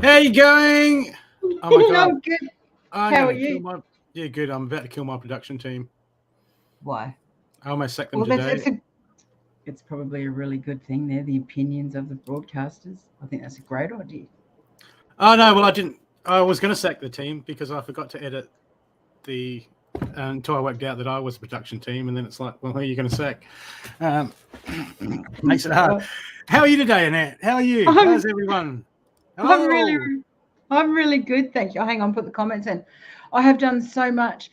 How you going? Oh my God. I'm good. I'm How gonna are you? kill Yeah, good. I'm about to kill my production team. Why? I almost sacked them Well, today. it's probably a really good thing. They're the opinions of the broadcasters. I think that's a great idea. Oh no, well I didn't. I was going to sack the team because I forgot to edit until I worked out that I was the production team, and then it's like, well, who are you going to sack? Makes it hard. How are you today, Annette? How are you? How's everyone? I'm really good, thank you. Hang on, put the comments in. I have done so much.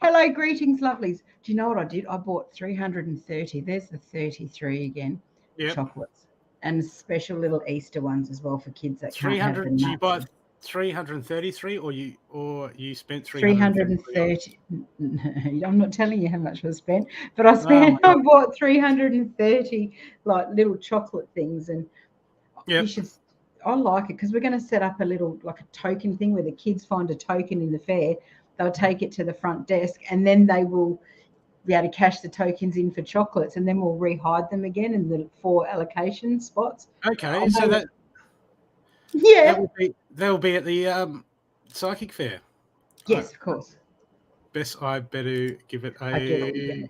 Hello, greetings, lovelies. Do you know what I did? I bought 330. There's the 33 again. Yep. Chocolates and special little Easter ones as well for kids that can't have the 300. nuts. You bought 333, or you spent 330. I'm not telling you how much I spent, but I bought 330 like little chocolate things, and you should. I like it because we're going to set up a little like a token thing where the kids find a token in the fair. They'll take it to the front desk, and then they will be able to cash the tokens in for chocolates, and then we'll rehide them again in the 4 allocation spots. Okay, so that they'll be at the psychic fair. Yes, of course. Best I better give it I get what you're going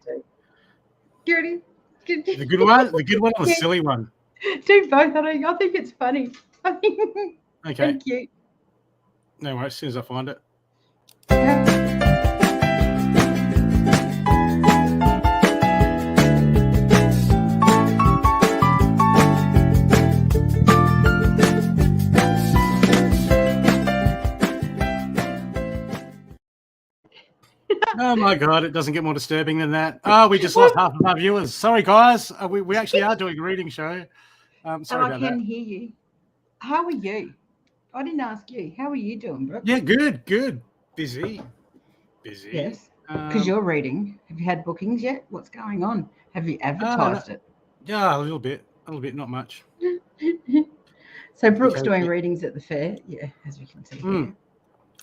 to do. The good one, or the silly one? Do both. I think it's funny. Okay. Thank you. No worries. As soon as I find it. Oh my God, it doesn't get more disturbing than that. Oh, we just lost half of our viewers. Sorry, guys. We actually are doing a reading show. Sorry about that. I can hear you. How are you? I didn't ask you. How are you doing, Brooke? Yeah, good. Busy. Yes, because you're reading. Have you had bookings yet? What's going on? Have you advertised it? Yeah, a little bit, not much. So Brooke's doing readings at the fair. Yeah, as we can see here.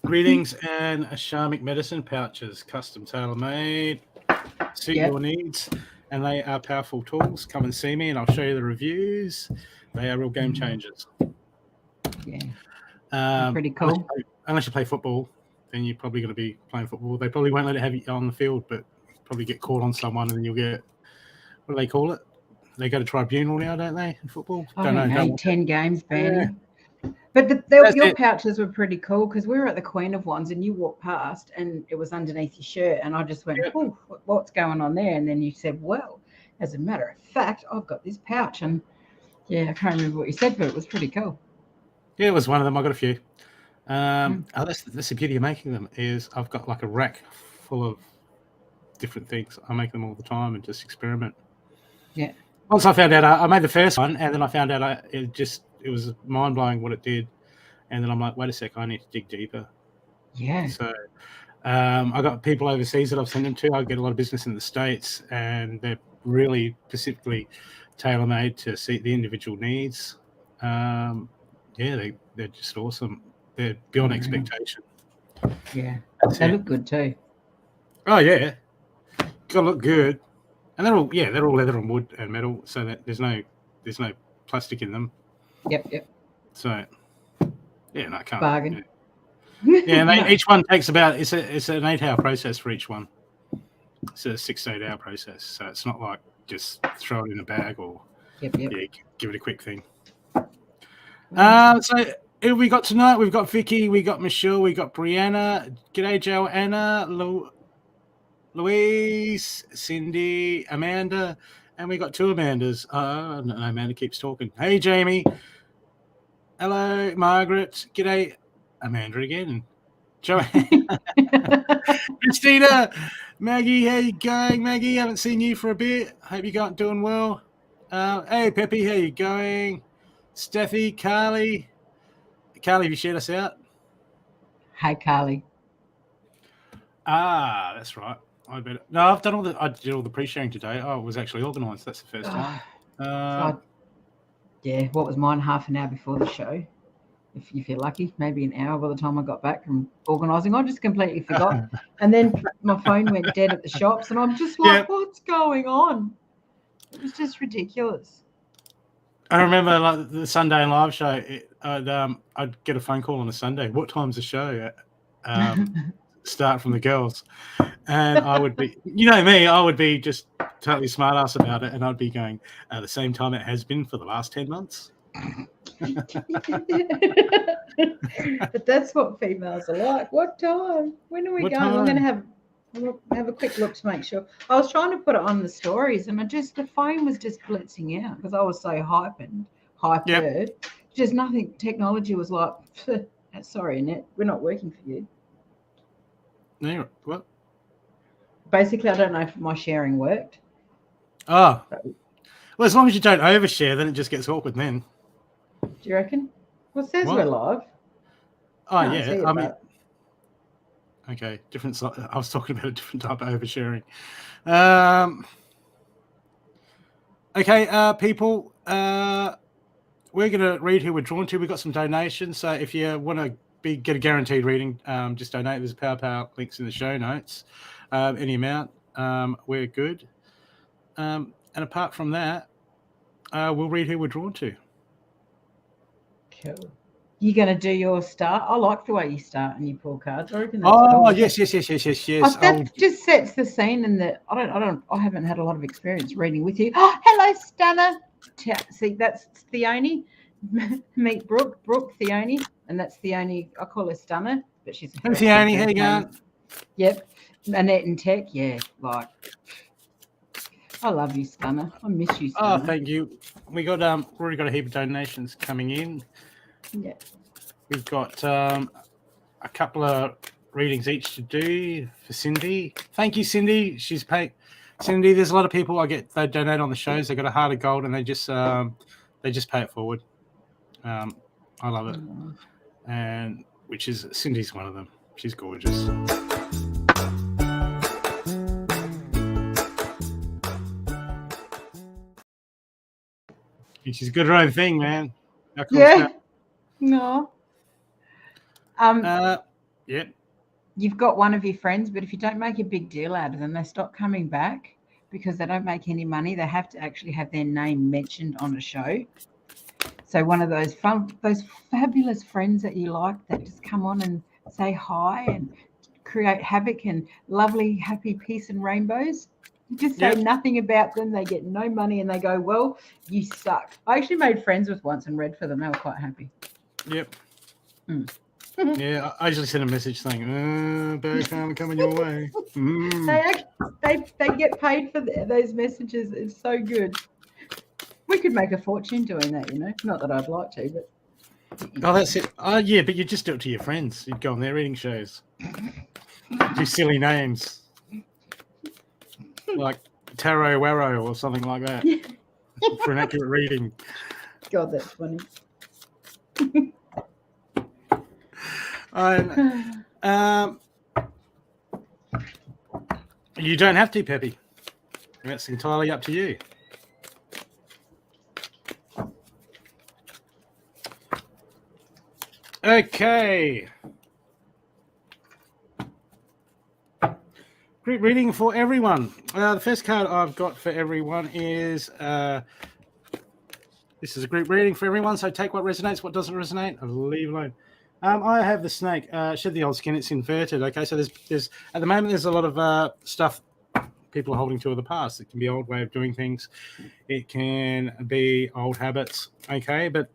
Readings and Shamik medicine pouches, custom tailor-made, suit your needs, and they are powerful tools. Come and see me, and I'll show you the reviews. They are real game changers. Yeah, pretty cool. Unless you play football, then you're probably going to be playing football. They probably won't let it have you on the field, but probably get caught on someone, and then you'll get, what do they call it? They go to tribunal now, don't they, in football? I don't know, 10 games banning. Yeah. But your pouches were pretty cool because we were at the Queen of Wands and you walked past and it was underneath your shirt, and I just went, oh, what's going on there? And then you said, well, as a matter of fact, I've got this pouch, and I can't remember what you said, but it was pretty cool. Yeah, it was one of them. I got a few. That's the beauty of making them, is I've got like a rack full of different things. I make them all the time and just experiment. Yeah. Once I found out, I made the first one, and then I found out it was mind-blowing what it did. And then I'm like, wait a sec, I need to dig deeper. Yeah. So I got people overseas that I've sent them to. I get a lot of business in the States, and they're really specifically tailor-made to suit the individual needs. They're just awesome. They're beyond expectation. Yeah. They look good too. Oh, yeah. Got to look good. And they're all leather and wood and metal, so that there's no plastic in them. Yep. So, I can't. Bargain. Yeah, and each one takes about it's an 8-hour process for each one. It's a 6 to 8 hour process, so it's not like just throw it in a bag or give it a quick thing. So who we got tonight? We've got Vicky, we got Michelle, we got Brianna. G'day, Joanna, Louise, Cindy, Amanda, and we got 2 Amandas. No, Amanda keeps talking. Hey, Jamie. Hello, Margaret. G'day, Amanda again. Joanne. Christina. Maggie, how you going? Maggie, haven't seen you for a bit. Hope you're doing well. Hey, Peppy, how you going? Steffi, Carly. Carly, have you shared us out? Hi, Carly. That's right. I did all the pre-sharing today. Oh, it was actually organised. That's the first time. What was mine? Half an hour before the show. If you're lucky, maybe an hour by the time I got back from organising. I just completely forgot. And then my phone went dead at the shops, and I'm just like, what's going on? It was just ridiculous. I remember like the Sunday live show. I'd get a phone call on a Sunday. What time's the show? Start from the girls, and I would be, you know me, I would be just totally smart ass about it, and I'd be going at the same time it has been for the last 10 months. But that's what females are like. What time? When are we going? I'm going to have a quick look to make sure. I was trying to put it on the stories, and the phone was just blitzing out because I was so hyper. Yep. Just nothing. Technology was like, sorry, Annette, we're not working for you. No, what? Basically, I don't know if my sharing worked. Oh, well, as long as you don't overshare, then it just gets awkward. Then. Do you reckon? Well, it says we're live. Oh, yeah. I mean, okay, different. I was talking about a different type of oversharing. Okay, people. We're going to read who we're drawn to. We've got some donations. So if you want to get a guaranteed reading, just donate. There's PayPal links in the show notes. Any amount, we're good. And apart from that, we'll read who we're drawn to. Cool. You're going to do your start? I like the way you start and you pull cards. I reckon that's cool. Yes. That just sets the scene, and that I haven't had a lot of experience reading with you. Oh, hello, Stunner. See, that's Theone. Meet Brooke, Theone, and that's Theone. I call her Stunner, but she's Theone. How you going? Yep, Annette and Tech. Yeah, like I love you, Stunner. I miss you, Stunner. Oh, thank you. We got already got a heap of donations coming in. Yeah, we've got a couple of readings each to do for Cindy. Thank you, Cindy. She's paid. Cindy, there's a lot of people they donate on the shows. They got a heart of gold, and they just pay it forward. I love it, and which is Cindy's one of them. She's gorgeous. She's good at her own thing, man. Yeah. No. Yeah. You've got one of your friends, but if you don't make a big deal out of them, they stop coming back because they don't make any money. They have to actually have their name mentioned on a show. So one of those fabulous friends that you like that just come on and say hi and create havoc and lovely, happy peace and rainbows. You just say nothing about them. They get no money and they go, well, you suck. I actually made friends with once and read for them. They were quite happy. Yep. Yeah, I usually send a message saying, "Barry Farmer coming your way." They get paid for those messages. It's so good. We could make a fortune doing that, you know. Not that I'd like to, but oh, that's it. Oh, yeah, but you just do it to your friends. You'd go on their reading shows. Do silly names like Tarot Warrow or something like that for an accurate reading. God, that's funny. You don't have to, Peppy. That's entirely up to you. Okay. Group reading for everyone. The first card I've got for everyone is this is a group reading for everyone, so take what resonates, what doesn't resonate, leave alone. I have the snake, shed the old skin, it's inverted. Okay, so there's at the moment there's a lot of stuff people are holding to of the past. It can be old way of doing things. It can be old habits. Okay, but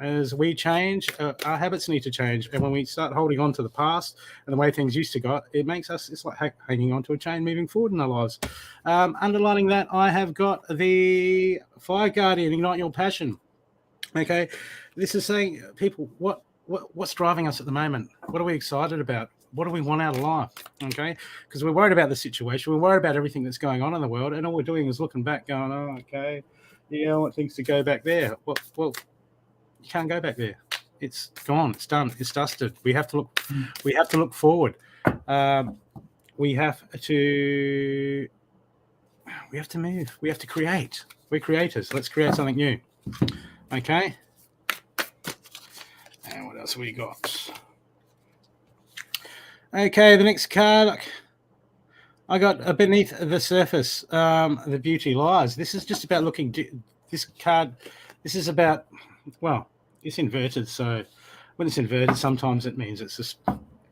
as we change, our habits need to change. And when we start holding on to the past and the way things used to go, it makes us, it's like hanging on to a chain moving forward in our lives. Underlining that, I have got the Fire Guardian, Ignite Your Passion. Okay, this is saying, people, what's driving us at the moment? What are we excited about? What do we want out of life? Okay, because we're worried about the situation. We're worried about everything that's going on in the world. And all we're doing is looking back going, oh, okay, yeah, I want things to go back there. Well, you can't go back there. It's gone. It's done. It's dusted. We have to look. We have to look forward. We have to move. We have to create. We're creators. Let's create something new. Okay. And what else have we got? Okay, the next card I got beneath the surface. The beauty lies. This is just about looking. This card. This is about. Well, it's inverted. So when it's inverted, sometimes it means it's just,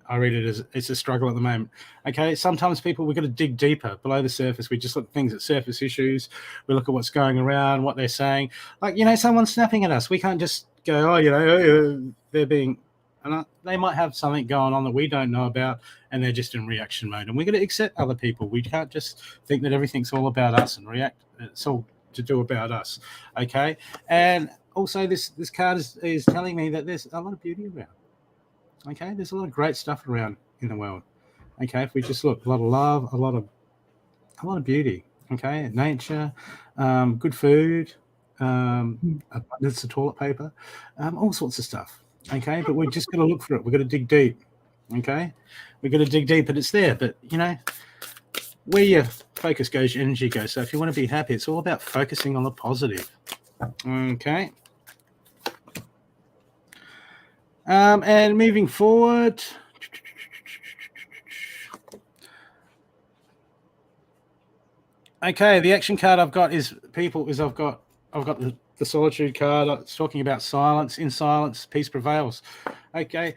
I read it as it's a struggle at the moment. Okay, sometimes people, we've got to dig deeper below the surface. We just look at things at surface issues. We look at what's going around, what they're saying. Like, someone's snapping at us. We can't just go, they're being, and they might have something going on that we don't know about, and they're just in reaction mode. And we've got to accept other people. We can't just think that everything's all about us and react. It's all to do about us. Okay, and also this card is telling me that there's a lot of beauty around. Okay, there's a lot of great stuff around in the world. Okay, if we just look, a lot of love, a lot of beauty. Okay, nature, good food, abundance of toilet paper, all sorts of stuff. Okay, but we're just going to look for it. We're going to dig deep. Okay, we're going to dig deep, and it's there. But where your focus goes, your energy goes. So if you want to be happy, it's all about focusing on the positive. Okay. And moving forward, okay, the action card I've got is I've got the solitude card. It's talking about silence. In silence, peace prevails. Okay,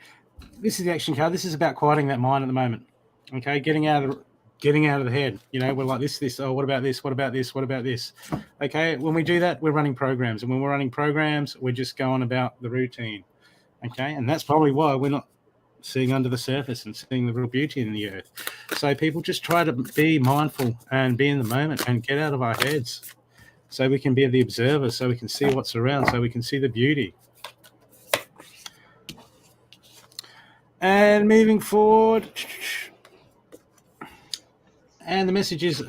this is the action card. This is about quieting that mind at the moment. Okay, getting out of the head. We're like this. Oh, what about this? What about this? What about this? Okay, when we do that, we're running programs, and when we're running programs, we're just going about the routine. Okay, and that's probably why we're not seeing under the surface and seeing the real beauty in the earth. So people just try to be mindful and be in the moment and get out of our heads so we can be the observer, so we can see what's around, so we can see the beauty. And moving forward, and the message is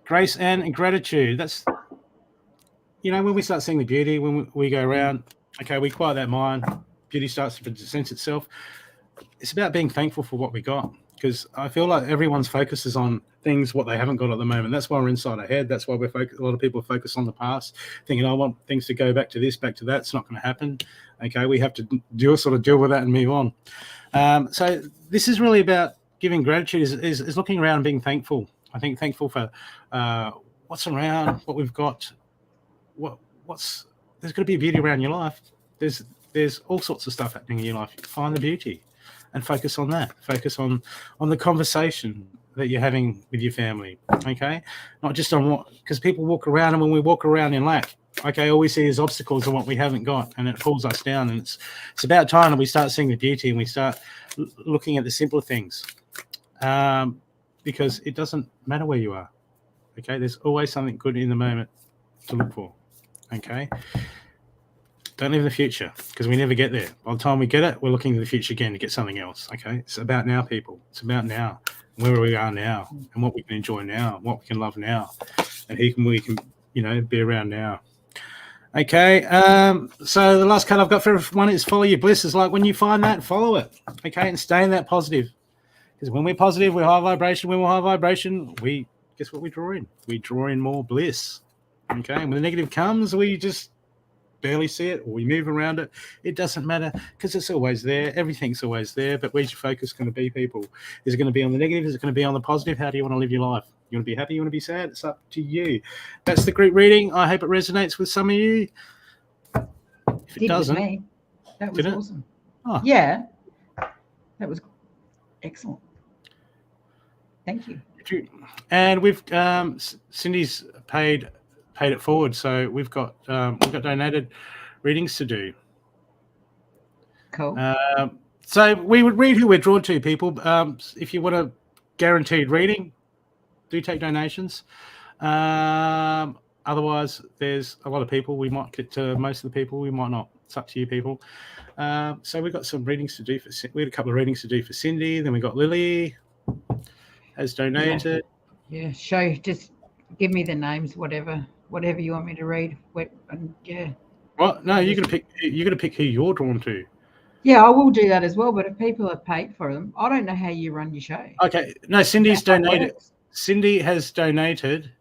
grace and gratitude. That's, when we start seeing the beauty, when we go around, okay, we quiet that mind, beauty starts to present itself. It's about being thankful for what we got, because I feel like everyone's focus is on things, what they haven't got at the moment. That's why we're inside our head. That's why a lot of people focus on the past, thinking, I want things to go back to this, back to that. It's not going to happen. Okay, we have to deal with that and move on. So this is really about giving gratitude, is looking around and being thankful. I think thankful for what's around, what we've got, there's got to be beauty around your life. There's all sorts of stuff happening in your life. Find the beauty and focus on that. Focus on the conversation that you're having with your family, okay? Not just on because people walk around, and when we walk around in lack, okay, all we see is obstacles and what we haven't got, and it pulls us down. And it's about time that we start seeing the beauty and we start looking at the simpler things, because it doesn't matter where you are, okay? There's always something good in the moment to look for, okay? Don't live in the future, because we never get there. By the time we get it, we're looking to the future again to get something else, okay? It's about now, people. It's about now, where we are now, and what we can enjoy now, what we can love now, and we can be around now. Okay, so the last card I've got for everyone is follow your bliss. It's like when you find that, follow it, okay, and stay in that positive. Because when we're positive, we're high vibration. When we're high vibration, guess what we draw in? We draw in more bliss, okay? And when the negative comes, we just barely see it, or we move around it. It doesn't matter, because it's always there. Everything's always there. But where's your focus going to be, people? Is it going to be on the negative? Is it going to be on the positive? How do you want to live your life? You want to be happy? You want to be sad? It's up to you. That's the group reading. I hope it resonates with some of you. If it doesn't, me. That was awesome. Oh. Yeah, that was excellent. Thank you. And we've Cindy's paid it forward, so we've got donated readings to do. Cool. So we would read who we're drawn to, people. If you want a guaranteed reading, do take donations. Otherwise, there's a lot of people. We might get to most of the people. We might not. It's up to you, people. So we've got some readings to do we had a couple of readings to do for Cindy. Then we got Lily has donated. Yeah. Just give me the names, whatever you want me to read. Yeah. Well, no, you're gonna pick who you're drawn to. Yeah, I will do that as well. But if people have paid for them, I don't know how you run your show. Okay, no, Cindy's donated. Cindy has donated.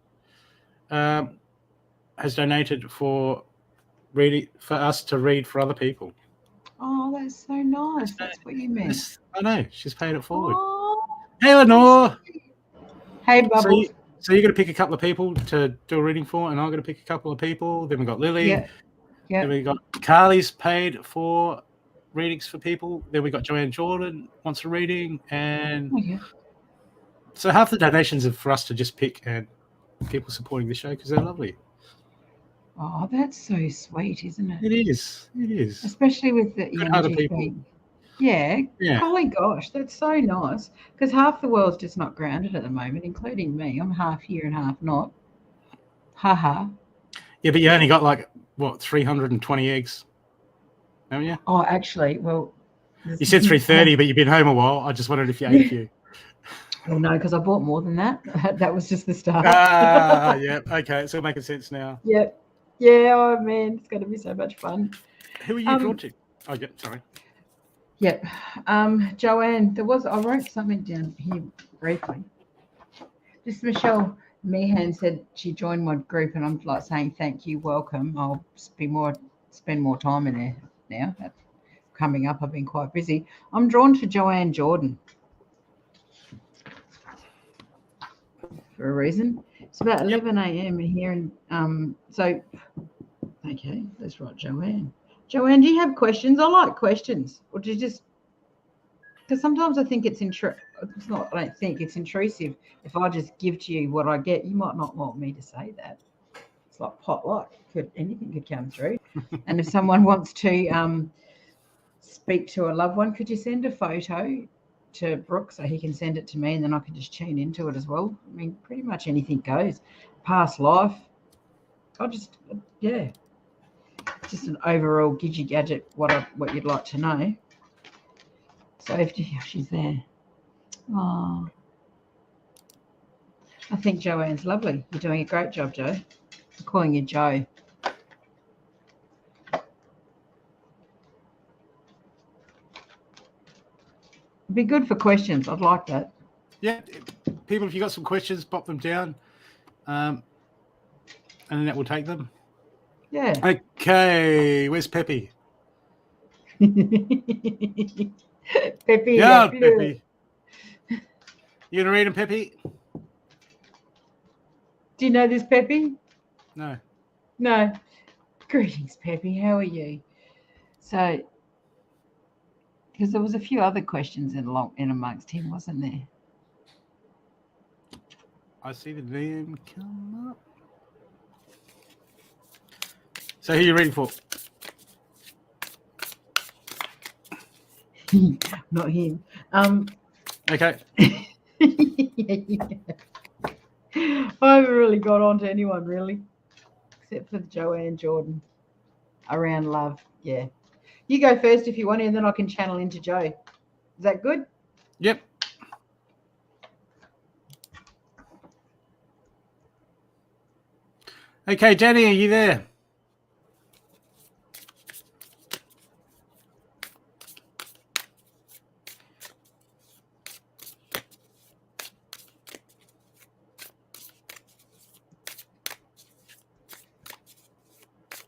Has donated for us to read for other people. Oh, that's so nice. That's what you meant. I know. She's paid it forward. Oh, hey, Lenore. Hey, Bubbles. So you're going to pick a couple of people to do a reading for, and I'm going to pick a couple of people. Then we've got Lily. Yeah. Yeah. Then we got Carly's paid for readings for people. Then we got Joanne Jordan wants a reading, and so half the donations are for us to just pick and people supporting the show because they're lovely. Oh, that's so sweet, isn't it? It is. It is. Especially with the energy thing. Yeah. Golly gosh, that's so nice. Because half the world's just not grounded at the moment, including me. I'm half here and half not. Ha. Yeah, but you only got like, what, 320 eggs? Haven't you? Oh, actually, well. You said 330, but you've been home a while. I just wondered if you ate a few. Well, no, because I bought more than that. That was just the start. Yeah. Okay, it's all making sense now. Yep. Yeah, oh man, it's going to be so much fun. Who are you drawn to? Oh, yeah, sorry. Yep. Joanne, I wrote something down here briefly. Just Michelle Meehan said she joined my group, and I'm like saying thank you, welcome. I'll spend more time in there now. That's coming up. I've been quite busy. I'm drawn to Joanne Jordan for a reason. It's about 11 a.m. here, and so okay, let's write Joanne. Joanne, do you have questions? I like questions, or do you just? Because sometimes I think it's not. I don't think it's intrusive. If I just give to you what I get, you might not want me to say that. It's like potluck. Anything could come through. And if someone wants to speak to a loved one, could you send a photo to Brooke so he can send it to me, and then I can just tune into it as well? I mean, pretty much anything goes. Past life. Just an overall gidgy gadget. What you'd like to know. Safety, she's there. Oh, I think Joanne's lovely. You're doing a great job, Joe. I'm calling you Joe. It'd be good for questions. I'd like that. Yeah, people, if you got some questions, pop them down, and then that will take them. Yeah. Okay, where's Peppy? Peppy. Yeah, Peppy. You gonna read him, Peppy? Do you know this Peppy? No. Greetings, Peppy. How are you? So, because there was a few other questions in amongst him, wasn't there? I see the name come up. So who are you reading for? Not him. Okay. I haven't really got on to anyone really, except for Joanne Jordan around love. Yeah. You go first if you want to, and then I can channel into Joe. Is that good? Yep. Okay, Jenny, are you there?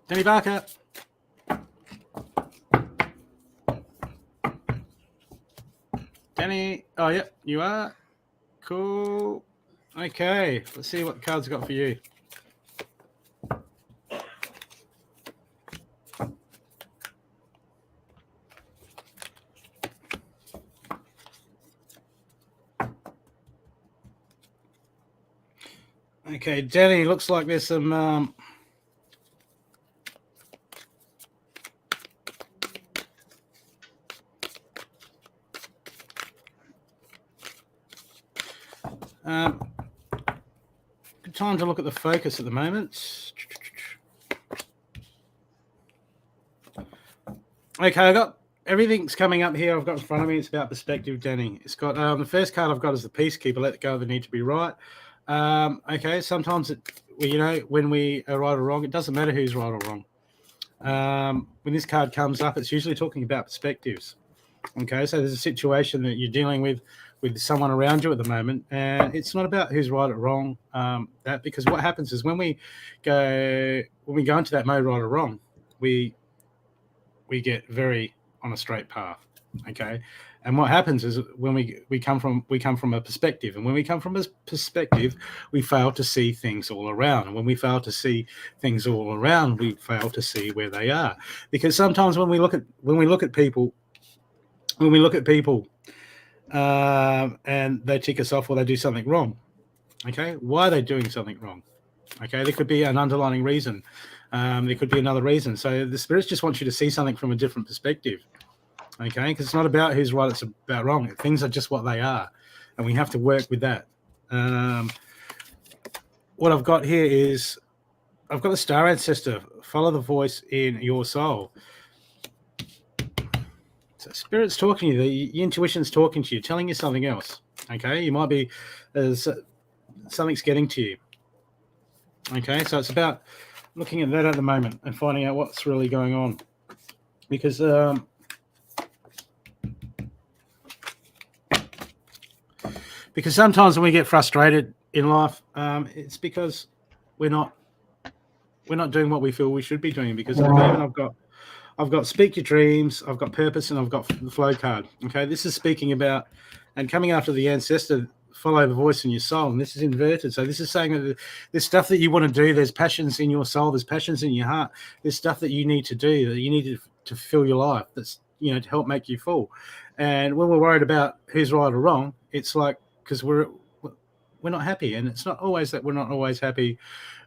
Danny Barker. Danny. Oh, yep, you are. Cool. Okay, let's see what the cards got for you. Okay, Danny, looks like there's some good time to look at the focus at the moment. Okay, I got everything's coming up here. I've got in front of me. It's about perspective, Danny. It's got the first card I've got is the Peacekeeper. Let go of the need to be right. Okay, sometimes when we are right or wrong, it doesn't matter who's right or wrong. When this card comes up, it's usually talking about perspectives. Okay, so there's a situation that you're dealing with someone around you at the moment, and it's not about who's right or wrong. Because what happens is when we go into that mode, right or wrong, we get very on a straight path. Okay, And what happens is when we come from a perspective, and when we come from a perspective, we fail to see things all around. And when we fail to see things all around, we fail to see where they are. Because sometimes when we look at people, and they tick us off or they do something wrong, okay, why are they doing something wrong? Okay, there could be an underlying reason. There could be another reason. So the spirits just want you to see something from a different perspective. Okay, because it's not about who's right, it's about wrong. Things are just what they are, and we have to work with that. What I've got here is I've got the star ancestor. Follow the voice in your soul. So spirit's talking to you. Your intuition's talking to you, telling you something else. Okay, you might be something's getting to you. Okay, so it's about looking at that at the moment and finding out what's really going on, because sometimes when we get frustrated in life, it's because we're not doing what we feel we should be doing. Because at the moment I've got speak your dreams, I've got purpose, and I've got the flow card. Okay, this is speaking about and coming after the ancestor. Follow the voice in your soul, and this is inverted. So this is saying that there's stuff that you want to do. There's passions in your soul. There's passions in your heart. There's stuff that you need to do, that you need to fill your life. That's to help make you full. And when we're worried about who's right or wrong, it's like because we're not happy, and it's not always that we're not always happy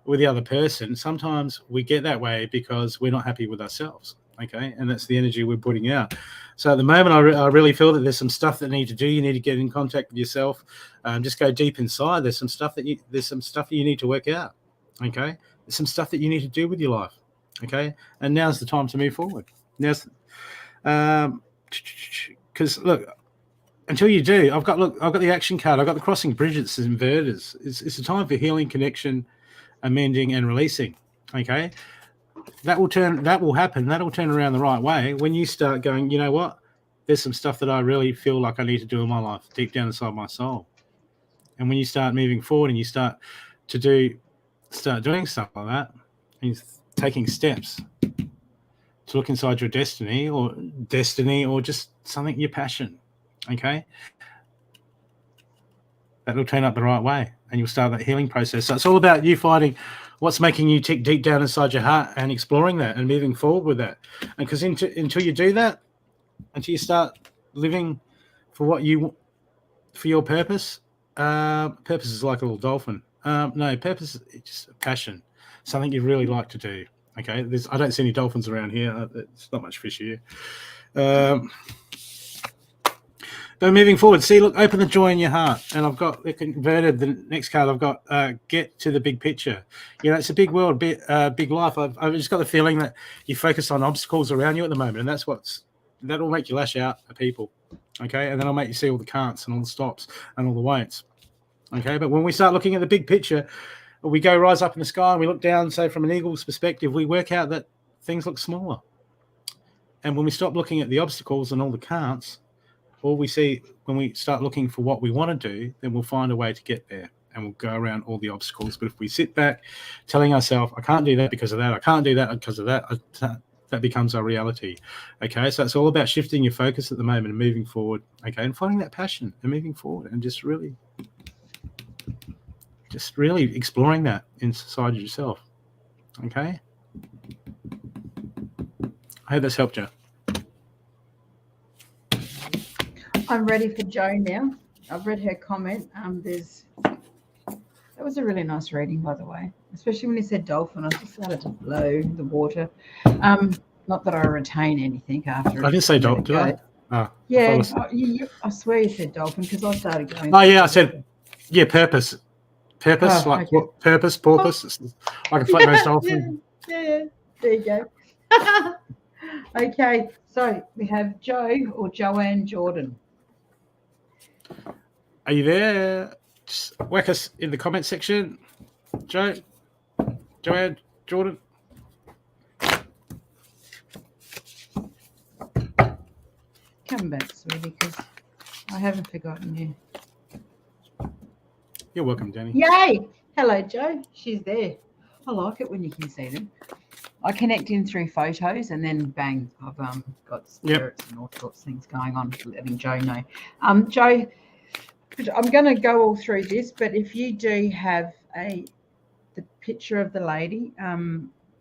with the other person. Sometimes we get that way because we're not happy with ourselves. Okay, and that's the energy we're putting out. So at the moment, I really feel that there's some stuff that you need to do. You need to get in contact with yourself. Just go deep inside. There's some stuff that you need to work out. Okay, there's some stuff that you need to do with your life. Okay, and now's the time to move forward. Because look, until you do, I've got the action card. I've got the crossing bridges and inverters. It's a time for healing, connection, amending, and releasing. Okay. That will happen. That'll turn around the right way when you start going, you know what? There's some stuff that I really feel like I need to do in my life, deep down inside my soul. And when you start moving forward and you start doing stuff like that, and taking steps to look inside your destiny or just something your passion, okay? That'll turn up the right way, and you'll start that healing process. So it's all about you finding what's making you tick deep down inside your heart and exploring that and moving forward with that. And because until you do that, until you start living for your purpose, purpose is like a little dolphin. No, purpose is just a passion, something you really like to do. Okay, I don't see any dolphins around here. It's not much fish here. But moving forward, see, look, open the joy in your heart. And I've got converted the next card. I've got get to the big picture. It's a big world, big life. I've just got the feeling that you focus on obstacles around you at the moment, and that'll make you lash out at people. Okay, and then I'll make you see all the can'ts and all the stops and all the won'ts. Okay, but when we start looking at the big picture, we go rise up in the sky and we look down, say from an eagle's perspective, we work out that things look smaller. And when we stop looking at the obstacles and all the can'ts, all we see when we start looking for what we want to do, then we'll find a way to get there, and we'll go around all the obstacles. But if we sit back telling ourselves, I can't do that because of that, I can't do that because of that, that becomes our reality. Okay, so it's all about shifting your focus at the moment and moving forward, okay, and finding that passion and moving forward and just really exploring that inside yourself. Okay, I hope that's helped you. I'm ready for Jo now. I've read her comment. That was a really nice reading, by the way, especially when he said dolphin. I just started to blow the water. Not that I retain anything after. I didn't say dolphin, did I? Oh, yeah, I swear you said dolphin because I started going. Oh yeah, I said purpose. Purpose, like okay. What purpose, porpoise. Like a flat-nosed dolphin. Yeah, there you go. Okay, so we have Jo or Joanne Jordan. Are you there? Just whack us in the comment section. Joanne Jordan. Come back, sweetie, because I haven't forgotten you. You're welcome, Jenny. Yay! Hello, Jo. She's there. I like it when you can see them. I connect in through photos, and then bang, I've got spirits and all sorts of things going on, letting Joe know. Joe, I'm going to go all through this, but if you do have the picture of the lady,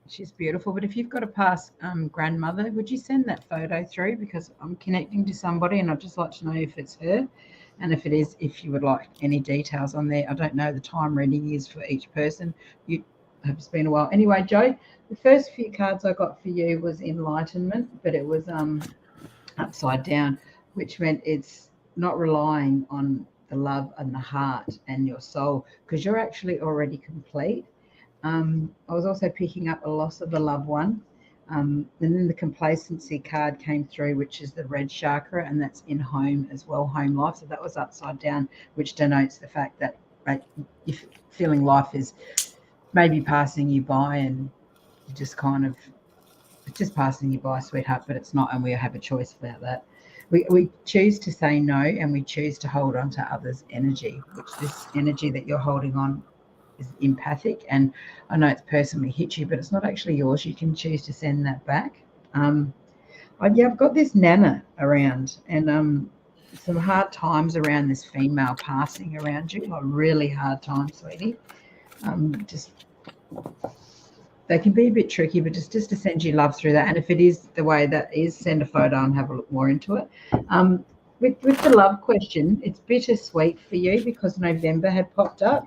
she's beautiful. But if you've got a past grandmother, would you send that photo through? Because I'm connecting to somebody, and I'd just like to know if it's her, and if it is, if you would like any details on there. I don't know the time reading is for each person. You hope it's been a while. Anyway, Joe, the first few cards I got for you was enlightenment, but it was upside down, which meant it's not relying on the love and the heart and your soul, because you're actually already complete. I was also picking up a loss of a loved one. And then the complacency card came through, which is the red chakra, and that's in home as well, home life. So that was upside down, which denotes the fact that if feeling life is maybe passing you by, and you just kind of, it's just passing you by, sweetheart, but it's not, and we have a choice about that. We choose to say no, and we choose to hold on to others' energy, which this energy that you're holding on is empathic, and I know it's personally hit you, but it's not actually yours. You can choose to send that back. I've got this Nana around, and some hard times around this female passing around you, like really hard times, sweetie. Just they can be a bit tricky, but just to send you love through that. And if it is the way that is, send a photo and have a look more into it. With the love question, it's bittersweet for you because November had popped up.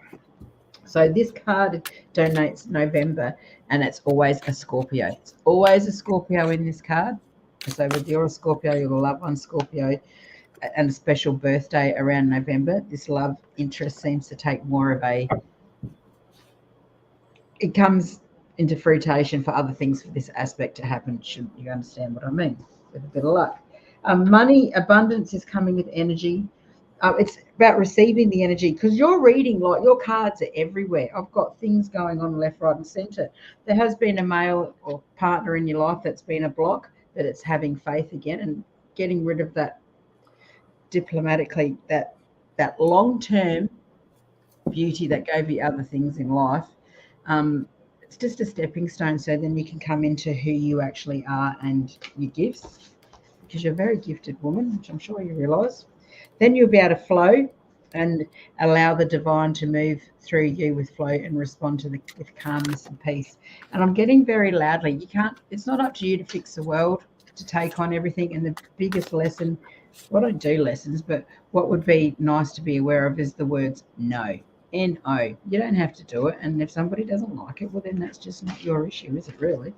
So this card donates November, and it's always a Scorpio. It's always a Scorpio in this card. So with you're a Scorpio, your loved one Scorpio, and a special birthday around November, this love interest seems to take more of it comes into fruition for other things for this aspect to happen, should you understand what I mean, with a bit of luck. Money, abundance is coming with energy. It's about receiving the energy, because you're reading, like your cards are everywhere. I've got things going on left, right, and center. There has been a male or partner in your life that's been a block, but it's having faith again and getting rid of that diplomatically, that long-term beauty that gave you other things in life. It's just a stepping stone, so then you can come into who you actually are and your gifts, because you're a very gifted woman, which I'm sure you realise. Then you'll be able to flow and allow the divine to move through you with flow and respond to with calmness and peace. And I'm getting very loudly. You can't. It's not up to you to fix the world, to take on everything. And the biggest lesson, well, I don't do lessons, but what would be nice to be aware of is the words no. N-O. You don't have to do it. And if somebody doesn't like it, well, then that's just not your issue, is it really?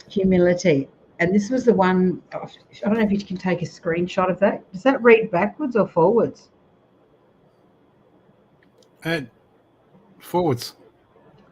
Humility. And this was the one, I don't know if you can take a screenshot of that. Does that read backwards or forwards? Forwards.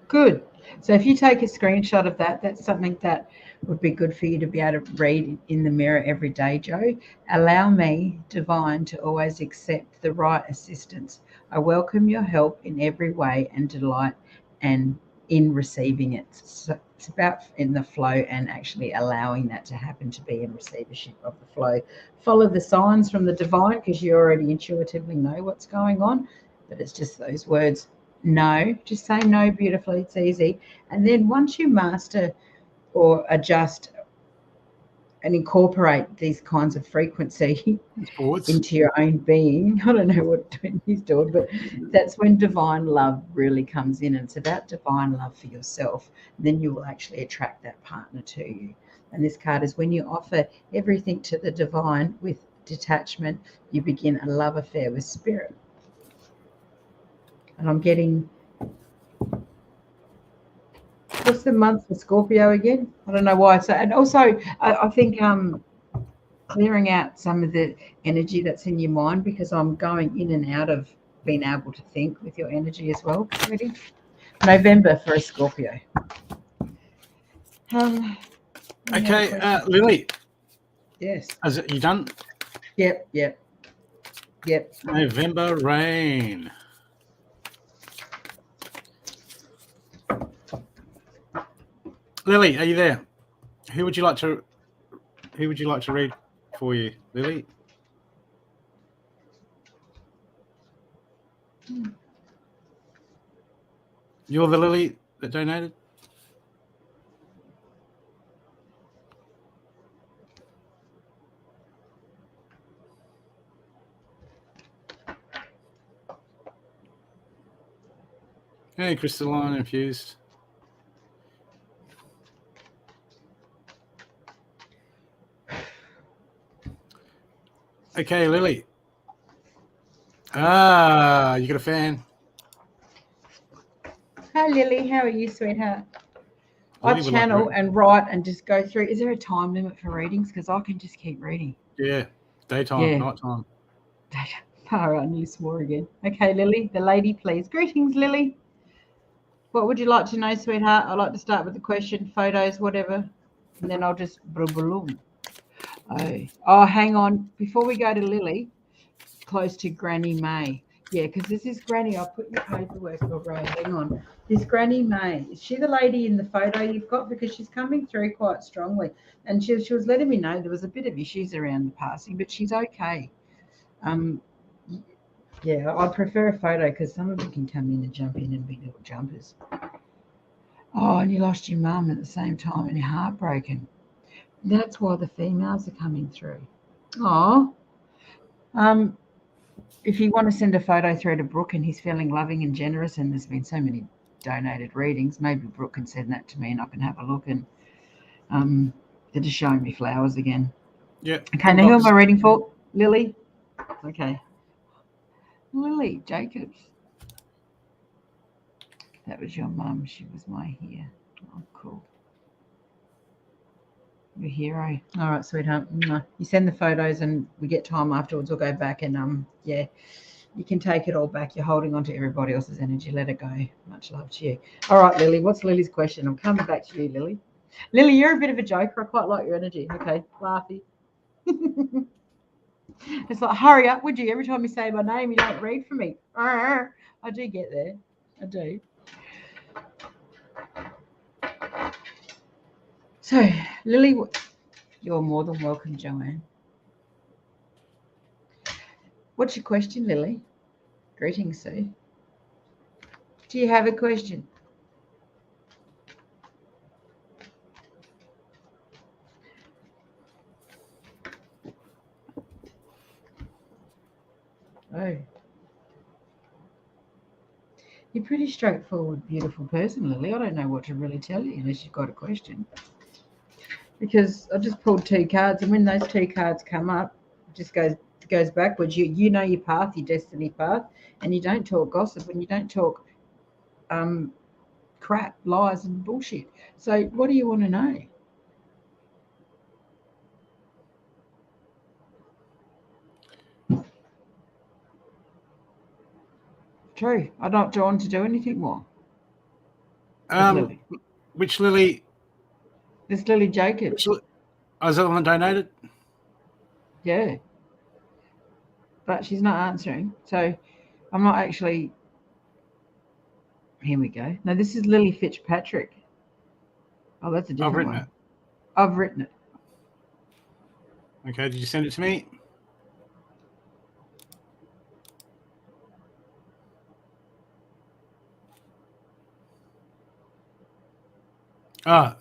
Good. So if you take a screenshot of that, that's something that would be good for you to be able to read in the mirror every day, Joe. Allow me, divine, to always accept the right assistance. I welcome your help in every way and delight and in receiving it. So it's about in the flow and actually allowing that to happen, to be in receivership of the flow. Follow the signs from the divine, because you already intuitively know what's going on, but it's just those words. No, just say no beautifully. It's easy. And then once you master or adjust and incorporate these kinds of frequency into your own being, I don't know what he's doing, but that's when divine love really comes in. And it's about divine love for yourself. Then you will actually attract that partner to you. And this card is when you offer everything to the divine with detachment, you begin a love affair with spirit. And I'm getting, what's the month for Scorpio again? I don't know why. So, and also, I think clearing out some of the energy that's in your mind, because I'm going in and out of being able to think with your energy as well. Ready? November for a Scorpio. Okay, Lily. Yes. Is it, you done? Yep. November rain. Lily, are you there? Who would you like to read for you, Lily? You're the Lily that donated? Hey, crystalline infused. Okay, Lily. You got a fan. Hi, Lily. How are you, sweetheart? Lily I would like channel to- and write and just go through. Is there a time limit for readings? Because I can just keep reading. Yeah, daytime, nighttime. All right, I nearly swore again. Okay, Lily, the lady, please. Greetings, Lily. What would you like to know, sweetheart? I'd like to start with the question, photos, whatever, and then I'll just bloom. Oh, hang on. Before we go to Lily, close to Granny May. Yeah, because this is Granny. I'll put your paperwork away. Hang on. This Granny May. Is she the lady in the photo you've got? Because she's coming through quite strongly. And she was letting me know there was a bit of issues around the passing, but she's okay. Yeah, I prefer a photo because some of them can come in and jump in and be little jumpers. Oh, and you lost your mum at the same time and you're heartbroken. That's why the females are coming through. Oh, if you want to send a photo through to Brooke and he's feeling loving and generous, and there's been so many donated readings, maybe Brooke can send that to me and I can have a look. And they're just showing me flowers again. Yeah. Okay, now who am I reading for? Lily? Okay. Lily Jacobs. That was your mum. She was my here. Oh, cool. Your hero. All right, sweetheart. You send the photos and we get time afterwards. We'll go back and yeah, you can take it all back. You're holding on to everybody else's energy. Let it go. Much love to you. All right, Lily. What's Lily's question? I'm coming back to you, Lily. Lily, you're a bit of a joker. I quite like your energy. Okay, laughy. It's like, hurry up, would you? Every time you say my name, you don't read for me. I do get there. I do. So, Lily, you're more than welcome, Joanne. What's your question, Lily? Greetings, Sue. Do you have a question? Oh. You're a pretty straightforward, beautiful person, Lily. I don't know what to really tell you unless you've got a question. Because I just pulled 2 cards, and when those 2 cards come up, it just goes backwards. You know your path, your destiny path, and you don't talk gossip and you don't talk crap, lies and bullshit. So what do you want to know? True. I'm not drawn to do anything more. Lily. Which Lily? This Lily Jacobs. Is that the one donated? Yeah. But she's not answering. So I'm not actually. Here we go. No, this is Lily Fitzpatrick. Oh, that's a different one. I've written it. Okay, did you send it to me?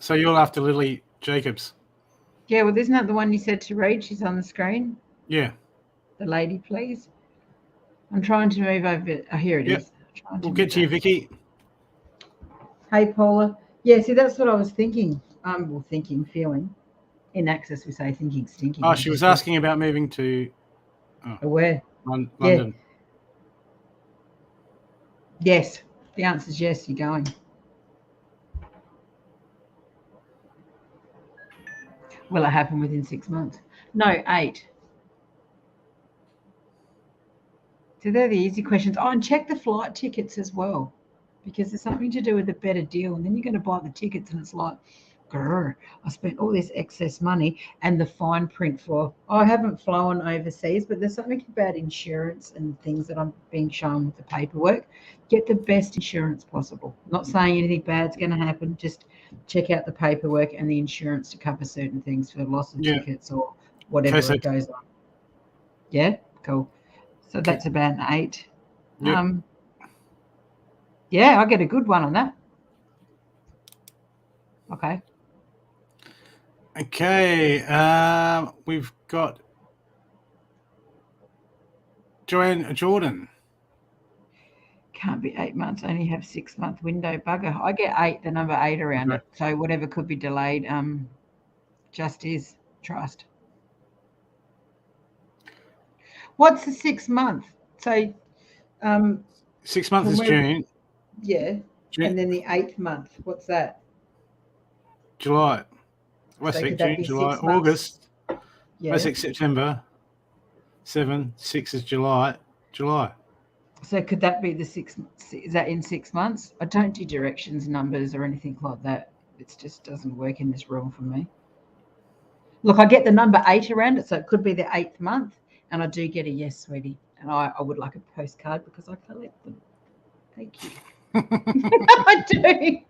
So you're after Lily Jacobs. Yeah, well, isn't that the one you said to read? She's on the screen. Yeah. The lady, please. I'm trying to move over. Oh, here it is. We'll get to you, Vicky. Hey, Paula. Yeah, see, that's what I was thinking. Feeling. In Access, we say thinking, stinking. Oh, she was asking about moving to... where? London. Yeah. Yes. The answer is yes, you're going. Will it happen within 6 months? No, 8. So they're the easy questions. Oh, and check the flight tickets as well, because there's something to do with a better deal. And then you're going to buy the tickets and it's like, grr, I spent all this excess money, and the fine print for, I haven't flown overseas, but there's something about insurance and things that I'm being shown with the paperwork. Get the best insurance possible. Not saying anything bad's going to happen. Just check out the paperwork and the insurance to cover certain things for loss of tickets or whatever it goes on. Yeah, cool. So that's about an 8. Yep. Yeah, I get a good one on that. Okay. Okay. We've got Joanne Jordan. Can't be 8 months. Only have 6-month window. Bugger. I get 8, the number 8 around it. So whatever could be delayed, just is. Trust. What's the 6 month? So 6 months is June. Yeah. June. And then the 8th month, what's that? July. So June, July, August. Yeah. 6 September. 7, 6 is July. So could that be the 6? Is that in 6 months? I don't do directions, numbers, or anything like that. It just doesn't work in this room for me. Look, I get the number 8 around it, so it could be the 8th month, and I do get a yes, sweetie. And I would like a postcard because I collect them. Thank you. I do.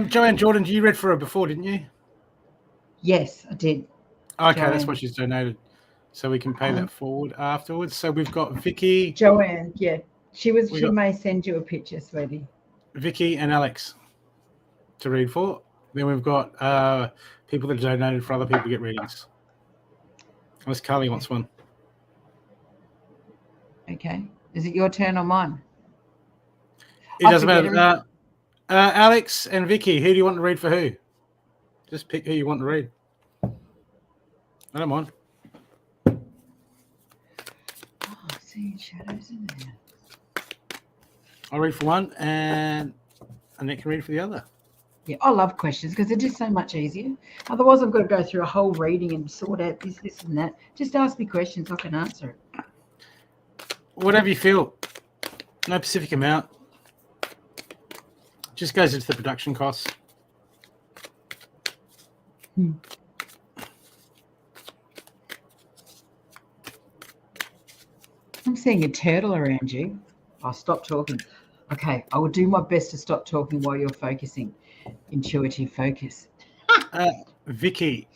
Joanne Jordan, you read for her before, didn't you? Yes, I did. Okay, Joanne. That's what she's donated. So we can pay that forward afterwards. So we've got Vicky. Joanne, yeah. She may send you a picture, sweetie. Vicky and Alex to read for. Then we've got people that donated for other people to get readings. Unless Carly wants one. Okay. Is it your turn or mine? It doesn't matter. Alex and Vicky, who do you want to read for who? Just pick who you want to read. I don't mind. Seeing shadows in there. I'll read for one and Annette can read for the other. Yeah, I love questions because they're just so much easier. Otherwise, I've got to go through a whole reading and sort out this, and that. Just ask me questions, I can answer it. Whatever you feel. No specific amount. Just goes into the production costs. I'm seeing a turtle around you. I'll stop talking. Okay, I will do my best to stop talking while you're focusing. Intuitive focus. Vicky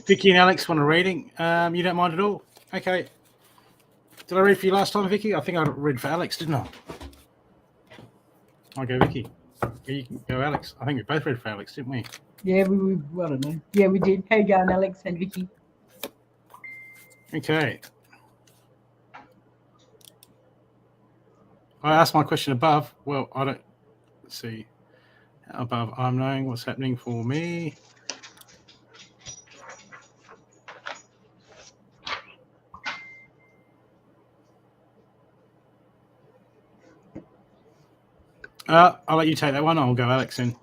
and Alex want a reading. You don't mind at all? Okay. Did I read for you last time, Vicky? I think I read for Alex, didn't I? I'll go Vicky. You can go Alex. I think we both read for Alex, didn't we? Yeah, I don't know. Yeah, we did. How you going, Alex and Vicky? Okay. I asked my question above. Well, I don't see above. I'm knowing what's happening for me. I'll let you take that one. I'll go Alex in.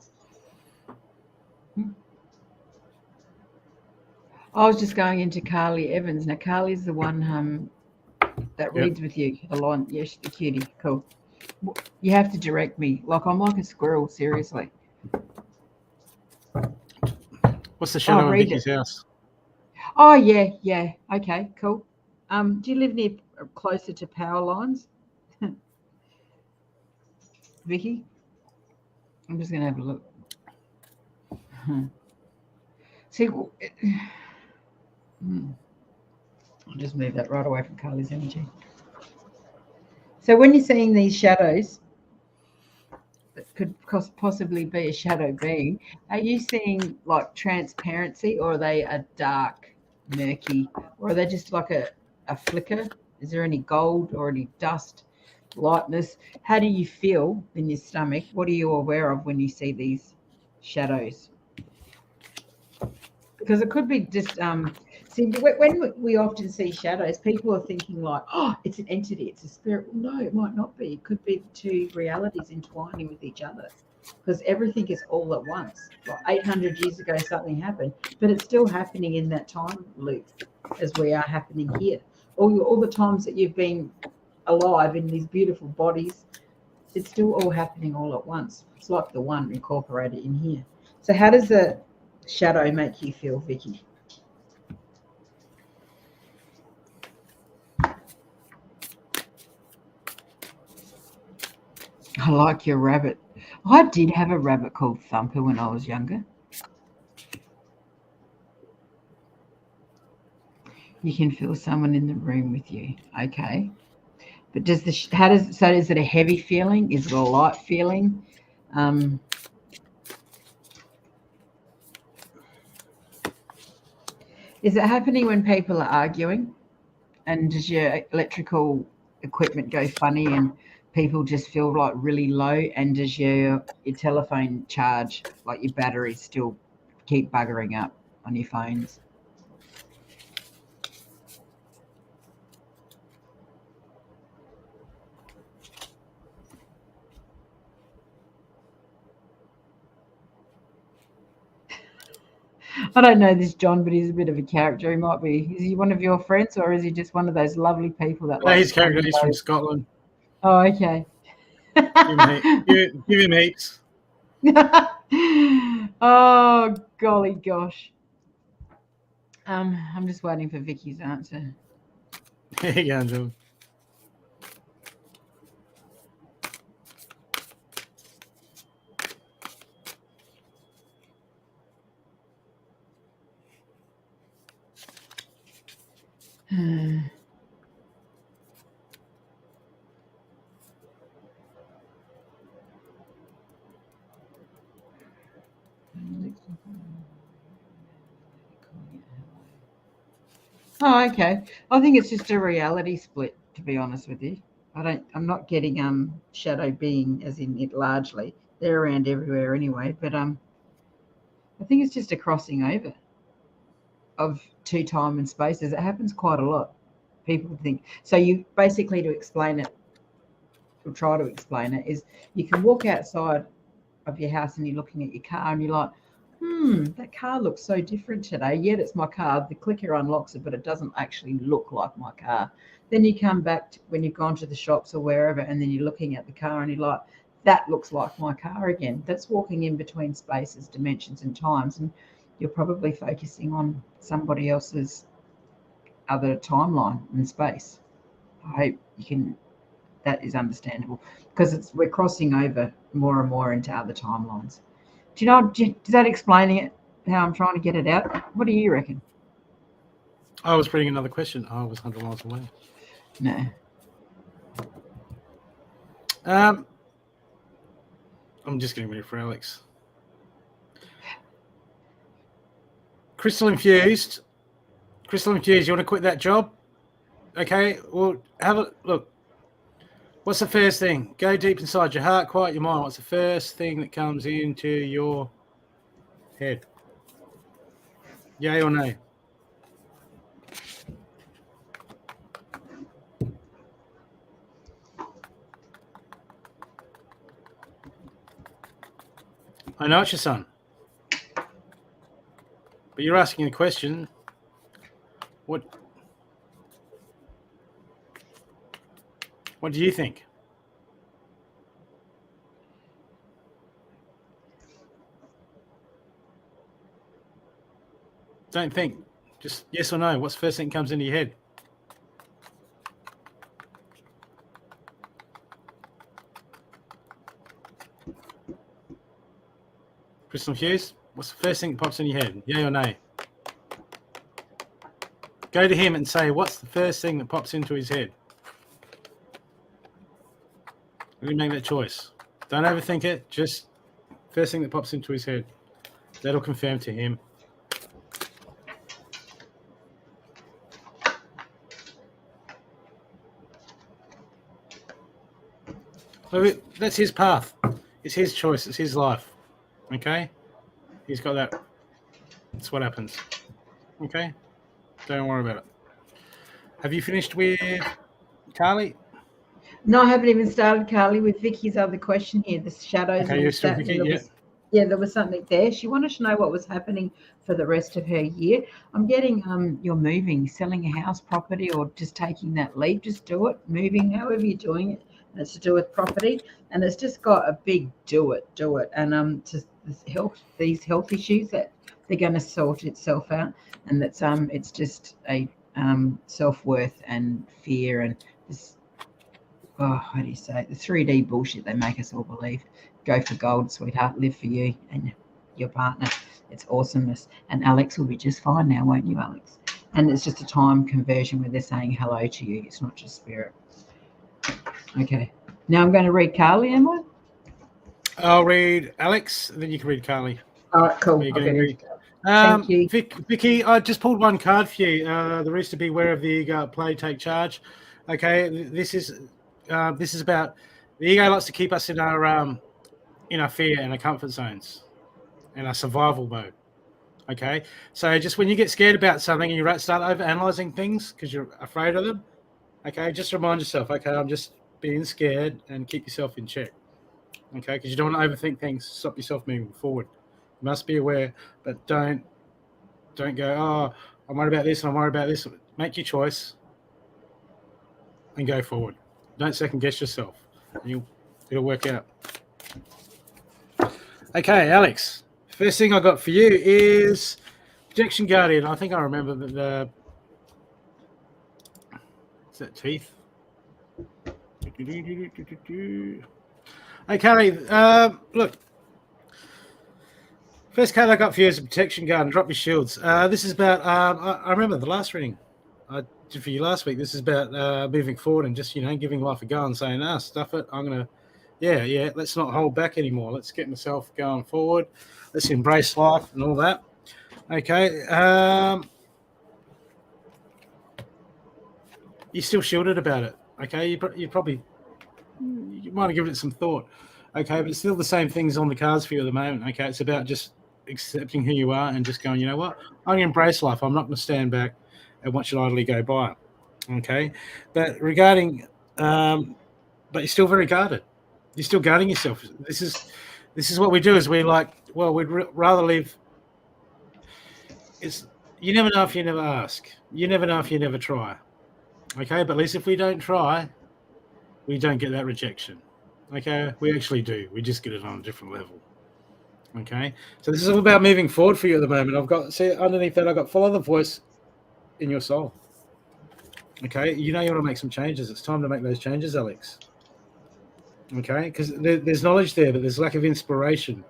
I was just going into Carly Evans. Now, Carly's the one that reads with you. The line, yes, the cutie. Cool. You have to direct me. Like, I'm like a squirrel, seriously. What's the shadow of Vicky's house? Oh, yeah. Okay, cool. Do you live closer to power lines? Vicky? I'm just going to have a look. See, I'll just move that right away from Carly's energy. So when you're seeing these shadows that could possibly be a shadow being, are you seeing like transparency, or are they a dark, murky, or are they just like a flicker? Is there any gold or any dust, lightness? How do you feel in your stomach? What are you aware of when you see these shadows? Because it could be just see, when we often see shadows, people are thinking like, oh, it's an entity, it's a spirit. Well, no, it might not be. It could be two realities entwining with each other, because everything is all at once. Like 800 years ago something happened, but it's still happening in that time loop as we are happening here. All the times that you've been alive in these beautiful bodies, it's still all happening all at once. It's like the one incorporated in here. So how does the shadow make you feel, Vicky? I like your rabbit. I did have a rabbit called Thumper when I was younger. You can feel someone in the room with you. Okay. But is it a heavy feeling? Is it a light feeling? Is it happening when people are arguing? And does your electrical equipment go funny and people just feel like really low? And does your telephone charge, like your batteries still keep buggering up on your phones? I don't know this John, but he's a bit of a character. He might be. Is he one of your friends, or is he just one of those lovely people that like? His character is from Scotland. Oh, okay. Give him heaps. Oh, golly gosh. I'm just waiting for Vicky's answer. There you go, John. Oh, okay. I think it's just a reality split, to be honest with you. I'm not getting shadow being as in it largely. They're around everywhere anyway, but I think it's just a crossing over of two time and spaces. It happens quite a lot. People think so. You basically, to explain it, or try to explain it, is you can walk outside of your house and you're looking at your car and you're like, that car looks so different today. Yet it's my car. The clicker unlocks it, but it doesn't actually look like my car. Then you come back when you've gone to the shops or wherever, and then you're looking at the car and you're like, that looks like my car again. That's walking in between spaces, dimensions, and times. And you're probably focusing on somebody else's other timeline in space. I hope you can. That is understandable because we're crossing over more and more into other timelines. Do you know? Does that explain it? How I'm trying to get it out? What do you reckon? I was reading another question. I was 100 miles away. No. I'm just getting ready for Alex. Crystal infused. You want to quit that job? Okay. Well, have a look. What's the first thing? Go deep inside your heart, quiet your mind. What's the first thing that comes into your head? Yay or nay? I know it's your son. But you're asking a question. What do you think? Don't think. Just yes or no. What's the first thing that comes into your head? Crystal Hughes, what's the first thing that pops in your head? Yay or nay? Go to him and say, what's the first thing that pops into his head? You make that choice. Don't overthink it. Just first thing that pops into his head. That'll confirm to him. So that's his path. It's his choice. It's his life. Okay? He's got that. That's what happens. Okay? Don't worry about it. Have you finished with Carly? No, I haven't even started, Carly, with Vicky's other question here, the shadows. Okay, you're still Vicky, yeah, there was something there. She wanted to know what was happening for the rest of her year. I'm getting you're moving, selling a house, property, or just taking that leap. Just do it, moving, however you're doing it. And it's to do with property, and it's just got a big do it. And just these health issues that they're going to sort itself out, and that's it's just a self-worth and fear and this. Oh, how do you say it? The 3D bullshit they make us all believe. Go for gold, sweetheart. Live for you and your partner. It's awesomeness. And Alex will be just fine now, won't you, Alex? And it's just a time conversion where they're saying hello to you. It's not just spirit. Okay. Now I'm going to read Carly, am I? I'll read Alex, then you can read Carly. All right, cool. Thank you. Vicky, I just pulled one card for you. The rest to beware of the ego, play, take charge. Okay, this is about the ego likes to keep us in our fear and our comfort zones, in our survival mode. Okay, so just when you get scared about something and you start over analyzing things because you're afraid of them, okay, just remind yourself, okay, I'm just being scared, and keep yourself in check. Okay, because you don't want to overthink things. Stop yourself moving forward. You must be aware, but don't go, oh, I'm worried about this and I'm worried about this. Make your choice and go forward. Don't second guess yourself. It'll work out. Okay, Alex. First thing I got for you is Protection Guardian. I think I remember that is that teeth? Okay, look. First card I got for you is a Protection Guard, and drop your shields. This is about, I remember the last reading I did for you last week. This is about moving forward and just, giving life a go and saying, stuff it. I'm going to, let's not hold back anymore. Let's get myself going forward. Let's embrace life and all that. Okay. You're still shielded about it. Okay. You might have given it some thought. Okay. But it's still the same things on the cards for you at the moment. Okay. It's about just accepting who you are and just going, you know what? I'm going to embrace life. I'm not going to stand back and watch it idly go by. Okay. But regarding, but you're still very guarded. You're still guarding yourself. This is what we do is we'd rather live. You never know if you never ask. You never know if you never try. Okay. But at least if we don't try, we don't get that rejection. Okay. We actually do. We just get it on a different level. Okay. So this is all about moving forward for you at the moment. Underneath that, I've got follow the voice in your soul. Okay. You want to make some changes. It's time to make those changes, Alex. Okay. Because there's knowledge there, but there's lack of inspiration.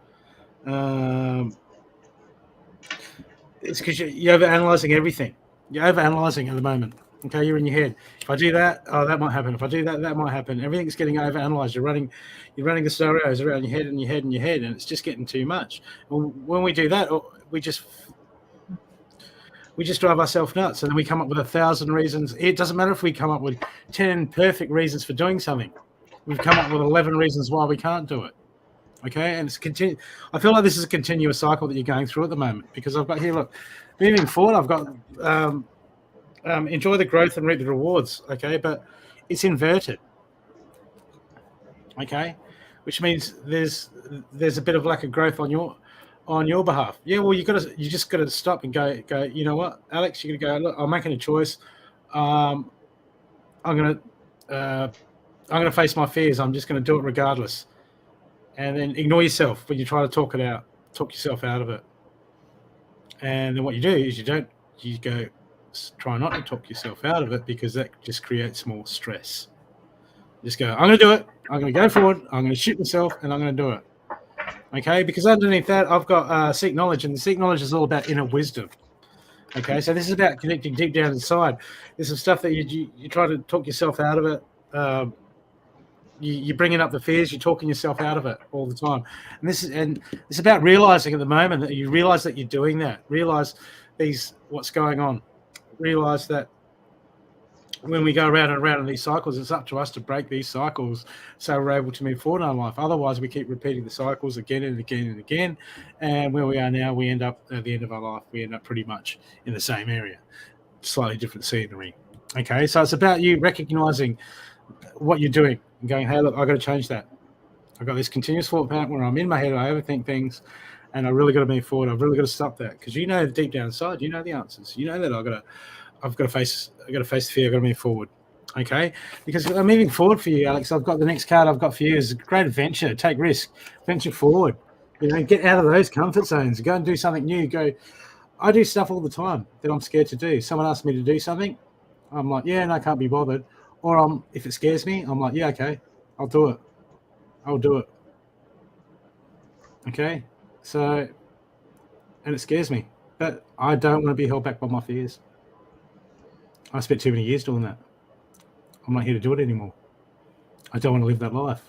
It's because you're overanalyzing everything. You're overanalyzing at the moment. Okay, you're in your head. If I do that, that might happen. If I do that, that might happen. Everything's getting overanalyzed. You're running the scenarios around your head and your head and your head, and it's just getting too much. When we do that, we just drive ourselves nuts, and then we come up with 1,000 reasons. It doesn't matter if we come up with 10 perfect reasons for doing something. We've come up with 11 reasons why we can't do it. Okay, and it's I feel like this is a continuous cycle that you're going through at the moment, because I've got here, look, moving forward, I've got enjoy the growth and reap the rewards. Okay, but it's inverted. Okay, which means there's a bit of lack of growth on your behalf. Yeah, well, you just got to stop and go. You know what, Alex? You're gonna go. Look, I'm making a choice. I'm gonna face my fears. I'm just gonna do it regardless. And then ignore yourself when you try to talk yourself out of it. And then what you do is you go, try not to talk yourself out of it, because that just creates more stress. Just go, I'm going to do it. I'm going to go forward. I'm going to shoot myself, and I'm going to do it. Okay? Because underneath that, I've got seek knowledge, and the seek knowledge is all about inner wisdom. Okay? So this is about connecting deep down inside. There's some stuff that you try to talk yourself out of it. You're bringing up the fears. You're talking yourself out of it all the time, and it's about realizing at the moment that you realize that you're doing that. Realize what's going on. Realize that when we go around and around in these cycles, it's up to us to break these cycles so we're able to move forward in our life. Otherwise, we keep repeating the cycles again and again and again, and where we are now, we end up at the end of our life. We end up pretty much in the same area, slightly different scenery. Okay, so it's about you recognizing what you're doing and going, hey, look, I've got to change that. I've got this continuous thought pattern where I'm in my head, I overthink things, and I really got to move forward. I've really got to stop that, because deep down inside, you know the answers. You know that I've got to face the fear. I've got to move forward. Okay, because I'm moving forward for you, Alex. I've got the next card I've got for you is great adventure. Take risk, venture forward. Get out of those comfort zones. Go and do something new. I do stuff all the time that I'm scared to do. Someone asks me to do something, I'm like, yeah, no, I can't be bothered. Or if it scares me, I'm like, yeah, okay, I'll do it. I'll do it. Okay, so, and it scares me, but I don't want to be held back by my fears. I spent too many years doing that. I'm not here to do it anymore. I don't want to live that life.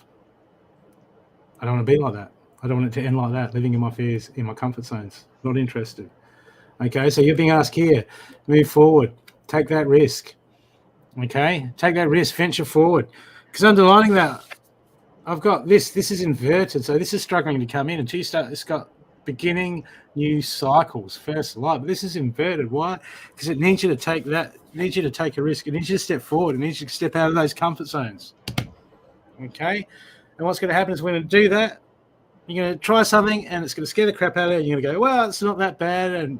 I don't want to be like that. I don't want it to end like that, living in my fears, in my comfort zones. Not interested. Okay, so you're being asked here, move forward, take that risk. Okay, take that risk, venture forward. Because underlining that, I've got this. This is inverted, so this is struggling to come in until you start. It's got beginning new cycles, first light. But this is inverted. Why? Because it needs you to take that. It needs you to take a risk. It needs you to step forward. It needs you to step out of those comfort zones. Okay, and what's going to happen is when you do that, you're going to try something, and it's going to scare the crap out of you. And you're going to go, well, it's not that bad, and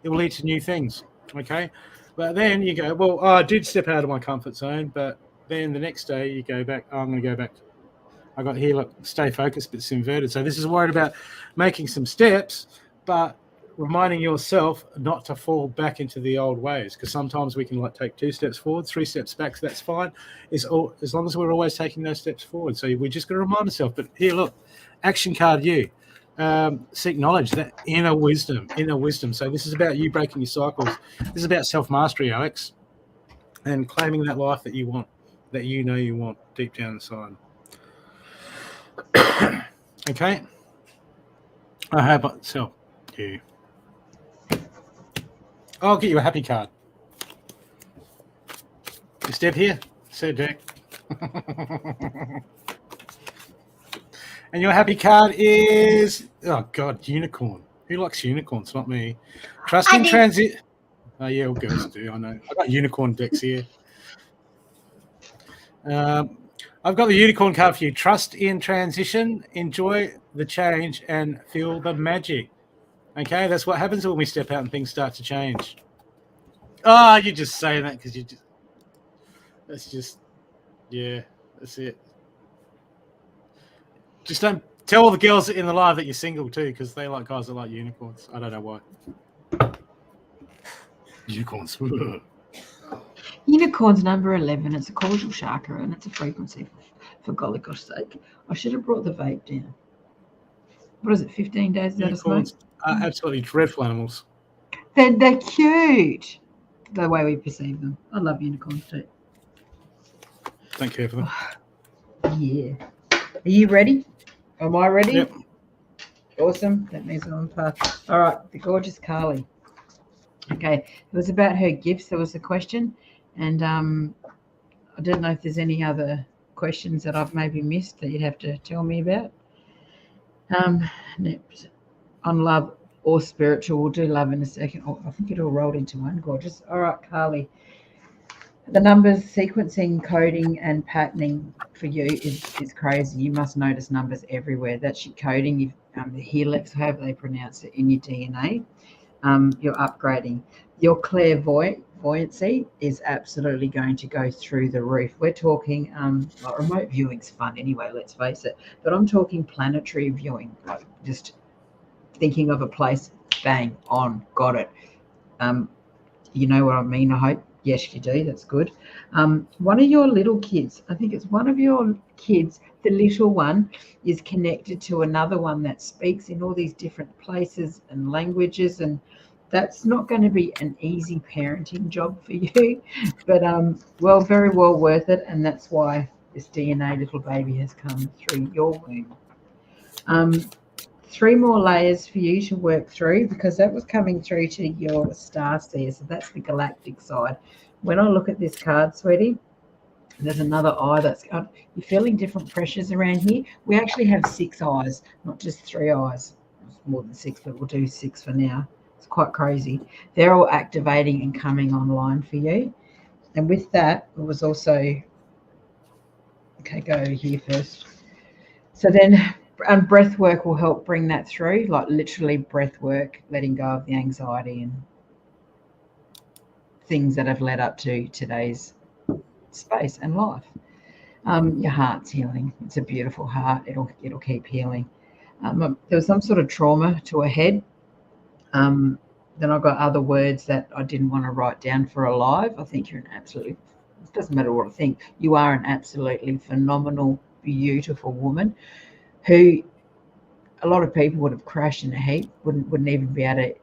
it will lead to new things. Okay, but then you go, well, I did step out of my comfort zone, but then the next day you go back. I'm going to go back. I got here, look, stay focused, but it's inverted. So this is worried about making some steps, but reminding yourself not to fall back into the old ways. Because sometimes we can take 2 steps forward, 3 steps back. So that's fine. As long as we're always taking those steps forward. So we just got to remind ourselves. But here, look, action card you. Seek knowledge, that inner wisdom. So this is about you breaking your cycles. This is about self-mastery, Alex, and claiming that life that you want, that you know you want deep down inside. Okay. I have so you. I'll get you a happy card. You step here, so deck. And your happy card is, oh God, unicorn. Who likes unicorns? Not me. Trust in transit. Oh yeah, all girls do. I know. I've got unicorn decks here. I've got the unicorn card for you. Trust in transition, enjoy the change, and feel the magic. Okay, that's what happens when we step out and things start to change. Oh, you're just saying that because that's it. Just don't tell all the girls in the live that you're single too, because they like guys that like unicorns. I don't know why. Unicorns. Unicorn's number 11. It's a causal chakra and it's a frequency, for golly gosh sake. I should have brought the vape down. What is it, 15 days without a smoke? Are absolutely dreadful animals. They're cute, the way we perceive them. I love unicorns too. Don't care for them. Yeah. Are you ready? Am I ready? Yep. Awesome. That means I'm on path. All right. The gorgeous Carly. Okay. It was about her gifts. There was a question. And I don't know if there's any other questions that I've maybe missed that you'd have to tell me about. On love or spiritual. We'll do love in a second. Oh, I think it all rolled into one. Gorgeous. All right, Carly. The numbers, sequencing, coding, and patterning for you is crazy. You must notice numbers everywhere. That's your coding, the helix, however they pronounce it, in your DNA. You're upgrading. Your clairvoyancy is absolutely going to go through the roof. We're talking, like remote viewing's fun anyway, let's face it. But I'm talking planetary viewing, like just thinking of a place, bang, on, got it. You know what I mean, I hope. Yes, you do. That's good. One of your little kids, I think it's one of your kids, the little one, is connected to another one that speaks in all these different places and languages, and that's not going to be an easy parenting job for you, but well, very well worth it, and that's why this DNA little baby has come through your womb. 3 more layers for you to work through, because that was coming through to your star seer. So that's the galactic side. When I look at this card, sweetie, there's another eye that's got, you're feeling different pressures around here. We actually have 6 eyes, not just 3 eyes. It's more than 6, but we'll do 6 for now. It's quite crazy. They're all activating and coming online for you. And with that, it was also, okay, go over here first. So then, and breath work will help bring that through, like literally breath work, letting go of the anxiety and things that have led up to today's space and life. Your heart's healing. It's a beautiful heart. It'll keep healing. There was some sort of trauma to a head. Then I've got other words that I didn't want to write down for a live. I think you're an absolutely, it doesn't matter what I think, you are an absolutely phenomenal, beautiful woman who a lot of people would have crashed in a heap, wouldn't even be able to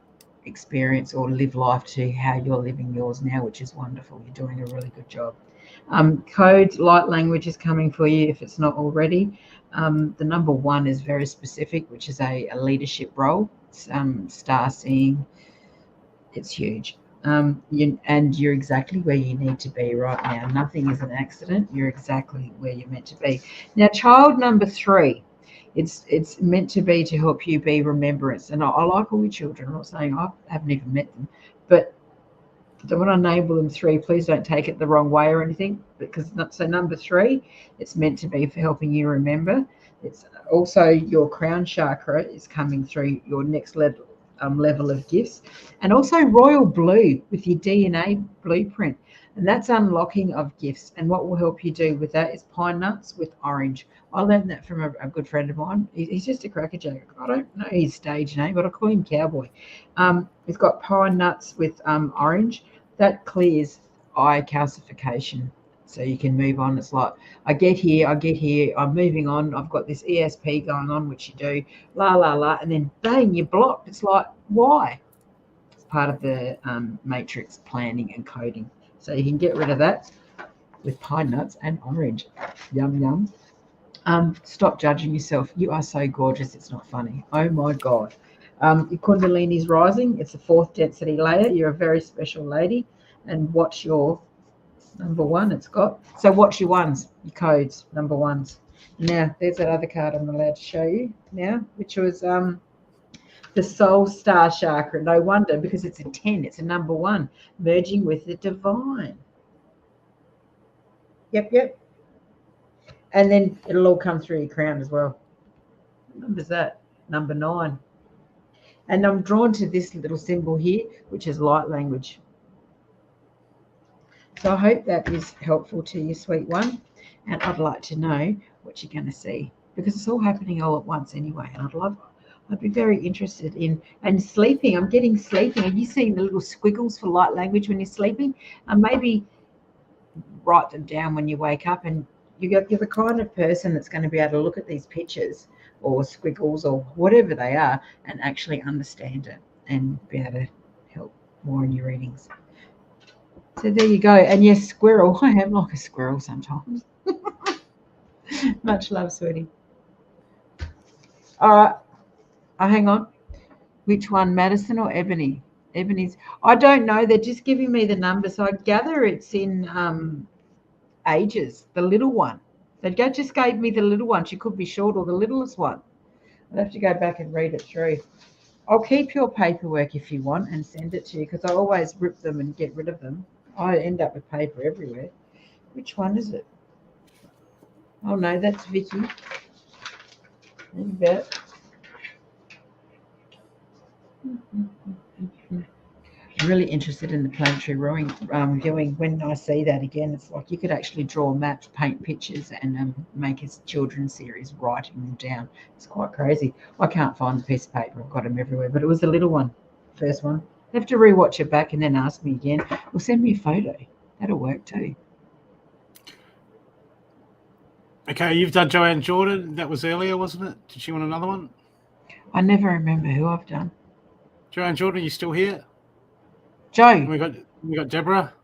experience or live life to how you're living yours now, which is wonderful. You're doing a really good job. Codes, light language is coming for you if it's not already. The number 1 is very specific, which is a leadership role. It's, star seeing. It's huge. And you're exactly where you need to be right now. Nothing is an accident. You're exactly where you're meant to be. Now, child number 3, it's meant to be to help you be remembrance. And I like all your children. I'm not saying I haven't even met them, but when I enable them 3, please don't take it the wrong way or anything. So number 3, it's meant to be for helping you remember. It's also your crown chakra is coming through your next level of gifts, and also royal blue with your DNA blueprint, and that's unlocking of gifts. And what will help you do with that is pine nuts with orange. I learned that from a good friend of mine. He's just a crackerjack. I don't know his stage name, but I call him Cowboy. He's got pine nuts with orange. That clears eye calcification, so you can move on. It's like, I get here, I'm moving on, I've got this ESP going on, which you do, la, la, la, and then bang, you're blocked. It's like, why? It's part of the matrix planning and coding. So you can get rid of that with pine nuts and orange. Yum, yum. Stop judging yourself. You are so gorgeous, it's not funny. Oh my God. Your Kundalini's rising. It's the 4th density layer. You're a very special lady. And watch your number 1. It's got. So watch your ones, your codes, number 1s. Now, there's that other card I'm allowed to show you now, which was the Soul Star Chakra. No wonder, because it's a 10. It's a number 1, merging with the divine. Yep. And then it'll all come through your crown as well. What number is that? Number 9. And I'm drawn to this little symbol here, which is light language. So I hope that is helpful to you, sweet one. And I'd like to know what you're going to see, because it's all happening all at once anyway. And I'd be very interested in, and sleeping. I'm getting sleeping. Are you seeing the little squiggles for light language when you're sleeping? And maybe write them down when you wake up. And you're the kind of person that's going to be able to look at these pictures or squiggles or whatever they are and actually understand it and be able to help more in your readings. So there you go. And yes, squirrel. I am like a squirrel sometimes. Much love, sweetie. All right. Oh, hang on. Which one, Madison or Ebony? Ebony's. I don't know. They're just giving me the number. So I gather it's in ages, the little one. They just gave me the little one. She could be short or the littlest one. I'll have to go back and read it through. I'll keep your paperwork if you want and send it to you, because I always rip them and get rid of them. I end up with paper everywhere. Which one is it? Oh, no, that's Vicky. You bet. I'm really interested in the planetary viewing. When I see that again, it's like you could actually draw maps, paint pictures, and make a children's series writing them down. It's quite crazy. I can't find the piece of paper. I've got them everywhere, but it was the little one, first one. I have to rewatch it back and then ask me again. Or send me a photo. That'll work too. Okay, you've done Joanne Jordan. That was earlier, wasn't it? Did she want another one? I never remember who I've done. Joanne Jordan, you still here? Joe. And we got Deborah.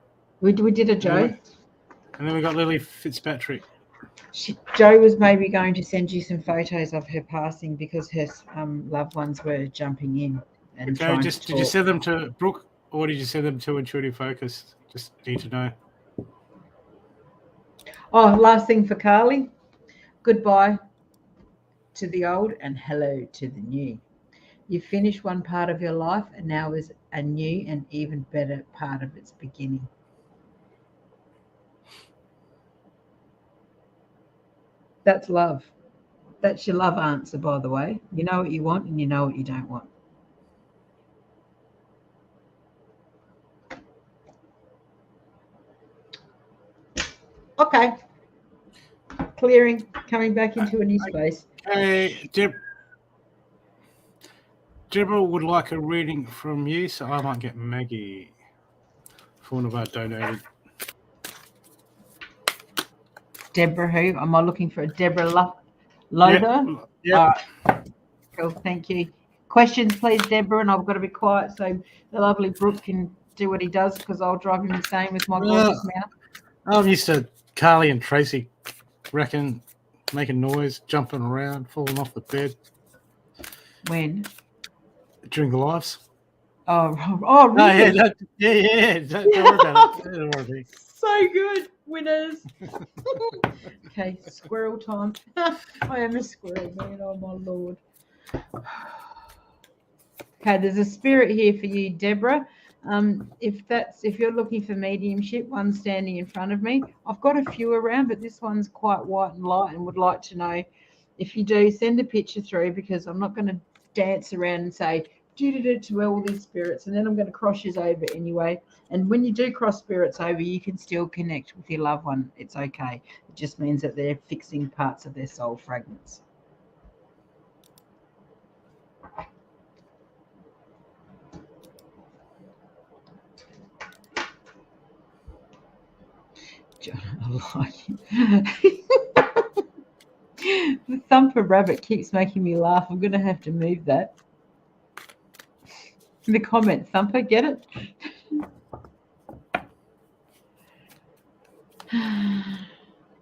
We did a Joe. And then we got Lily Fitzpatrick. Joe was maybe going to send you some photos of her passing because her loved ones were jumping in and trying to talk. Did you send them to Brooke or did you send them to Intuitive Focus? Just need to know. Oh, last thing for Carly. Goodbye to the old and hello to the new. You've finished one part of your life and now is a new and even better part of its beginning. That's love. That's your love answer, by the way. You know what you want and you know what you don't want. Okay. Clearing, coming back into a new space. Hey, Deborah would like a reading from you, so I might get Maggie for one of our donated. Deborah who? Am I looking for a Deborah Loader? Yeah. Cool, thank you. Questions, please, Deborah, and I've got to be quiet so the lovely Brooke can do what he does, because I'll drive him insane with my gorgeous mouth. I'm used to Carly and Tracy making noise, jumping around, falling off the bed. When? During the lives. Oh, really? No, yeah. Don't worry about it. Don't worry. So good, winners. Okay, squirrel time. I am a squirrel, man. Oh my lord. Okay, there's a spirit here for you, Deborah. If you're looking for mediumship, one standing in front of me. I've got a few around, but this one's quite white and light, and would like to know if you do, send a picture through, because I'm not going to dance around and say to all these spirits, and then I'm going to cross you over anyway. And when you do cross spirits over, you can still connect with your loved one. It's okay. It just means that they're fixing parts of their soul fragments. John, I like it. The thumper rabbit keeps making me laugh. I'm going to have to move that. In the comment, thumper, get it?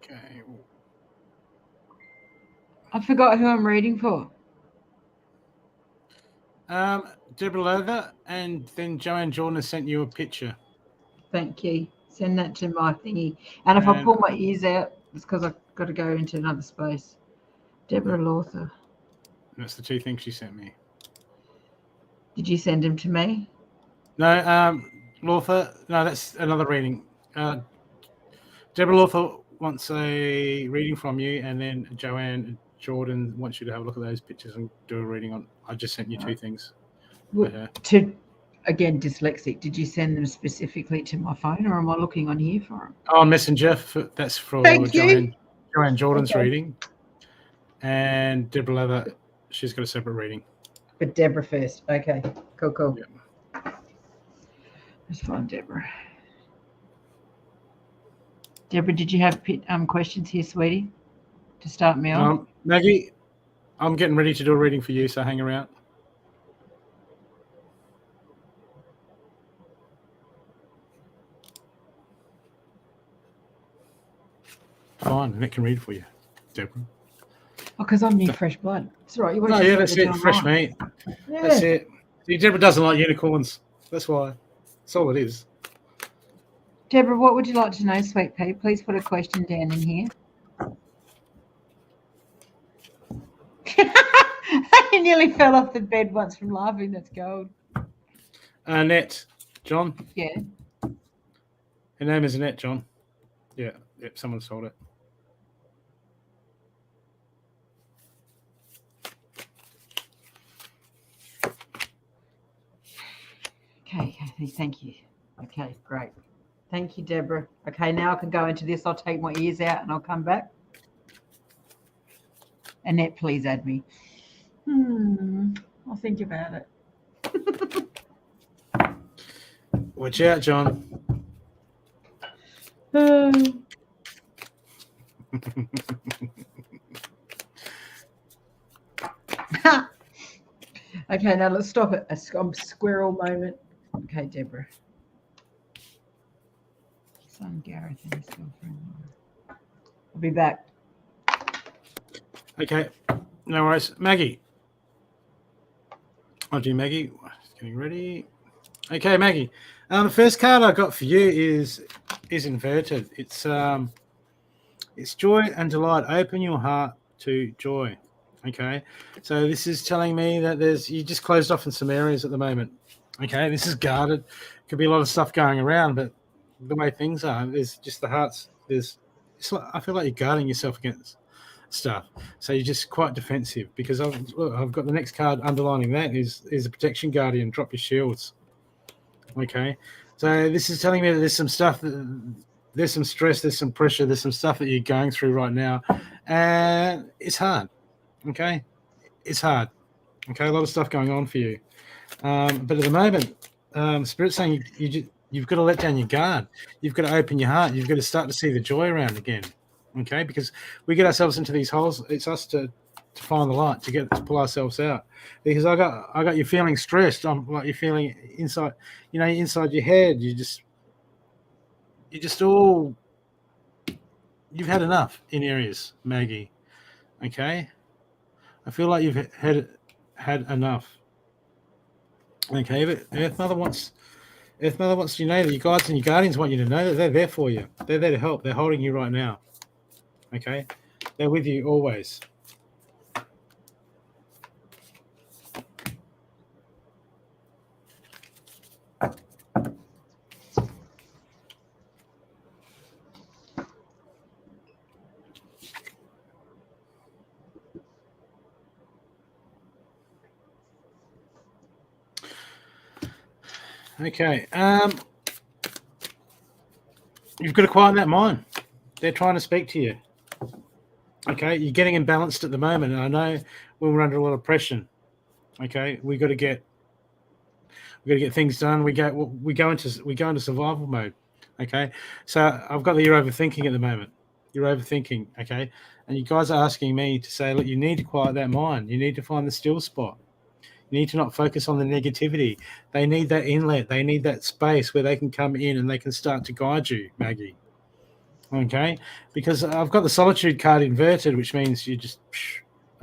Okay. I forgot who I'm reading for. Deborah Leather, and then Joanne Jordan has sent you a picture. Thank you. Send that to my thingy. And if I pull my ears out, it's because I've got to go into another space. Deborah Lawther. That's the two things she sent me. Did you send them to me? No, Lawther. No, that's another reading. Deborah Lawther wants a reading from you, and then Joanne Jordan wants you to have a look at those pictures and do a reading on. I just sent you two things. Again, dyslexic. Did you send them specifically to my phone, or am I looking on here for them? Oh, Messenger. That's for Joanne Jordan's reading. And Deborah Leather, she's got a separate reading. But Deborah first. Okay, cool. Yep. Let's find Deborah. Deborah, did you have questions here, sweetie, to start me off? Maggie, I'm getting ready to do a reading for you, so hang around. Fine, Annette can read for you, Deborah. Oh, because I'm new fresh blood. That's right. That's it. Fresh meat. Yeah. That's it. See, Deborah doesn't like unicorns. That's why. That's all it is. Deborah, what would you like to know, sweet pea? Please put a question down in here. I nearly fell off the bed once from laughing. That's gold. Annette, John? Yeah. Her name is Annette, John. Yeah. Yep, someone sold it. Okay, thank you. Okay, great. Thank you, Deborah. Okay, now I can go into this. I'll take my ears out and I'll come back. Annette, please add me. I'll think about it. Watch out, John. Okay, now let's stop it. A squirrel moment. Okay, Deborah. Son Gareth and his girlfriend. I'll be back. Okay, no worries. Maggie. I'll do Maggie. Getting ready. Okay, Maggie. The first card I got for you is inverted. It's joy and delight. Open your heart to joy. Okay, so this is telling me that you just closed off in some areas at the moment. Okay, this is guarded. Could be a lot of stuff going around, but the way things are, there's just the hearts. I feel like you're guarding yourself against stuff. So you're just quite defensive, because I've got the next card underlining that is a protection guardian. Drop your shields. Okay, so this is telling me that there's some stuff, there's some stress, there's some pressure, there's some stuff that you're going through right now, and it's hard. Okay, it's hard. Okay, a lot of stuff going on for you, but at the moment, Spirit's saying you've got to let down your guard. You've got to open your heart. You've got to start to see the joy around again. Okay, because we get ourselves into these holes. It's us to find the light, to pull ourselves out. Because I got you feeling stressed. I'm like, you're feeling inside, inside your head. You've had enough in areas, Maggie. Okay, I feel like you've had enough. Okay, but Earth Mother wants you to know that your guides and your guardians want you to know that they're there for you. They're there to help. They're holding you right now. Okay, they're with you always. Okay, you've got to quiet that mind. They're trying to speak to you. Okay, you're getting imbalanced at the moment, and I know when we're under a lot of pressure. Okay, we got to get things done. We go into survival mode. Okay, so I've got that you're overthinking at the moment. You're overthinking. Okay, and you guys are asking me to say, look, you need to quiet that mind. You need to find the still spot. You need to not focus on the negativity. They need that inlet. They need that space where they can come in and they can start to guide you, Maggie. Okay, because I've got the solitude card inverted, which means you just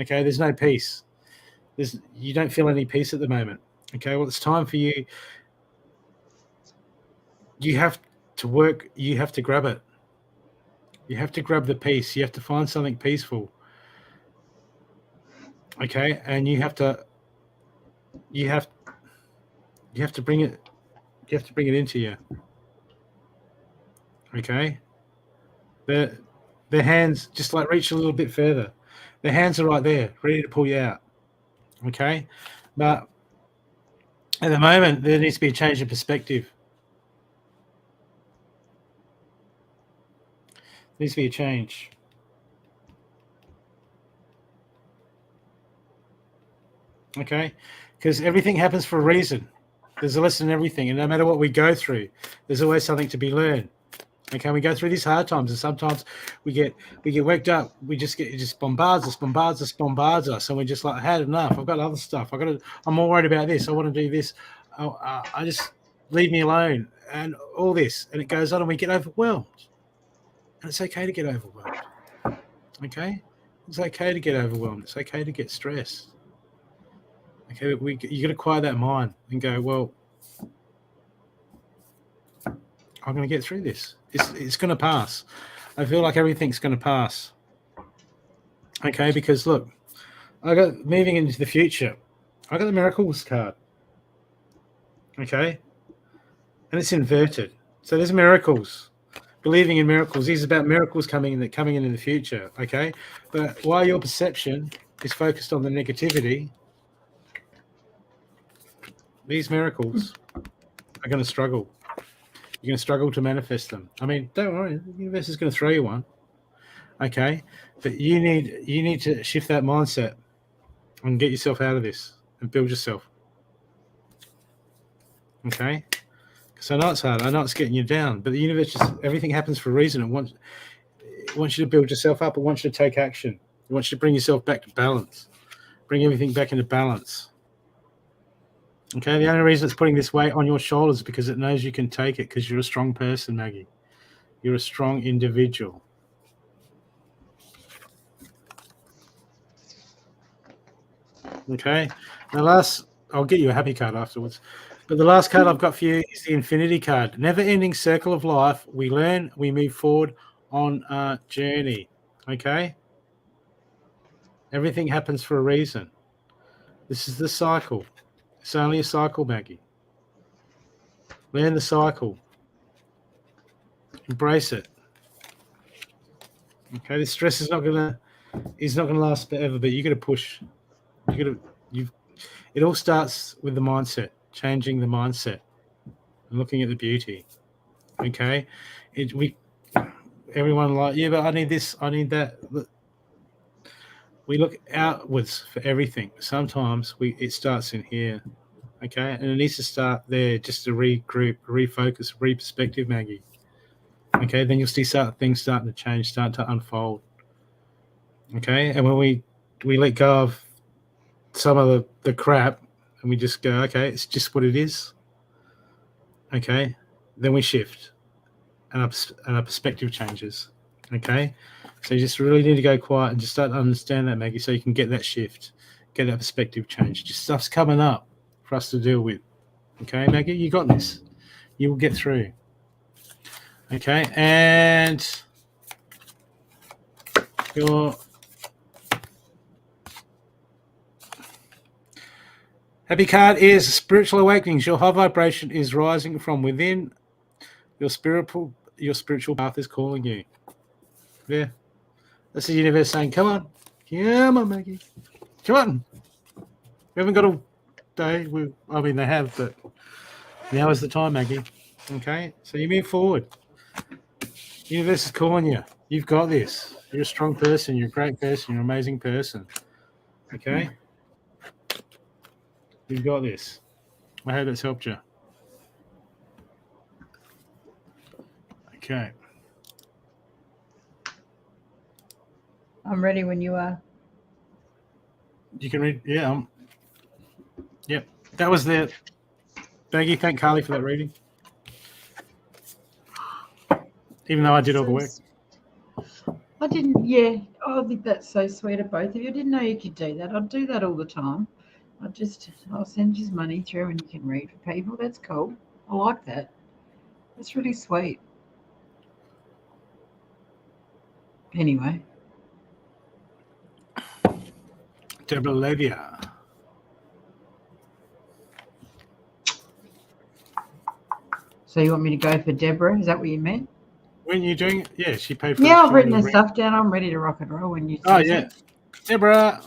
okay. There's no peace. You don't feel any peace at the moment. Okay, well, it's time for you. You have to work. You have to grab it. You have to grab the peace. You have to find something peaceful. Okay, and you have to bring it. You have to bring it into you. Okay. Their hands just like reach a little bit further. Their hands are right there, ready to pull you out. Okay, but at the moment there needs to be a change of perspective. There needs to be a change. Okay, because everything happens for a reason. There's a lesson in everything, and no matter what we go through, there's always something to be learned. Okay, we go through these hard times, and sometimes we get worked up. It just bombards us, and we're just like, I had enough. I've got other stuff. I'm more worried about this. I want to do this. I just leave me alone, and all this, and it goes on, and we get overwhelmed. And it's okay to get overwhelmed. Okay, it's okay to get overwhelmed. It's okay to get stressed. Okay, you got to quiet that mind and go, well, I'm going to get through this. It's going to pass. I feel like everything's going to pass. Okay, because look, I got moving into the future. I got the miracles card. Okay, and it's inverted. So there's miracles. Believing in miracles. These are about miracles coming in the future. Okay, but while your perception is focused on the negativity, these miracles are going to struggle. You're going to struggle to manifest them. I mean, don't worry, the universe is going to throw you one. Okay, but you need to shift that mindset and get yourself out of this and build yourself. Okay, because I know it's hard. I know it's getting you down, but the universe everything happens for a reason. It wants you to build yourself up. It wants you to take action. It wants you to bring yourself back to balance. Bring everything back into balance. Okay, the only reason it's putting this weight on your shoulders is because it knows you can take it, because you're a strong person, Maggie. You're a strong individual. Okay, I'll get you a happy card afterwards. But the last card I've got for you is the Infinity card. Never-ending circle of life. We learn, we move forward on our journey. Okay? Everything happens for a reason. This is the cycle. It's only a cycle, Maggie. Learn the cycle. Embrace it. Okay, this stress is not gonna last forever, but you gotta push. It all starts with the mindset, changing the mindset and looking at the beauty. Okay? Everyone like, yeah, but I need this, I need that. We look outwards for everything. Sometimes it starts in here. Okay, and it needs to start there just to regroup, refocus, re-perspective, Maggie. Okay, then you'll see things starting to change, start to unfold. Okay, and when we let go of some of the crap and we just go, okay, it's just what it is. Okay, then we shift and our perspective changes. Okay, so you just really need to go quiet and just start to understand that, Maggie, so you can get that shift, get that perspective change. Just stuff's coming up for us to deal with. Okay, Maggie, you got this. You will get through. Okay, and your happy card is spiritual awakenings. Your high vibration is rising from within. Your spiritual path is calling you. Yeah, that's the universe saying, "Come on, Maggie, come on." We haven't got a day. They have, but now is the time, Maggie. Okay, so you move forward. The universe is calling you. You've got this. You're a strong person. You're a great person. You're an amazing person. Okay? You've got this. I hope that's helped you. Okay. I'm ready when you are. You can read. Yeah. Yep. That was the. Maggie, thank Carly for that reading. Even though I did all the work. I didn't, yeah. Oh, I think that's so sweet of both of you. I didn't know you could do that. I'd do that all the time. I'll send you money through and you can read for people. That's cool. I like that. That's really sweet. Anyway. Deborah Levia. So you want me to go for Deborah? Is that what you meant? When you're doing it? Yeah, she paid for Yeah, I've written her stuff down. I'm ready to rock and roll when you Oh, yeah. it. Deborah.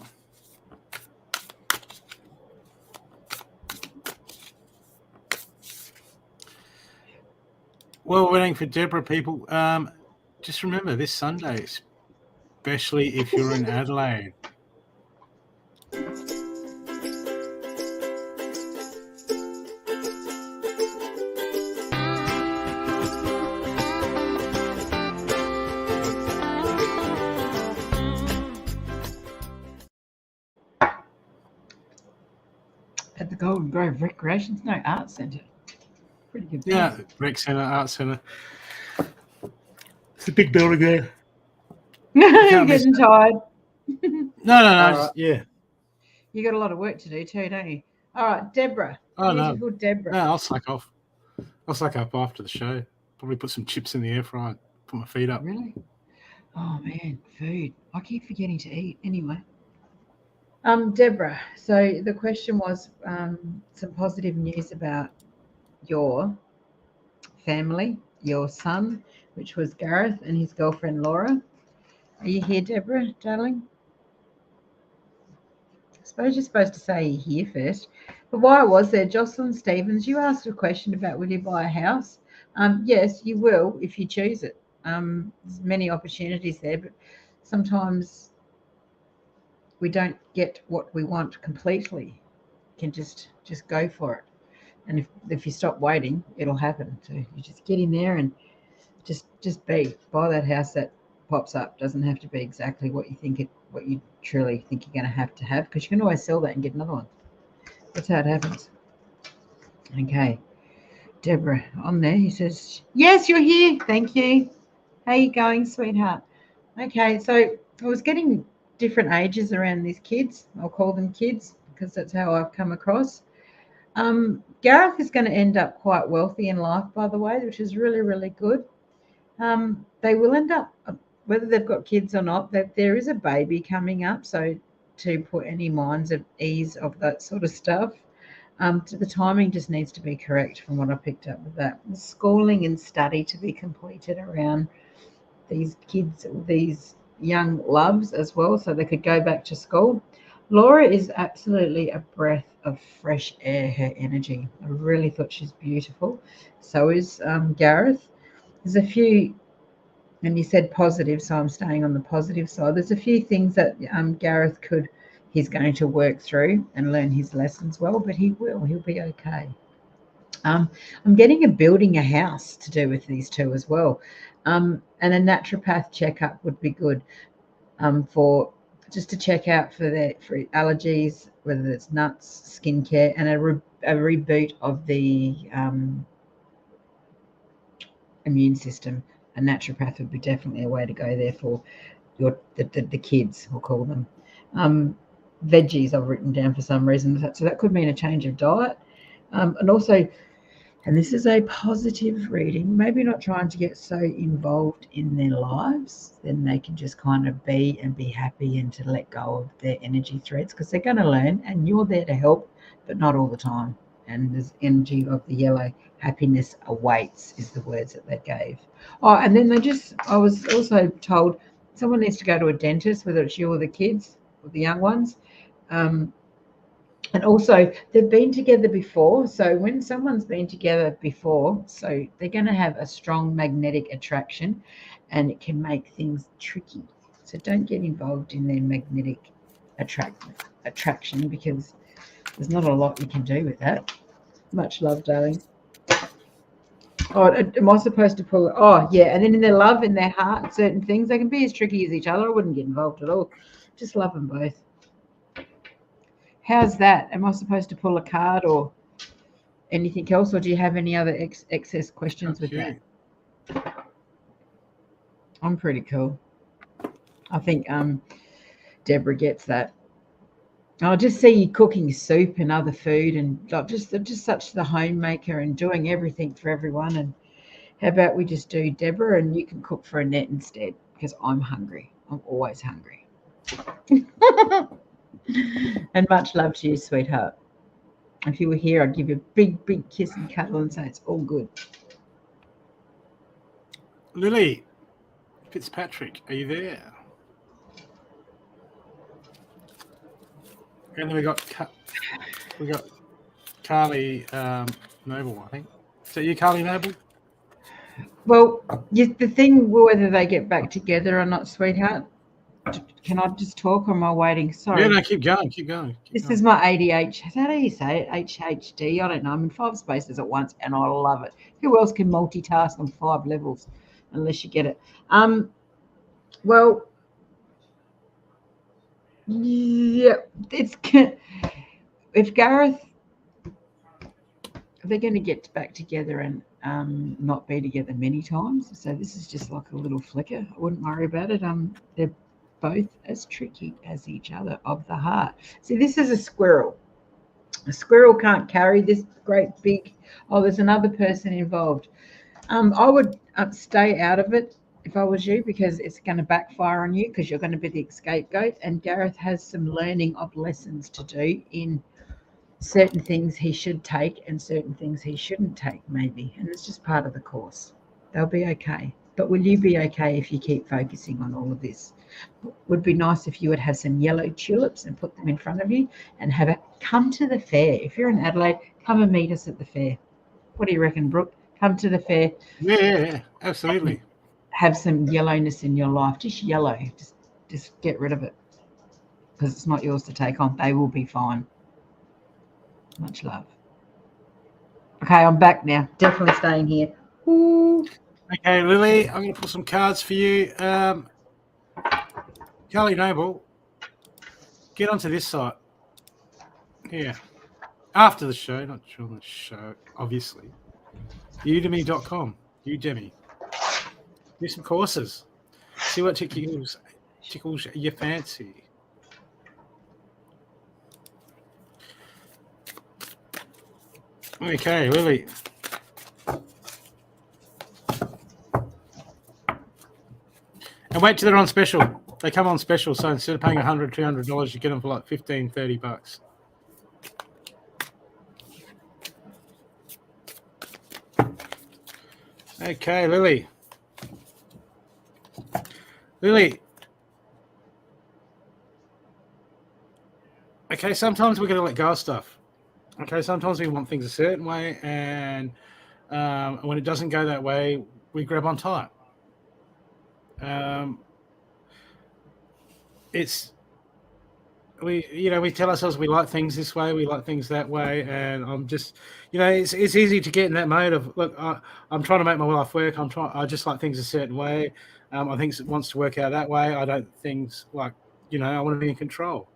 Well, we're waiting for Deborah, people. Just remember this Sunday, especially if you're in Adelaide. At the Golden Grove Recreation Art Centre. Pretty good. Yeah, Rec Centre, Art Centre. It's a big building there. You're getting tired. No. Yeah. You got a lot of work to do too, don't you? All right, Deborah. Oh, no. Deborah. No, I'll slack off. I'll slack up after the show. Probably put some chips in the air fryer, put my feet up. Really? Oh, man, food. I keep forgetting to eat. Anyway. Deborah, so the question was some positive news about your family, your son, which was Gareth, and his girlfriend Laura. Are you here, Deborah, darling? I suppose you're supposed to say you're here first. But while I was there, Jocelyn Stevens, you asked a question about will you buy a house? Yes, you will if you choose it. There's many opportunities there, but sometimes we don't get what we want completely. You can just go for it. And if you stop waiting, it'll happen. So you just get in there and just buy that house that pops up. Doesn't have to be exactly what you truly think you're going to have, because you can always sell that and get another one. That's how it happens. Okay. Deborah, on there, he says, yes, you're here. Thank you. How you going, sweetheart? Okay, so I was getting different ages around these kids. I'll call them kids because that's how I've come across. Gareth is going to end up quite wealthy in life, by the way, which is really, really good. They will end up, whether they've got kids or not, that there is a baby coming up. So to put any minds at ease of that sort of stuff, the timing just needs to be correct from what I picked up with that. The schooling and study to be completed around these kids, these young loves as well, so they could go back to school. Laura is absolutely a breath of fresh air, her energy. I really thought she's beautiful. So is Gareth. There's a few, and you said positive, so I'm staying on the positive side. There's a few things that Gareth he's going to work through and learn his lessons well, but he'll be okay. I'm getting building a house to do with these two as well. And a naturopath checkup would be good for just to check out for allergies, whether it's nuts, skincare, and a reboot of the immune system. A naturopath would be definitely a way to go there for the kids, we'll call them. Veggies I've written down for some reason, so that could mean a change of diet. And also, and this is a positive reading, maybe not trying to get so involved in their lives, then they can just kind of be and be happy and to let go of their energy threads, because they're going to learn and you're there to help, but not all the time. And this energy of the yellow, happiness awaits, is the words that they gave. Oh, and then I was also told someone needs to go to a dentist, whether it's you or the kids or the young ones. And also, they've been together before. So when someone's been together before, so they're going to have a strong magnetic attraction, and it can make things tricky. So don't get involved in their magnetic attraction, because there's not a lot you can do with that. Much love, darling. Oh, am I supposed to pull it? Oh, yeah. And then in their love, in their heart, certain things, they can be as tricky as each other. I wouldn't get involved at all. Just love them both. How's that? Am I supposed to pull a card or anything else, or do you have any other excess questions with that? I'm pretty cool. I think Deborah gets that. I'll just see you cooking soup and other food, and just such the homemaker and doing everything for everyone. And how about we just do Deborah, and you can cook for Annette instead, because I'm hungry. I'm always hungry. And much love to you, sweetheart. If you were here, I'd give you a big, big kiss and cuddle and say it's all good. Lily Fitzpatrick, are you there? And then we got Carly Noble, I think. Is that you, Carly Noble? Well, the thing whether they get back together or not, sweetheart. Can I just talk, or am I waiting? Sorry. Yeah, no, keep going. This is my ADHD. How do you say it? HHD. I don't know. I'm in 5 spaces at once, and I love it. Who else can multitask on 5 levels, unless you get it? Well, yeah. If Gareth, they're going to get back together and not be together many times. So this is just like a little flicker. I wouldn't worry about it. They're both as tricky as each other, of the heart. See, this is a squirrel. A squirrel can't carry this great big, there's another person involved. I would stay out of it if I was you, because it's going to backfire on you, because you're going to be the scapegoat. And Gareth has some learning of lessons to do in certain things he should take and certain things he shouldn't take, maybe. And it's just part of the course. They'll be okay. But will you be okay if you keep focusing on all of this? Would be nice if you would have some yellow tulips and put them in front of you, and have it come to the fair. If you're in Adelaide, come and meet us at the fair. What do you reckon, Brooke? Come to the fair. Yeah, absolutely. Have some yellowness in your life. Just yellow. Just get rid of it, because it's not yours to take on. They will be fine. Much love. Okay, I'm back now. Definitely staying here. Ooh. Okay, Lily, I'm going to pull some cards for you. Carly Noble, get onto this site. Here. After the show, not during the show, obviously. Udemy.com. Udemy. Do some courses. See what tickles your fancy. Okay, Lily. And wait till they're on special. They come on special, so instead of paying $100, $200, you get them for like $15, $30. Okay, Lily. Okay, sometimes we're going to let go of stuff. Okay, sometimes we want things a certain way, and when it doesn't go that way, we grab on tight. We tell ourselves we like things this way, we like things that way, and I'm just, it's easy to get in that mode of, look, I'm trying to make my life work. I just like things a certain way. I think it wants to work out that way. I don't things like, I want to be in control.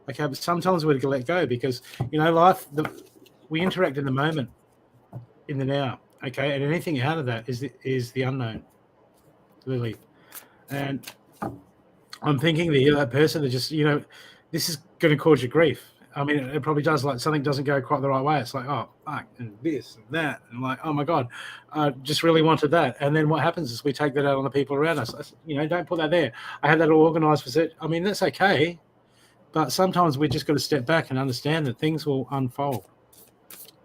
Okay, but sometimes we've got to let go, because life, we interact in the moment, in the now. Okay, and anything out of that is the unknown, Lily. And I'm thinking that you're that person that just, this is going to cause you grief. I mean, it probably does. Like something doesn't go quite the right way. It's like, oh, fuck, and this and that, and like, oh my god, I just really wanted that. And then what happens is we take that out on the people around us. You know, don't put that there. I had that all organised for it. I mean, that's okay, but sometimes we just got to step back and understand that things will unfold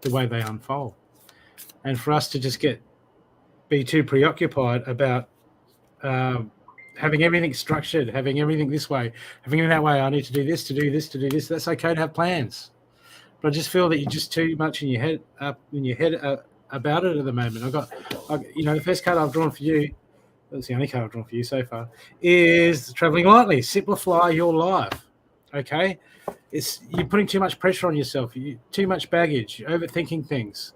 the way they unfold, and for us to just be too preoccupied about having everything structured, having everything this way, having it that way. I need to do this, to do this, to do this. That's okay to have plans, but I just feel that you're just too much in your head about it at the moment. The first card I've drawn for you. That's the only card I've drawn for you so far. Is traveling lightly. Simplify your life. Okay, you're putting too much pressure on yourself. Too much baggage. You're overthinking things.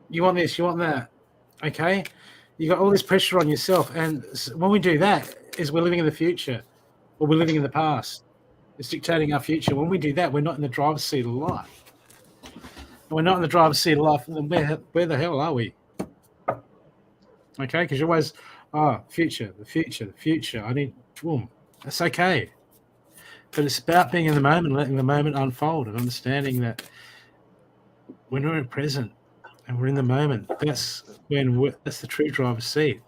You want this, you want that. Okay. You got all this pressure on yourself, and when we do that, is we're living in the future, or we're living in the past. It's dictating our future. When we do that, we're not in the driver's seat of life. And we're not in the driver's seat of life. Then where the hell are we? Okay, because you're always, future, the future, the future. I need, boom. That's okay, but it's about being in the moment, letting the moment unfold, and understanding that when we're present and we're in the moment, that's the true driver's seat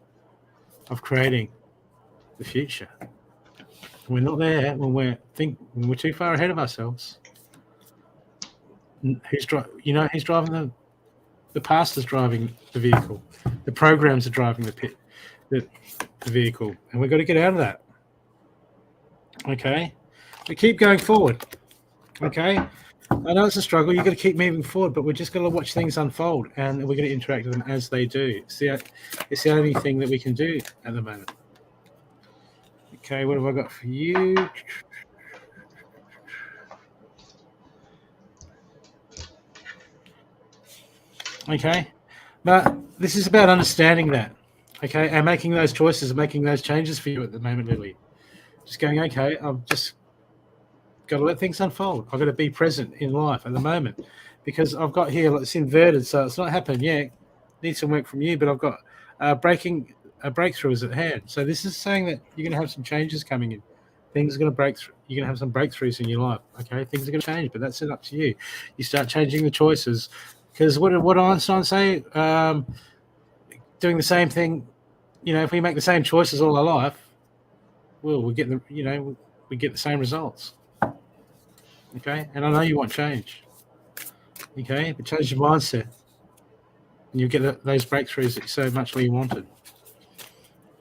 of creating the future. We're not there when we're too far ahead of ourselves. Who's driving the past is driving the vehicle. The programs are driving the vehicle, and we've got to get out of that. Okay, we keep going forward. Okay, I know it's a struggle. You've got to keep moving forward, but we're just going to watch things unfold, and we're going to interact with them as they do. It's the only thing that we can do at the moment. Okay, what have I got for you? Okay, but this is about understanding that, okay, and making those choices and making those changes for you at the moment, Lily. Just going, okay, I've just got to let things unfold. I've got to be present in life at the moment, because I've got here, it's inverted, so it's not happened yet. Needs some work from you, but I've got a breakthrough is at hand. So this is saying that you're going to have some changes coming in. Things are going to break through. You're going to have some breakthroughs in your life. Okay, things are going to change, but that's it up to you. You start changing the choices, because what did Einstein say? Doing the same thing, if we make the same choices all our life, well, we get the same results. Okay, and I know you want change. Okay, but change your mindset, and you'll get those breakthroughs that you so muchly wanted.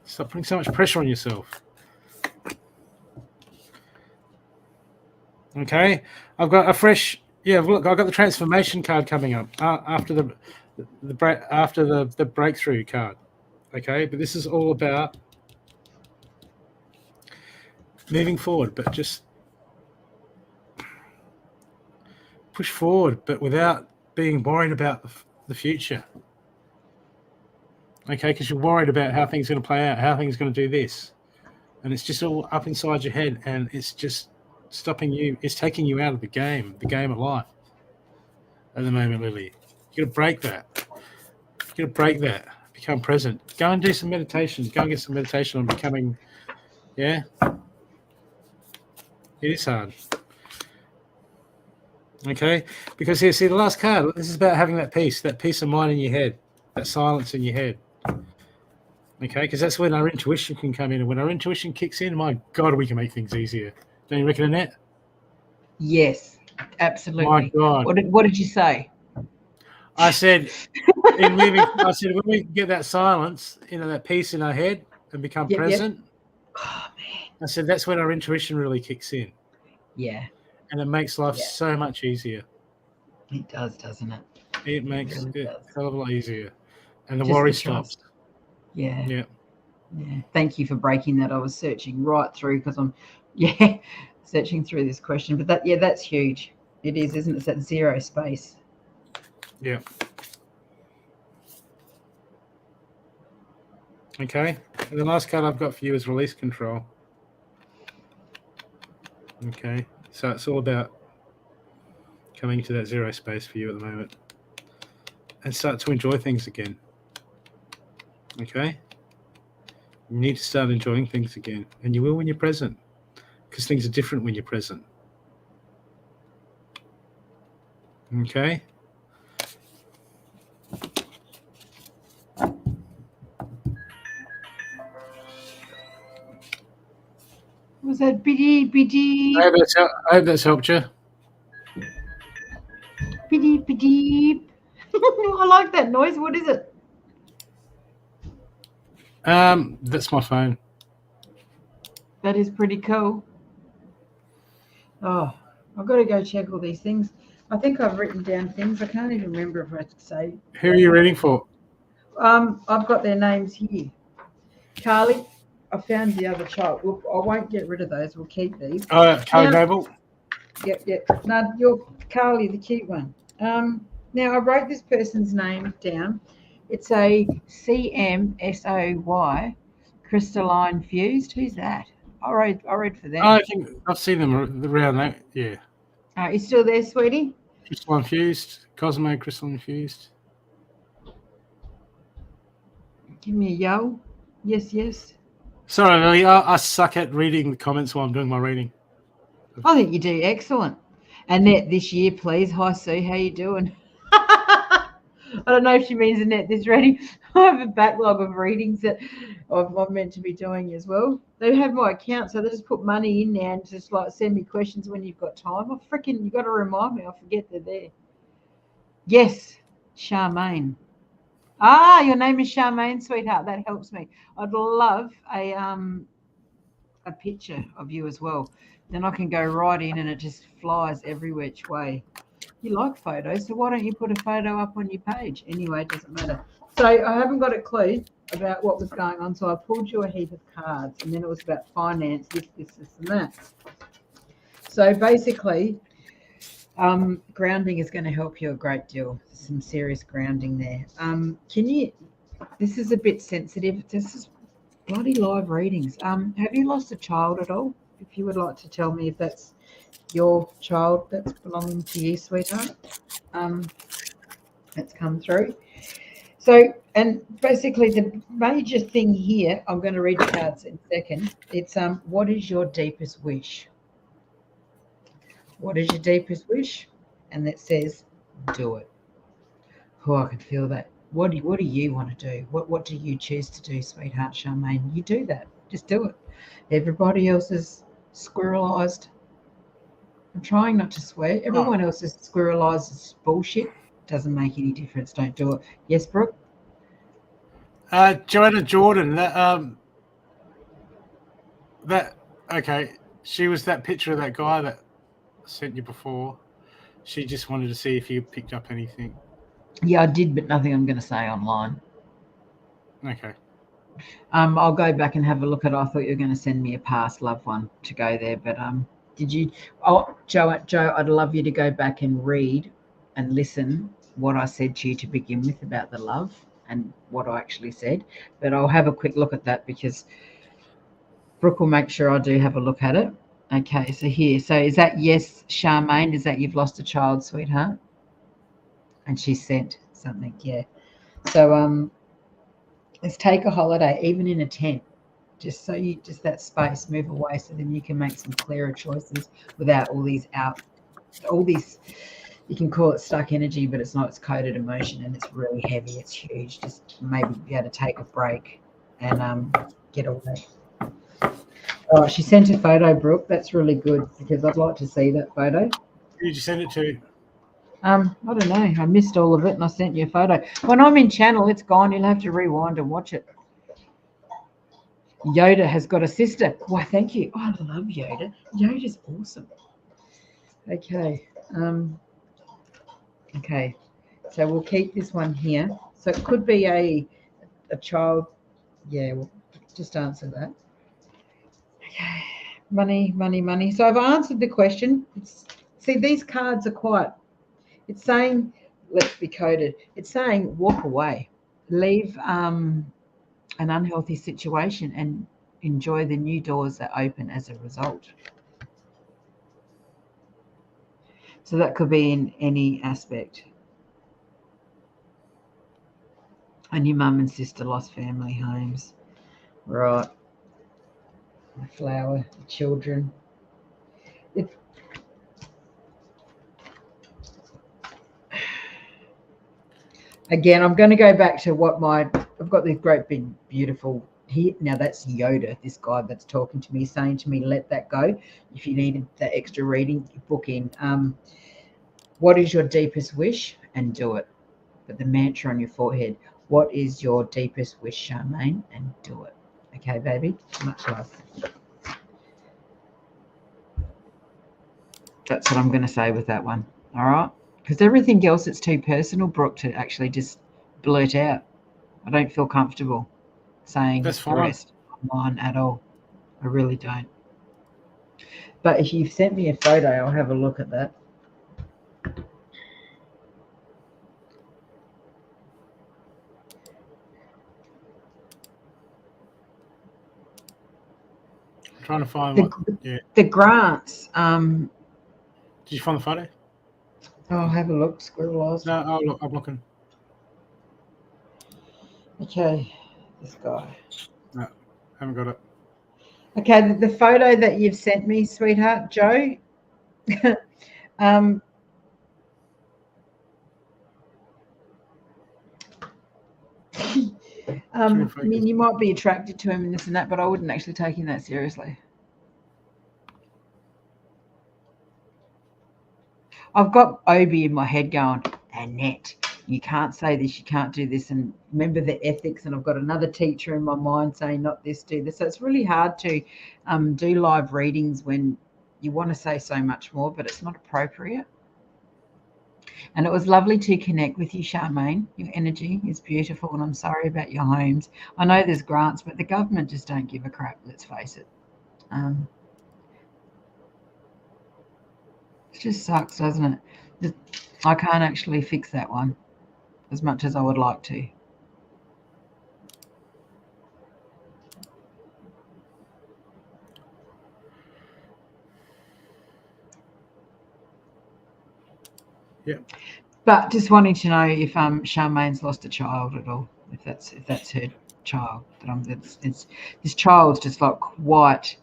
Stop putting so much pressure on yourself. Okay, I've got a fresh. Yeah, look, I've got the transformation card coming up after the breakthrough card. Okay, but this is all about moving forward, but just push forward, but without being worried about the future. Okay, because you're worried about how things are going to play out, how things are going to do this, and it's just all up inside your head, and it's just stopping you. It's taking you out of the game of life at the moment, Lily. You got to break that. You got to break that. Become present. Go and do some meditation. Go and get some meditation on becoming. Yeah, it is hard. Okay, because here, see the last card. This is about having that peace of mind in your head, that silence in your head. Okay, because that's when our intuition can come in, and when our intuition kicks in, my God, we can make things easier. Don't you reckon, Annette? Yes, absolutely. My God, what did you say? I said, when we get that silence, that peace in our head, and become present. Yep. Oh man! I said that's when our intuition really kicks in. Yeah. And it makes life so much easier. It does, doesn't it? It makes it a hell of a lot easier. And the worry stops. Yeah. Yeah. Yeah. Thank you for breaking that. I was searching right through because I'm searching through this question. But that's huge. It is, isn't it? It's that zero space. Yeah. Okay. And the last card I've got for you is release control. Okay. So it's all about coming to that zero space for you at the moment and start to enjoy things again. Okay? You need to start enjoying things again, and you will when you're present. because things are different when you're present. Okay. Was that biddy? I hope that's helped you. Biddy. I like that noise. What is it? That's my phone. That is pretty cool. Oh, I've got to go check all these things. I think I've written down things. I can't even remember if I have to say. Who are you reading for? I've got their names here. Carly, I found the other child. I won't get rid of those. We'll keep these. Carly Noble. Yep. No, you're Carly, the cute one. Now I wrote this person's name down. It's a CMSOY, crystalline fused. Who's that? I read for them. I think I've seen them around that. Yeah. You still there, sweetie? Crystalline fused. Cosmo crystalline fused. Give me a yo. Yes. Sorry, Lily. I suck at reading the comments while I'm doing my reading. I think you do excellent. Annette this year, please. Hi, Sue. How you doing? I don't know if she means Annette this reading. I have a backlog of readings that I'm meant to be doing as well. They have my account, so they just put money in there and just like send me questions when you've got time. You got to remind me. I forget they're there. Yes, Charmaine. Your name is Charmaine, sweetheart. That helps me. I'd love a picture of you as well. Then I can go right in and it just flies every which way. You like photos, so why don't you put a photo up on your page? Anyway, it doesn't matter. So I haven't got a clue about what was going on, so I pulled you a heap of cards, and then it was about finance, this, and that. So basically, grounding is going to help you a great deal. Some serious grounding there. This is a bit sensitive. This is bloody live readings. Have you lost a child at all? If you would like to tell me if that's your child that's belonging to you, sweetheart, that's come through. So, and basically the major thing here, I'm going to read the cards in a second. It's what is your deepest wish? What is your deepest wish? And that says, do it. Oh, I can feel that. What do you want to do? What do you choose to do, sweetheart Charmaine? You do that. Just do it. Everybody else is squirrelized. I'm trying not to swear. Everyone else is squirrelized. It's bullshit. Doesn't make any difference. Don't do it. Yes, Brooke? Joanna Jordan. Okay. She was that picture of that guy that I sent you before. She just wanted to see if you picked up anything. Yeah, I did, but nothing I'm going to say online. Okay. I'll go back and have a look at it. I thought you were going to send me a past loved one to go there, but did you? Oh, Joe, I'd love you to go back and read and listen what I said to you to begin with about the love and what I actually said. But I'll have a quick look at that because Brooke will make sure I do have a look at it. Okay, so here. So is that yes, Charmaine? Is that you've lost a child, sweetheart? And she sent something, yeah. So let's take a holiday, even in a tent, just that space, move away so then you can make some clearer choices without all these, you can call it stuck energy, but it's not, it's coded emotion and it's really heavy, it's huge. Just maybe be able to take a break and get away. Oh, she sent a photo, Brooke. That's really good because I'd like to see that photo. Who did you send it to? I don't know. I missed all of it and I sent you a photo. When I'm in channel, it's gone. You'll have to rewind and watch it. Yoda has got a sister. Why, thank you. Oh, I love Yoda. Yoda's awesome. Okay. Okay. So we'll keep this one here. So it could be a child. Yeah, we'll just answer that. Okay. Money. So I've answered the question. See, these cards are quite, it's saying, let's be coded. It's saying walk away, leave an unhealthy situation and enjoy the new doors that open as a result. So that could be in any aspect. And your mum and sister lost family homes. Right. The flower, the children. It's again, I'm going to go back to what I've got this great big beautiful here. Now that's Yoda, this guy that's talking to me, saying to me, let that go. If you needed that extra reading, book in. What is your deepest wish? And do it. Put the mantra on your forehead. What is your deepest wish, Charmaine? And do it. Okay, baby? Much love. That's what I'm going to say with that one. All right? Because everything else, it's too personal, Brooke, to actually just blurt out. I don't feel comfortable saying That's the fine. rest online at all. I really don't. But if you've sent me a photo, I'll have a look at that. I'm trying to find the grants. Did you find the photo? I'll have a look. Squirrel eyes. No, look, I'm looking. Okay, this guy. No, haven't got it. Okay, the photo that you've sent me, sweetheart, Joe. I mean, you might be attracted to him and this and that, but I wouldn't actually take him that seriously. I've got Obi in my head going, Annette, you can't say this, you can't do this, and remember the ethics. And I've got another teacher in my mind saying, not this, do this. So it's really hard to do live readings when you want to say so much more, but it's not appropriate. And it was lovely to connect with you, Charmaine. Your energy is beautiful, and I'm sorry about your homes. I know there's grants, but the government just don't give a crap, let's face it. It just sucks, doesn't it? I can't actually fix that one as much as I would like to. Yeah. But just wanting to know if Charmaine's lost a child at all, if that's her child. This child's just like quite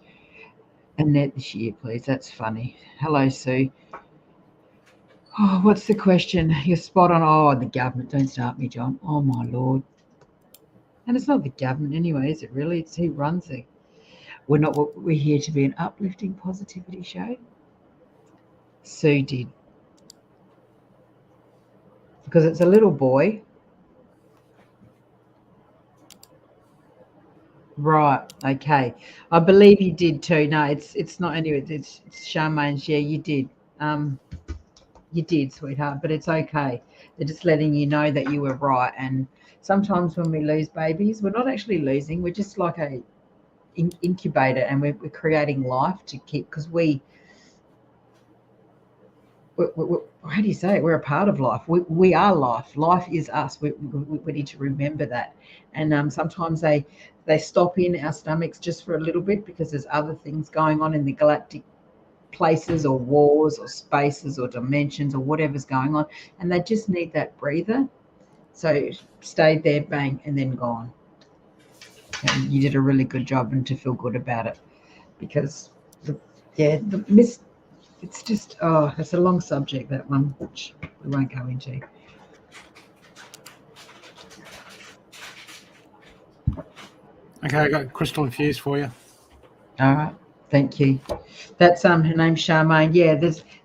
Annette this year, please. That's funny. Hello, Sue. Oh, what's the question? You're spot on. Oh, the government. Don't start me, John. Oh, my Lord. And it's not the government anyway, is it really? It's who runs it. We're here to be an uplifting positivity show. Sue did. Because it's a little boy. Right. Okay. I believe you did too. No, it's not anyway. It's Charmaine's. Yeah, you did. You did, sweetheart, but it's okay. They're just letting you know that you were right. And sometimes when we lose babies, we're not actually losing. We're just like a incubator, and we're creating life to keep, because we're how do you say it? We're a part of life. We are life. Life is us. We need to remember that. And sometimes they stop in our stomachs just for a little bit because there's other things going on in the galactic places or wars or spaces or dimensions or whatever's going on, and they just need that breather. So stayed there, bang, and then gone. And you did a really good job, and to feel good about it, because it's just, it's a long subject, that one, which we won't go into. Okay, I got crystal infused for you. All right, thank you. That's her name's Charmaine. Yeah,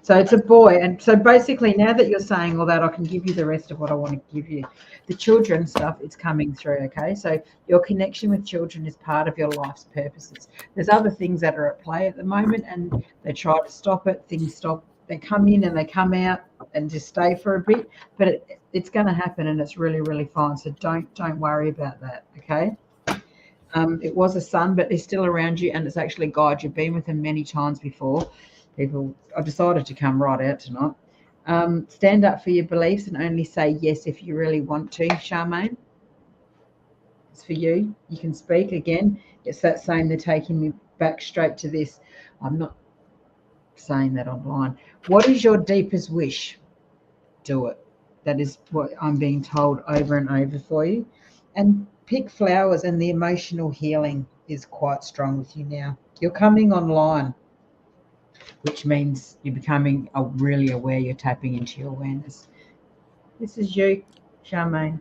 so it's a boy, and so basically now that you're saying all that, I can give you the rest of what I want to give you. The children stuff, it's coming through. Okay, so your connection with children is part of your life's purposes. There's other things that are at play at the moment, and they try to stop it. Things stop. They come in and they come out and just stay for a bit, but it's going to happen, and it's really, really fine. So don't worry about that. Okay. It was a son, but they're still around you, and it's actually God. You've been with him many times before. I decided to come right out tonight. Stand up for your beliefs and only say yes if you really want to, Charmaine. It's for you. You can speak again. It's that same. They're taking me back straight to this. I'm not saying that online. What is your deepest wish? Do it. That is what I'm being told over and over for you. And pick flowers, and the emotional healing is quite strong with you now. You're coming online. which means you're becoming really aware. You're tapping into your awareness. This is you, Charmaine.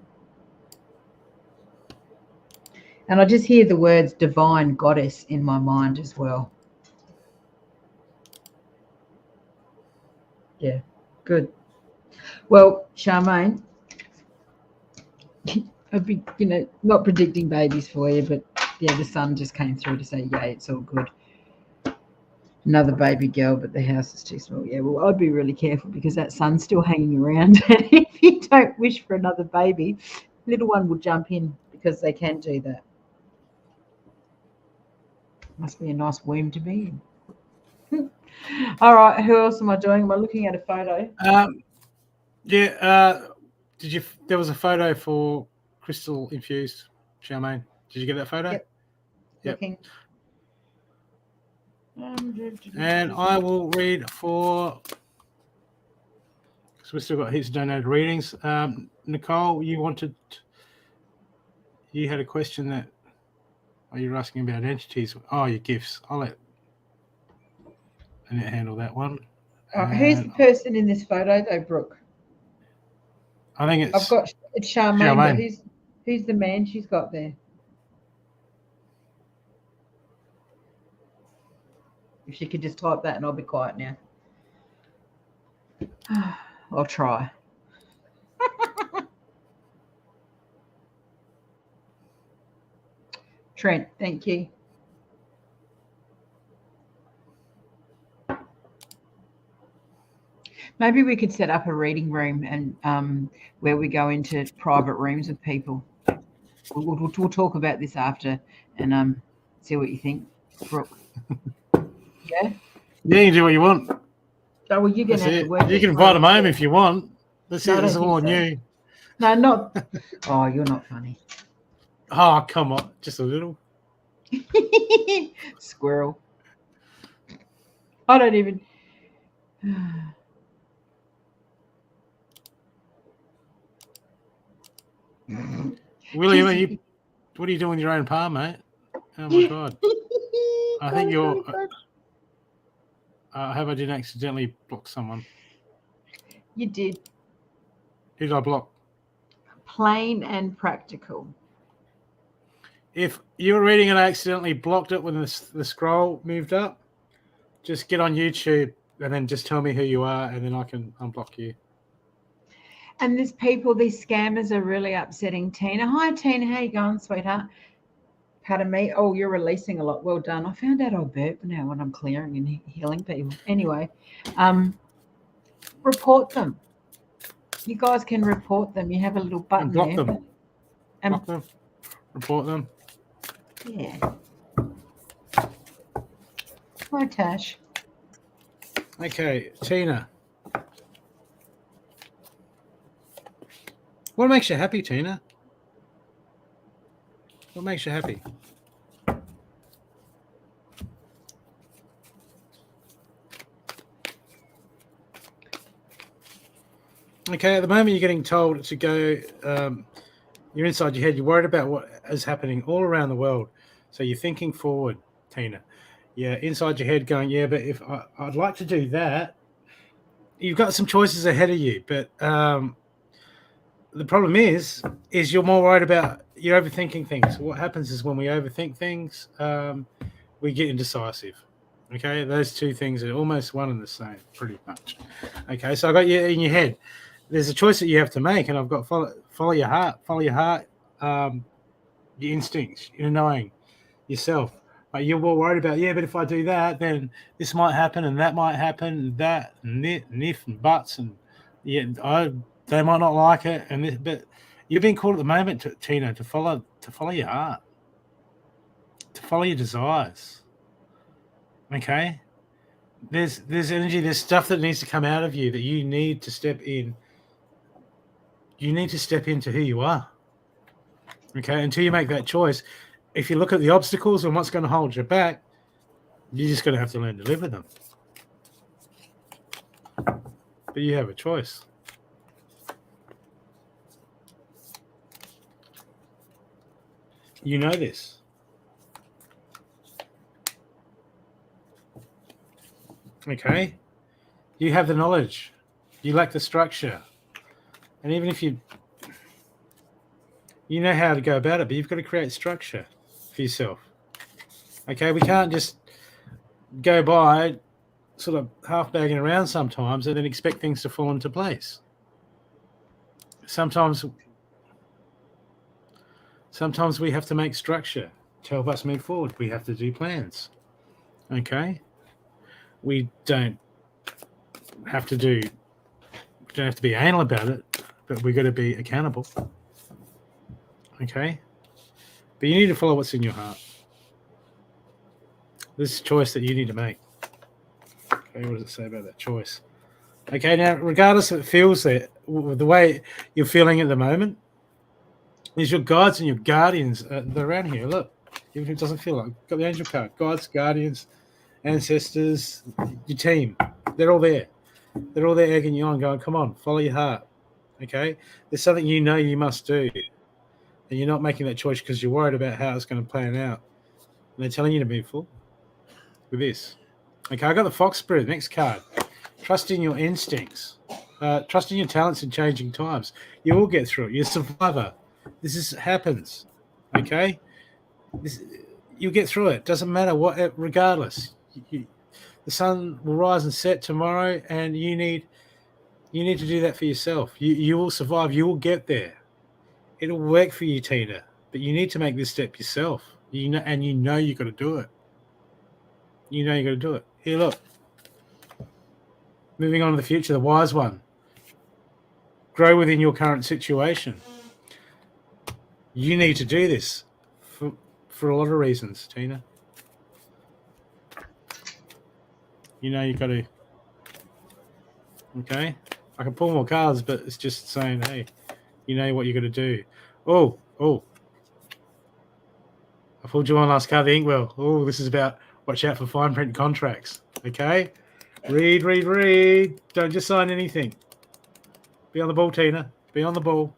And I just hear the words divine goddess in my mind as well. Yeah, good. Well, Charmaine, I'd be, not predicting babies for you, but yeah, the sun just came through to say, yeah, it's all good. Another baby girl, but the house is too small. Yeah, well, I'd be really careful because that sun's still hanging around. And if you don't wish for another baby, little one will jump in because they can do that. Must be a nice womb to be in. All right, who else am I doing? Am I looking at a photo? Yeah. There was a photo for Crystal Infused, Charmaine. Did you get that photo? Yep. Looking. And I will read for, because we've still got heaps of donated readings. Nicole, you had a question that, you're asking about entities. Oh, your gifts. I'll let Annette handle that one. Who's the person in this photo, though, Brooke? I think it's Charmaine, but who's the man she's got there? If she could just type that and I'll be quiet now. I'll try. Trent, thank you. Maybe we could set up a reading room and where we go into private rooms with people. We'll talk about this after and see what you think, Brooke. Yeah? Yeah, you can do what you want. Oh, well, you're going to have to work. You can invite them home if you want. That's it. It's all on you. No, not. Oh, you're not funny. Oh, come on. Just a little. Squirrel. I don't even. William, what are you doing with your own palm, mate? Oh, my God. I think you're. I hope I didn't accidentally block someone. You did. Who did I block? Plain and practical. If you were reading and I accidentally blocked it when the scroll moved up, just get on YouTube and then just tell me who you are and then I can unblock you. And these scammers are really upsetting Tina. Hi, Tina. How you going, sweetheart? Pardon me. Oh, you're releasing a lot. Well done. I found out I burp now when I'm clearing and healing people. Anyway, report them. You guys can report them. You have a little button block there. Them. Block them. Report them. Yeah. Hi, Tash. Okay, Tina. What makes you happy, Tina? What makes you happy? Okay, at the moment you're getting told to go, you're inside your head, you're worried about what is happening all around the world. So you're thinking forward, Tina. Yeah, inside your head going, yeah, but if I'd like to do that, you've got some choices ahead of you. But the problem is you're more worried about, you're overthinking things. What happens is when we overthink things, we get indecisive. Okay, those two things are almost one and the same, pretty much. Okay, so I got you in your head. There's a choice that you have to make, and I've got follow your heart, your instincts, knowing yourself. But you're more worried about, yeah, but if I do that, then this might happen, and that might happen, and that, and if and buts, and yeah, they might not like it, and this, but you're being called at the moment, Tina, to follow your heart, to follow your desires. Okay, there's energy, there's stuff that needs to come out of you that you need to step in. You need to step into who you are. Okay, until you make that choice. If you look at the obstacles and what's going to hold you back, you're just going to have to learn to live with them. But you have a choice. You know this. Okay? You have the knowledge. You lack the structure. And even if you know how to go about it, but you've got to create structure for yourself. Okay? We can't just go by sort of half bagging around sometimes and then expect things to fall into place. Sometimes we have to make structure to help us move forward. We have to do plans. Okay? We don't have to be anal about it, but we've got to be accountable. Okay? But you need to follow what's in your heart. This is a choice that you need to make. Okay, what does it say about that choice? Okay, now, regardless if it feels that, the way you're feeling at the moment, is your guides and your guardians they're around here. Look, even if it doesn't feel like, got the angel card. Guides, guardians, ancestors, your team. They're all there. They're all there egging you on, going, come on, follow your heart. Okay? There's something you know you must do. And you're not making that choice because you're worried about how it's going to plan out. And they're telling you to move forward with this. Okay, I got the Fox Spirit, next card. Trust in your instincts. Trust in your talents in changing times. You will get through it. You're a survivor. This happens. Okay? You'll get through it. Doesn't matter what, regardless. The sun will rise and set tomorrow, and you need to do that for yourself. You will survive. You will get there. It'll work for you, Tina. But you need to make this step yourself. You know you've got to do it. You know you've got to do it. Here, look. Moving on to the future, the wise one. Grow within your current situation. You need to do this for a lot of reasons, Tina. You know you've got to. Okay? I can pull more cards, but it's just saying, hey, you know what you've got to do. Oh. I pulled you one last card, the Inkwell. Oh, this is about watch out for fine print contracts. Okay? Read. Don't just sign anything. Be on the ball, Tina. Be on the ball.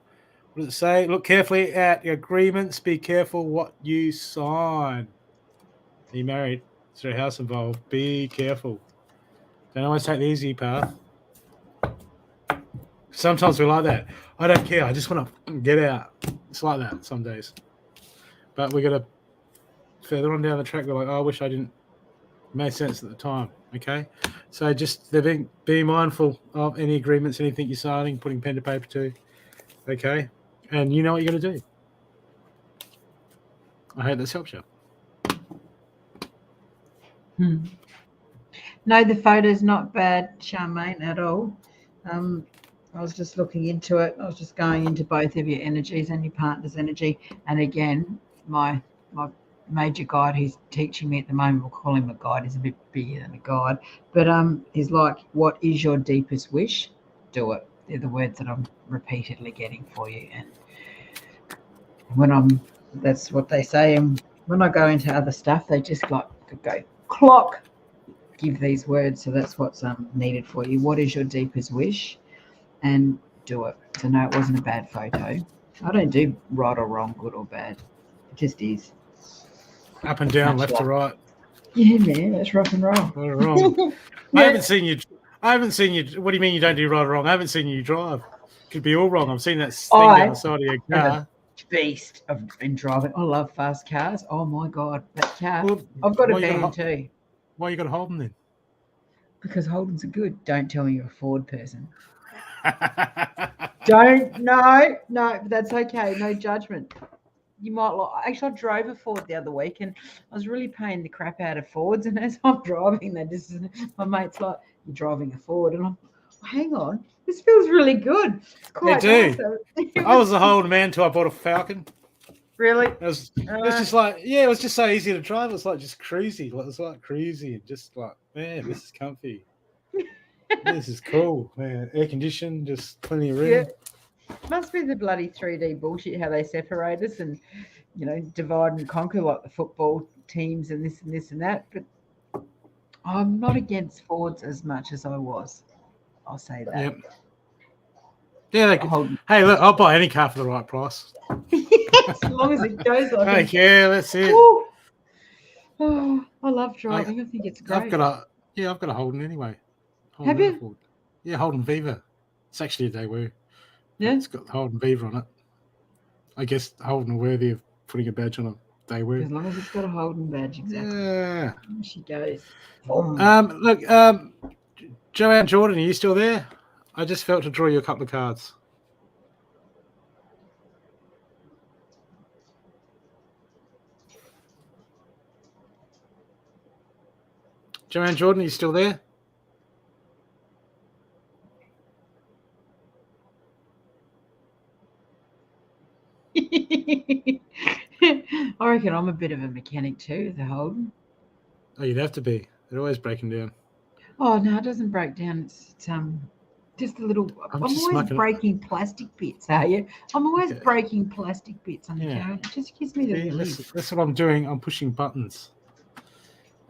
What does it say? Look carefully at your agreements. Be careful what you sign. Are you married? Is there a house involved? Be careful. Don't always take the easy path. Sometimes we're like that. I don't care. I just want to get out. It's like that some days. But we got to further on down the track. We're like, oh, I wish I didn't. It made sense at the time. Okay, so just be mindful of any agreements, anything you're signing, putting pen to paper to. Okay, and you know what you're going to do. I hope this helps you. No, the photo's not bad, Charmaine, at all. I was just looking into it. I was just going into both of your energies and your partner's energy. And again, my major guide who's teaching me at the moment, we'll call him a guide, he's a bit bigger than a guide, but he's like, what is your deepest wish? Do it. They're the words that I'm repeatedly getting for you. And that's what they say. And when I go into other stuff, they just like go clock, give these words. So that's what's needed for you. What is your deepest wish? And do it. So no, it wasn't a bad photo. I don't do right or wrong, good or bad. It just is. Up and down, left to right. Yeah, man, that's rock and roll. Right or wrong. I haven't seen you. What do you mean you don't do right or wrong? I haven't seen you drive. Could be all wrong. I've seen that thing down the side of your car. Beast in driving. I love fast cars. Oh my God, that car. Well, I've got a van too. Why you got to hold them then? Because Holdens are good. Don't tell me you're a Ford person. No, but that's okay. No judgment. You might like. Actually, I drove a Ford the other week, and I was really paying the crap out of Fords. And as I'm driving, my mate's like, "You're driving a Ford," and I'm, hang on, this feels really good. It's quite nice. I was a Holden man until I bought a Falcon. Really? It was just like, it was just so easy to drive. It was like just cruisy. It was like cruisy and just like, man, this is comfy. This is cool, man. Air conditioned, just plenty of room. Yeah. Must be the bloody 3D bullshit how they separate us and, divide and conquer like the football teams and this and that. But I'm not against Fords as much as I was. I'll say that. Yep. Yeah. Hey, look, I'll buy any car for the right price. As long as it goes like yeah, that's it. Oh, I love driving. I think it's great. Yeah, I've got a Holden anyway. Have you? Ford. Yeah, Holden Viva. It's actually a Daewoo. Yeah. It's got the Holden Viva on it. I guess Holden are worthy of putting a badge on a Daewoo. As long as it's got a Holden badge, exactly. Yeah. There she goes. Look, Joanne Jordan, are you still there? I just felt to draw you a couple of cards. Joanne Jordan, are you still there? I reckon I'm a bit of a mechanic too, the Holden. Oh, you'd have to be. They're always breaking down. Oh no, it doesn't break down. It's just a little. I'm always breaking plastic bits, are you? I'm always breaking plastic bits on the car. It just gives me the relief. That's what I'm doing. I'm pushing buttons.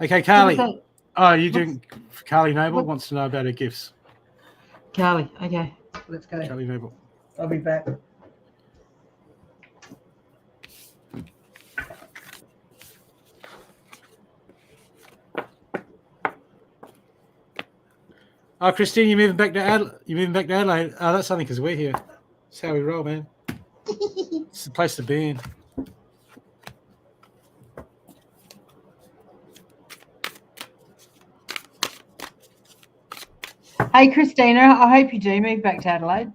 Okay, Carly. Oh, you doing? Carly Noble wants to know about her gifts. Carly, okay, let's go. Carly Noble. I'll be back. Oh, Christine, you're moving back to Adelaide. Oh, that's only because we're here. That's how we roll, man. It's the place to be in. Hey, Christina, I hope you do move back to Adelaide.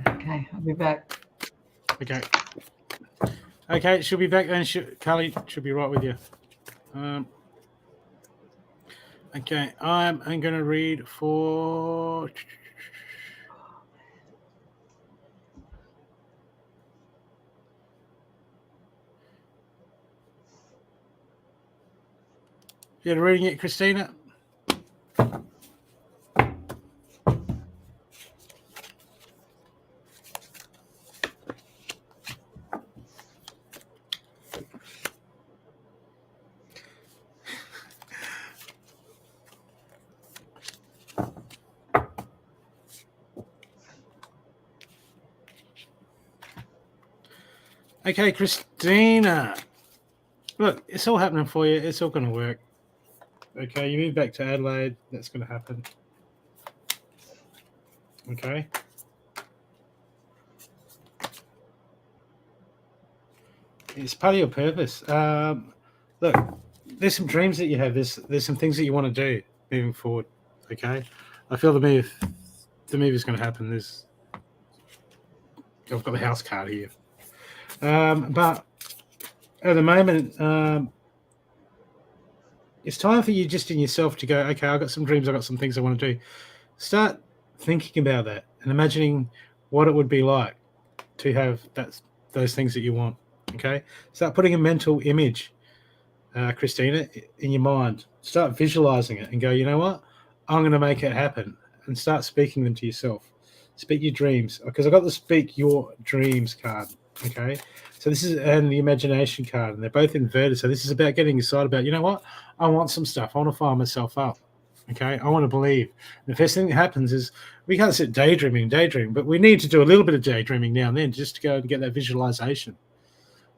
Okay, I'll be back. Okay, she'll be back then. Carly should be right with you. Okay, I'm going to read for... You're reading it, Christina? Okay, Christina. Look, it's all happening for you. It's all going to work. Okay, you move back to Adelaide. That's going to happen. Okay. It's part of your purpose. Look, there's some dreams that you have. There's some things that you want to do moving forward. Okay. I feel the move is going to happen. I've got the house card here. But at the moment, it's time for you just in yourself to go, okay, I've got some dreams, I've got some things I want to do. Start thinking about that and imagining what it would be like to have those things that you want, okay? Start putting a mental image, Christina, in your mind. Start visualizing it and go, you know what? I'm going to make it happen, and start speaking them to yourself. Speak your dreams, because I got the Speak Your Dreams card, okay? So this is and the imagination card, and they're both inverted. So this is about getting excited about, you know what? I want some stuff. I want to fire myself up, okay? I want to believe. And the first thing that happens is we can't sit daydreaming, but we need to do a little bit of daydreaming now and then just to go and get that visualization,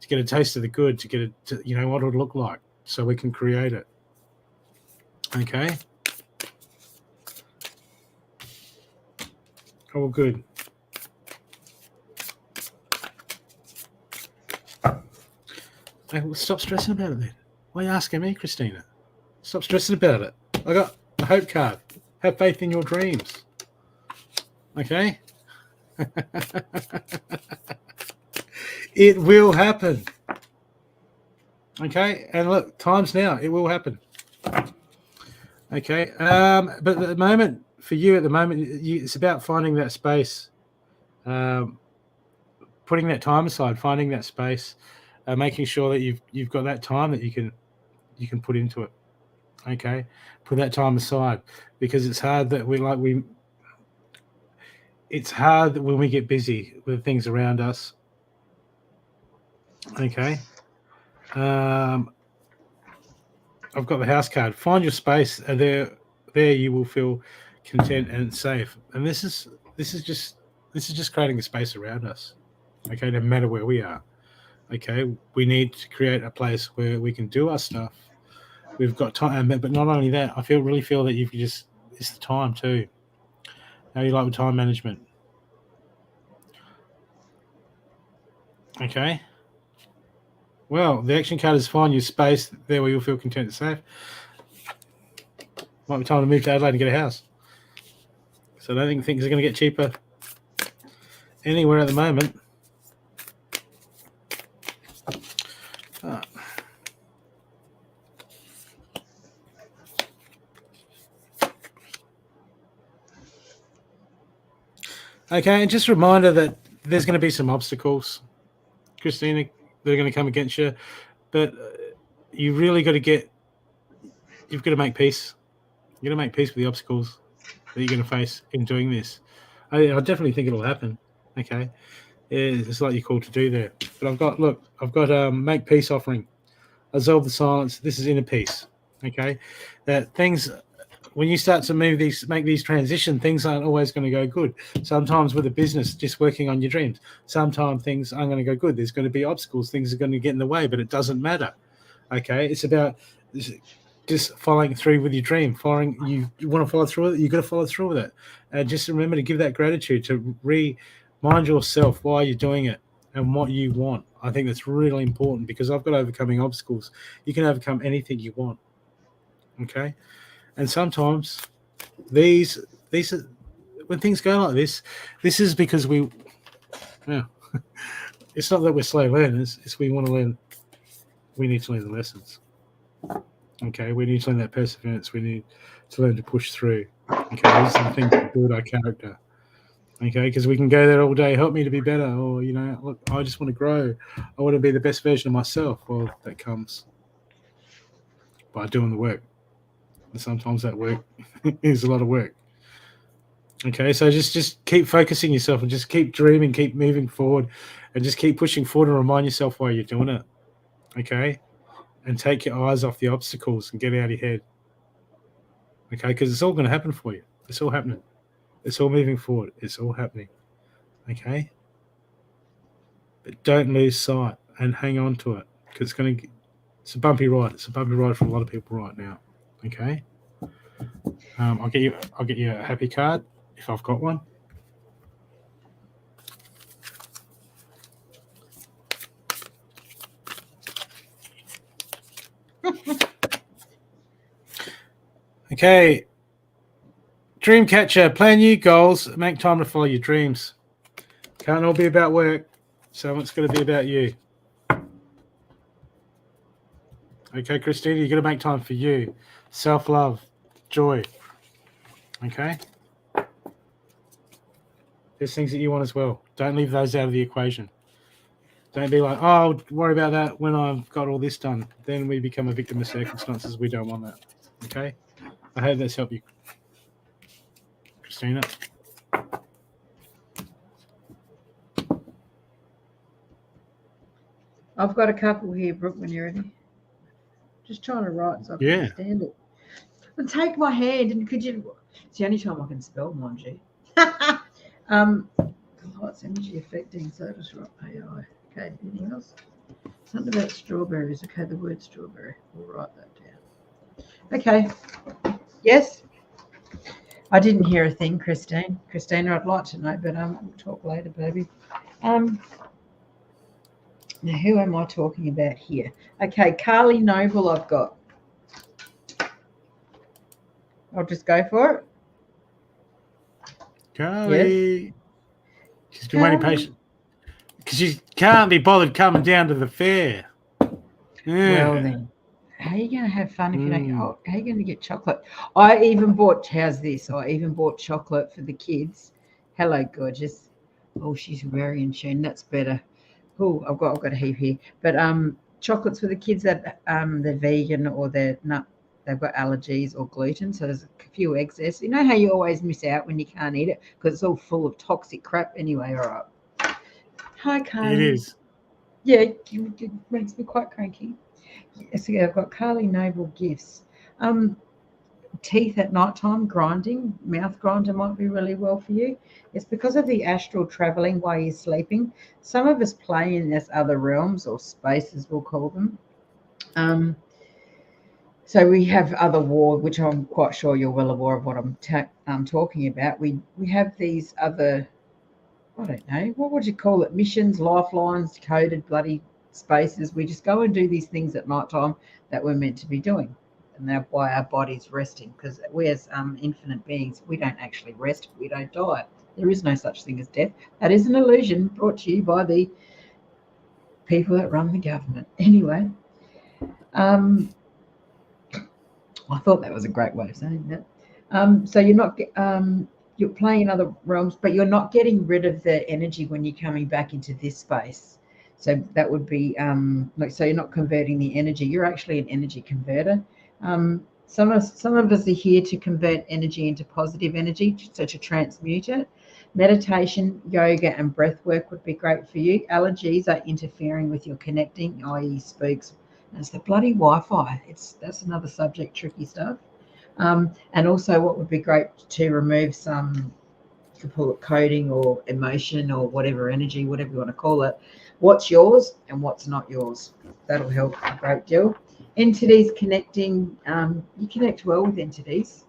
to get a taste of the good, to get you know, what it would look like so we can create it, okay? Oh, good. Hey, well, stop stressing about it then. Why are you asking me, Christina? Stop stressing about it. I got the hope card. Have faith in your dreams. Okay? It will happen. Okay? And look, time's now. It will happen. Okay? But at the moment, for you at the moment, it's about finding that space, putting that time aside, finding that space, making sure that you've got that time that you can put into it. Okay, put that time aside, because it's hard that it's hard when we get busy with things around us. Okay, I've got the house card. Find your space, and there you will feel content and safe. And this is just creating a space around us. Okay, no matter where we are. Okay, we need to create a place where we can do our stuff. We've got time, but not only that, I really feel that it's the time too. How you like with time management? Okay. Well, the action card is find your space there where you'll feel content and safe. Might be time to move to Adelaide and get a house. So I don't think things are going to get cheaper anywhere at the moment. Okay, and just a reminder that there's going to be some obstacles, Christina, that are going to come against you, but you really got to you've got to make peace. You're going to make peace with the obstacles that you're going to face in doing this. I definitely think it'll happen. Okay, it's like you're called to do there. But I've got make peace offering, absolve the silence. This is inner peace. Okay, that things. When you start to make these transitions, things aren't always going to go good. Sometimes with a business, just working on your dreams, sometimes things aren't going to go good. There's going to be obstacles. Things are going to get in the way, but it doesn't matter. Okay, it's about just following through with your dream. You want to follow through with it, you've got to follow through with it. And just remember to give that gratitude, to remind yourself why you're doing it and what you want. I think that's really important because I've got overcoming obstacles. You can overcome anything you want. Okay. And sometimes these are, when things go like this is because it's not that we're slow learners, it's we need to learn the lessons. Okay, we need to learn that perseverance, we need to learn to push through. Okay, these are the things that build our character. Okay, because we can go there all day, help me to be better, or look, I just want to grow, I want to be the best version of myself. Well, that comes by doing the work. And sometimes that work is a lot of work. Okay, so just keep focusing yourself and just keep dreaming, keep moving forward, and just keep pushing forward and remind yourself why you're doing it. Okay, and take your eyes off the obstacles and get out of your head. Okay, because it's all going to happen for you. It's all happening. It's all moving forward. It's all happening. Okay, but don't lose sight and hang on to it because it's a bumpy ride. It's a bumpy ride for a lot of people right now. Okay. I'll get you a happy card if I've got one. Okay. Dreamcatcher, plan new goals, make time to follow your dreams. Can't all be about work. Some it's got to be about you. Okay, Christina, you've got to make time for you. Self-love, joy. Okay? There's things that you want as well. Don't leave those out of the equation. Don't be like, oh, I'll worry about that when I've got all this done. Then we become a victim of circumstances. We don't want that. Okay? I hope that's helped you, Christina. I've got a couple here, Brooke, when you're ready. Just trying to write so I can understand it. And take my hand, and could you? It's the only time I can spell, mind you. Lights energy affecting, so just write AI. Okay, anything else? Something about strawberries. Okay, the word strawberry. We'll write that down. Okay. Yes. I didn't hear a thing, Christine. Christina, I'd like to know, but we'll talk later, baby. Now, who am I talking about here? Okay, Carly Noble I've got. I'll just go for it. Carly. Yes. She's been waiting patient. Because she can't be bothered coming down to the fair. Yeah. Well, then, how are you going to have fun if you don't? How are you going to get chocolate? I even bought, how's this? I even bought chocolate for the kids. Hello, gorgeous. Oh, she's very in tune. That's better. Oh, I've got a heap here. But chocolates for the kids that they're vegan or they've got allergies or gluten. So there's a few excess. You know how you always miss out when you can't eat it because it's all full of toxic crap anyway. All right. Hi, Carly. It is. Yeah, it makes me quite cranky. So I've got Carly Noble Gifts. teeth at night time, grinding, mouth grinder might be really well for you. It's because of the astral traveling while you're sleeping. Some of us play in this other realms or spaces, we'll call them. So we have other war, which I'm quite sure you're well aware of what I'm talking about. We have these other, I don't know, what would you call it? Missions, lifelines, coded bloody spaces. We just go and do these things at night time that we're meant to be doing. And that's why our body's resting, because we as infinite beings, we don't actually rest, we don't die. There is no such thing as death. That is an illusion brought to you by the people that run the government. Anyway, I thought that was a great way of saying that. So you're playing in other realms, but you're not getting rid of the energy when you're coming back into this space. So that would be so you're not converting the energy. You're actually an energy converter. Some of us are here to convert energy into positive energy, so to transmute it. Meditation, yoga, and breath work would be great for you. Allergies are interfering with your connecting, i.e. spooks. And it's the bloody Wi-Fi. That's another subject, tricky stuff. And also what would be great to remove some, you could call it coding or emotion or whatever energy, whatever you want to call it. What's yours and what's not yours. That'll help a great deal. Entities connecting, you connect well with entities.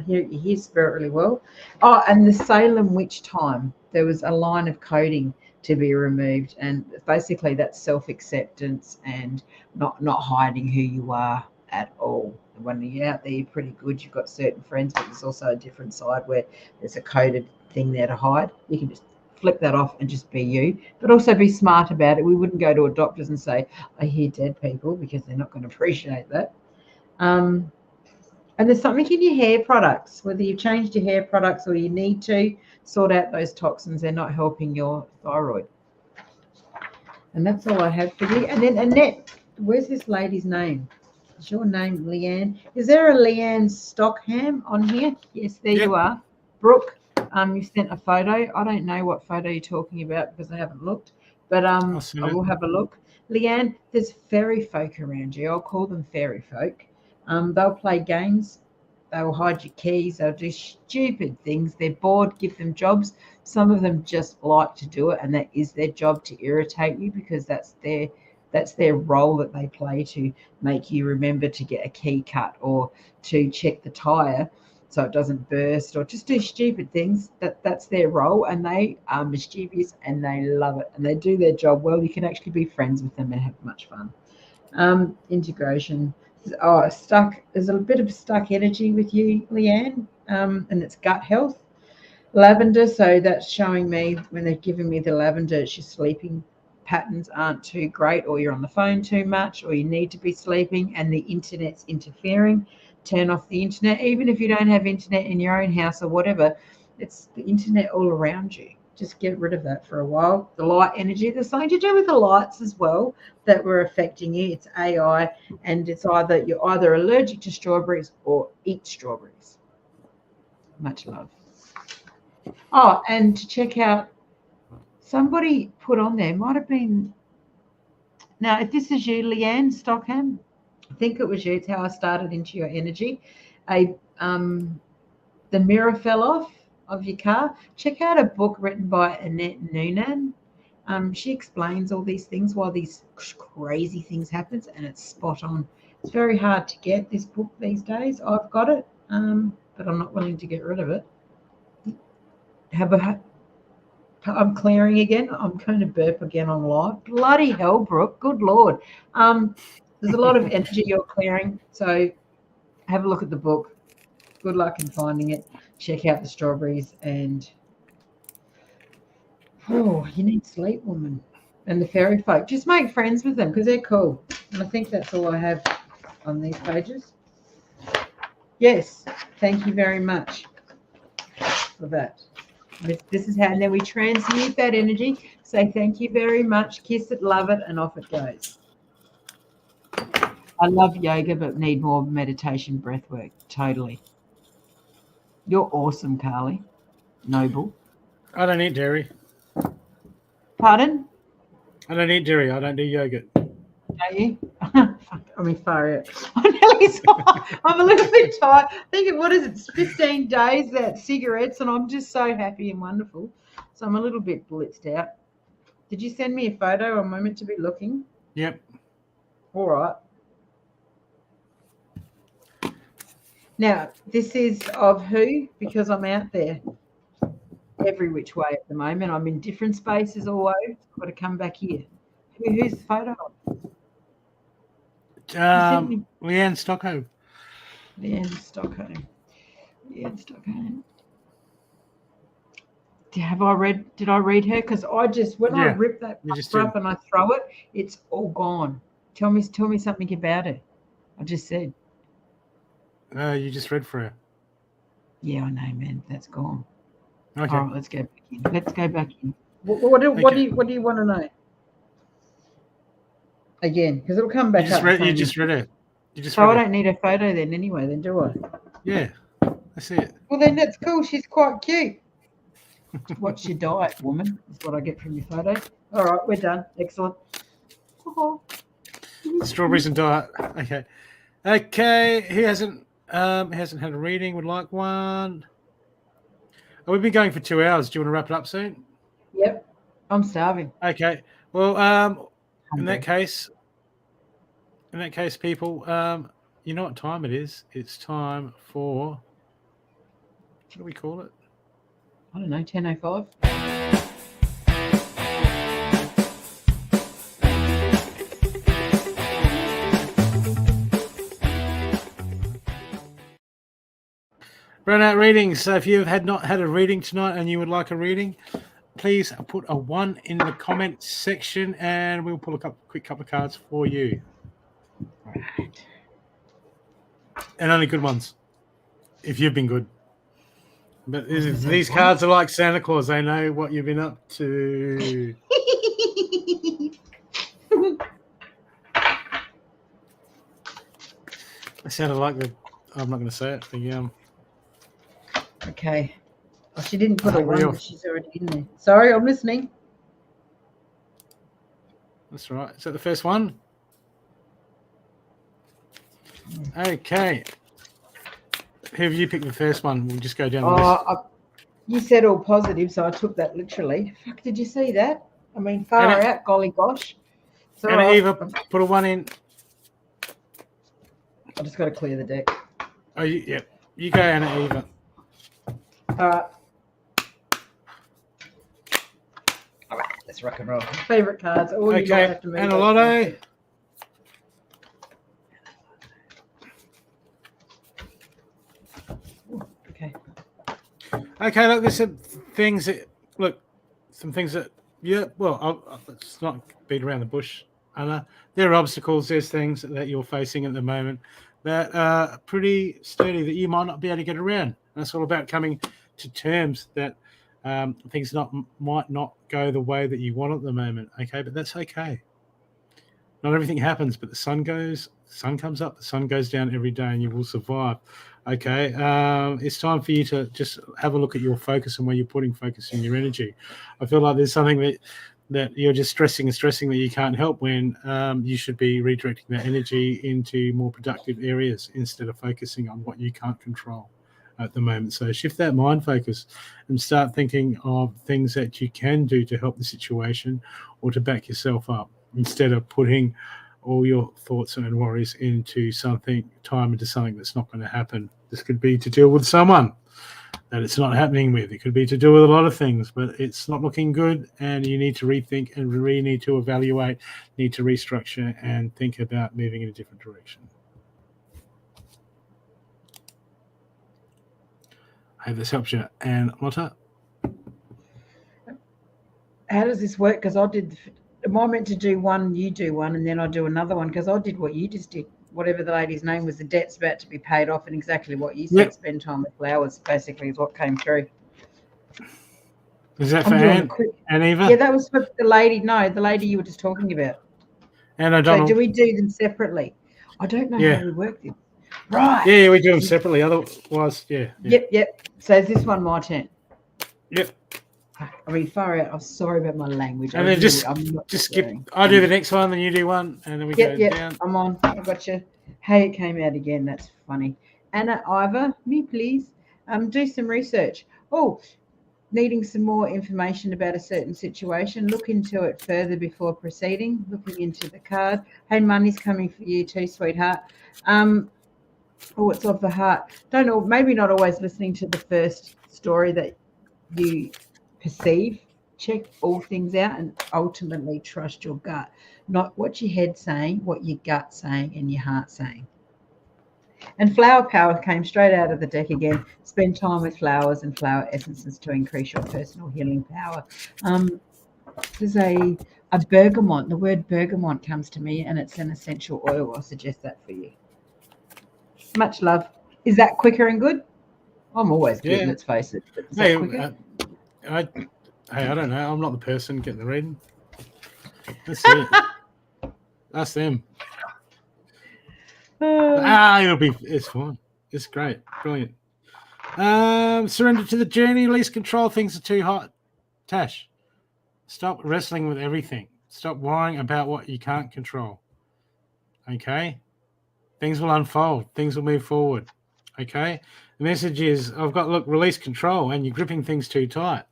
You hear spirit really well. Oh, and the Salem witch time, there was a line of coding to be removed, and basically that's self-acceptance and not hiding who you are at all. When you're out there, you're pretty good. You've got certain friends, but there's also a different side where there's a coded thing there to hide. You can just flip that off and just be you, but also be smart about it. We wouldn't go to a doctor's and say, I hear dead people, because they're not going to appreciate that. And there's something in your hair products, whether you've changed your hair products or you need to sort out those toxins. They're not helping your thyroid. And that's all I have for you. And then Annette, where's this lady's name? Is your name Leanne? Is there a Leanne Stockham on here? Yes, there you are. Brooke, you sent a photo. I don't know what photo you're talking about because I haven't looked, but I will have a look. Leanne, there's fairy folk around you. I'll call them fairy folk. They'll play games. They'll hide your keys. They'll do stupid things. They're bored. Give them jobs. Some of them just like to do it, and that is their job, to irritate you, because that's their role that they play, to make you remember to get a key cut or to check the tire so it doesn't burst, or just do stupid things. That's their role, and they are mischievous and they love it, and they do their job well. You can actually be friends with them and have much fun. Integration. Stuck. There's a bit of stuck energy with you, Leanne, and it's gut health. Lavender, so that's showing me when they're giving me the lavender, it's your sleeping patterns aren't too great, or you're on the phone too much, or you need to be sleeping and the internet's interfering. Turn off the internet. Even if you don't have internet in your own house or whatever, it's the internet all around you. Just get rid of that for a while. The light energy, there's something to do with the lights as well that were affecting you. It's AI, and it's you're either allergic to strawberries or eat strawberries. Much love. Oh, and to check out, somebody put on there, might have been, now if this is you, Leanne Stockham, I think it was you. It's how I started into your energy. The mirror fell off of your car. Check out a book written by Annette Noonan. She explains all these things, why these crazy things happen, and it's spot on. It's very hard to get this book these days. I've got it, but I'm not willing to get rid of it. I'm clearing again. I'm going to burp again on live. Bloody hell, Brooke. Good Lord. There's a lot of energy you're clearing, so have a look at the book. Good luck in finding it. Check out the strawberries, and you need sleep, woman. And the fairy folk. Just make friends with them because they're cool. And I think that's all I have on these pages. Yes, thank you very much for that. This is how, and then we transmute that energy. Say thank you very much, kiss it, love it, and off it goes. I love yoga, but need more meditation, breath work. Totally. You're awesome, Carly. Noble. I don't eat dairy. Pardon? I don't eat dairy. I don't do yogurt. Are you? I mean, far out. I'm a little bit tired. I think what is it? It's 15 days that cigarettes, and I'm just so happy and wonderful. So I'm a little bit blitzed out. Did you send me a photo? I'm meant to be looking. Yep. All right. Now, this is of who? Because I'm out there every which way at the moment. I'm in different spaces always. I've got to come back here. Who's the photo of? Leanne Stockholm. Leanne Stockholm. Did I read her? Because I just, when I rip that paper up and I throw it, it's all gone. Tell me something about it. I just said. You just read for her. Yeah, I know, man. That's gone. Okay. All right, let's go back in. What do you want to know? Again, because it'll come back up. You just read it. I don't need a photo then anyway, then do I? Yeah, I see it. Well, then that's cool. She's quite cute. What's your diet, woman? That's what I get from your photo. All right, we're done. Excellent. Strawberries and diet. Okay. He hasn't had a reading. Would like one. Oh, we've been going for 2 hours. Do you want to wrap it up soon? Yep. I'm starving. Okay. Well, in that case, people, you know what time it is? It's time for, what do we call it? I don't know, 10:05. Burnout readings. So if you have not had a reading tonight and you would like a reading, please put a 1 in the comment section and we'll pull a quick couple of cards for you. Right. And only good ones, if you've been good. But these cards are like Santa Claus. They know what you've been up to. I sounded like I'm not going to say it. Okay. Oh, she didn't put a 1, but she's already in there. Sorry, I'm listening. That's right. Is that the first one? Okay. Who have you picked the first one? We'll just go down the list. You said all positive, so I took that literally. Fuck, did you see that? I mean, far out, golly gosh. So Anna Eva, put a 1 in. I just got to clear the deck. Oh, yeah. You go, Anna Eva. All right. Let's rock and roll. Favorite cards. Oh, you might have to move. And a lotto. Okay, look, there's some things that, let's not beat around the bush, Anna. There are obstacles, there's things that you're facing at the moment that are pretty sturdy that you might not be able to get around. And it's all about coming to terms that things might not go the way that you want at the moment, okay? But that's okay. Not everything happens, but the sun comes up, the sun goes down every day, and you will survive. Okay, it's time for you to just have a look at your focus and where you're putting focus in your energy. I feel like there's something that you're just stressing that you can't help when you should be redirecting that energy into more productive areas instead of focusing on what you can't control at the moment. So shift that mind focus and start thinking of things that you can do to help the situation or to back yourself up instead of putting all your thoughts and worries into something that's not going to happen. This could be to deal with someone that it's not happening with. It could be to do with a lot of things, but it's not looking good, and you need to rethink and need to evaluate, need to restructure and think about moving in a different direction. I hope this helps you. And Lotta? How does this work? Because am I meant to do one, you do one, and then I do another one? Because I did what you just did. Whatever the lady's name was, the debt's about to be paid off, and exactly what you said, spend time with flowers, basically, is what came through. Is that for Anne Eva? Yeah, that was for the lady. No, the lady you were just talking about. And I don't know. So do we do them separately? I don't know how we work this. Right. Yeah, we do them separately. Otherwise, yeah. Yep. So is this one my turn? Yep. I mean, far out. I'm sorry about my language. And then I'm not just skip. swearing. I do the next one, then you do one, and then we go down. I'm on. I got you. Hey, it came out again. That's funny. Anna Ivor, me please. Do some research. Oh, needing some more information about a certain situation. Look into it further before proceeding. Looking into the card. Hey, money's coming for you too, sweetheart. It's of the heart. Don't know. Maybe not always listening to the first story that you perceive. Check all things out and ultimately trust your gut. Not what your head's saying, what your gut's saying and your heart's saying. And flower power came straight out of the deck again. Spend time with flowers and flower essences to increase your personal healing power. There's a bergamot. The word bergamot comes to me, and it's an essential oil. I'll suggest that for you. Much love. Is that quicker and good? I'm always good, let's face it. But is that quicker? I don't know. I'm not the person getting the reading. That's it. That's them. It's fine. It's great. Brilliant. Surrender to the journey, release control. Things are too hot. Tash, stop wrestling with everything. Stop worrying about what you can't control. Okay? Things will unfold. Things will move forward. Okay? The message is, release control, and you're gripping things too tight.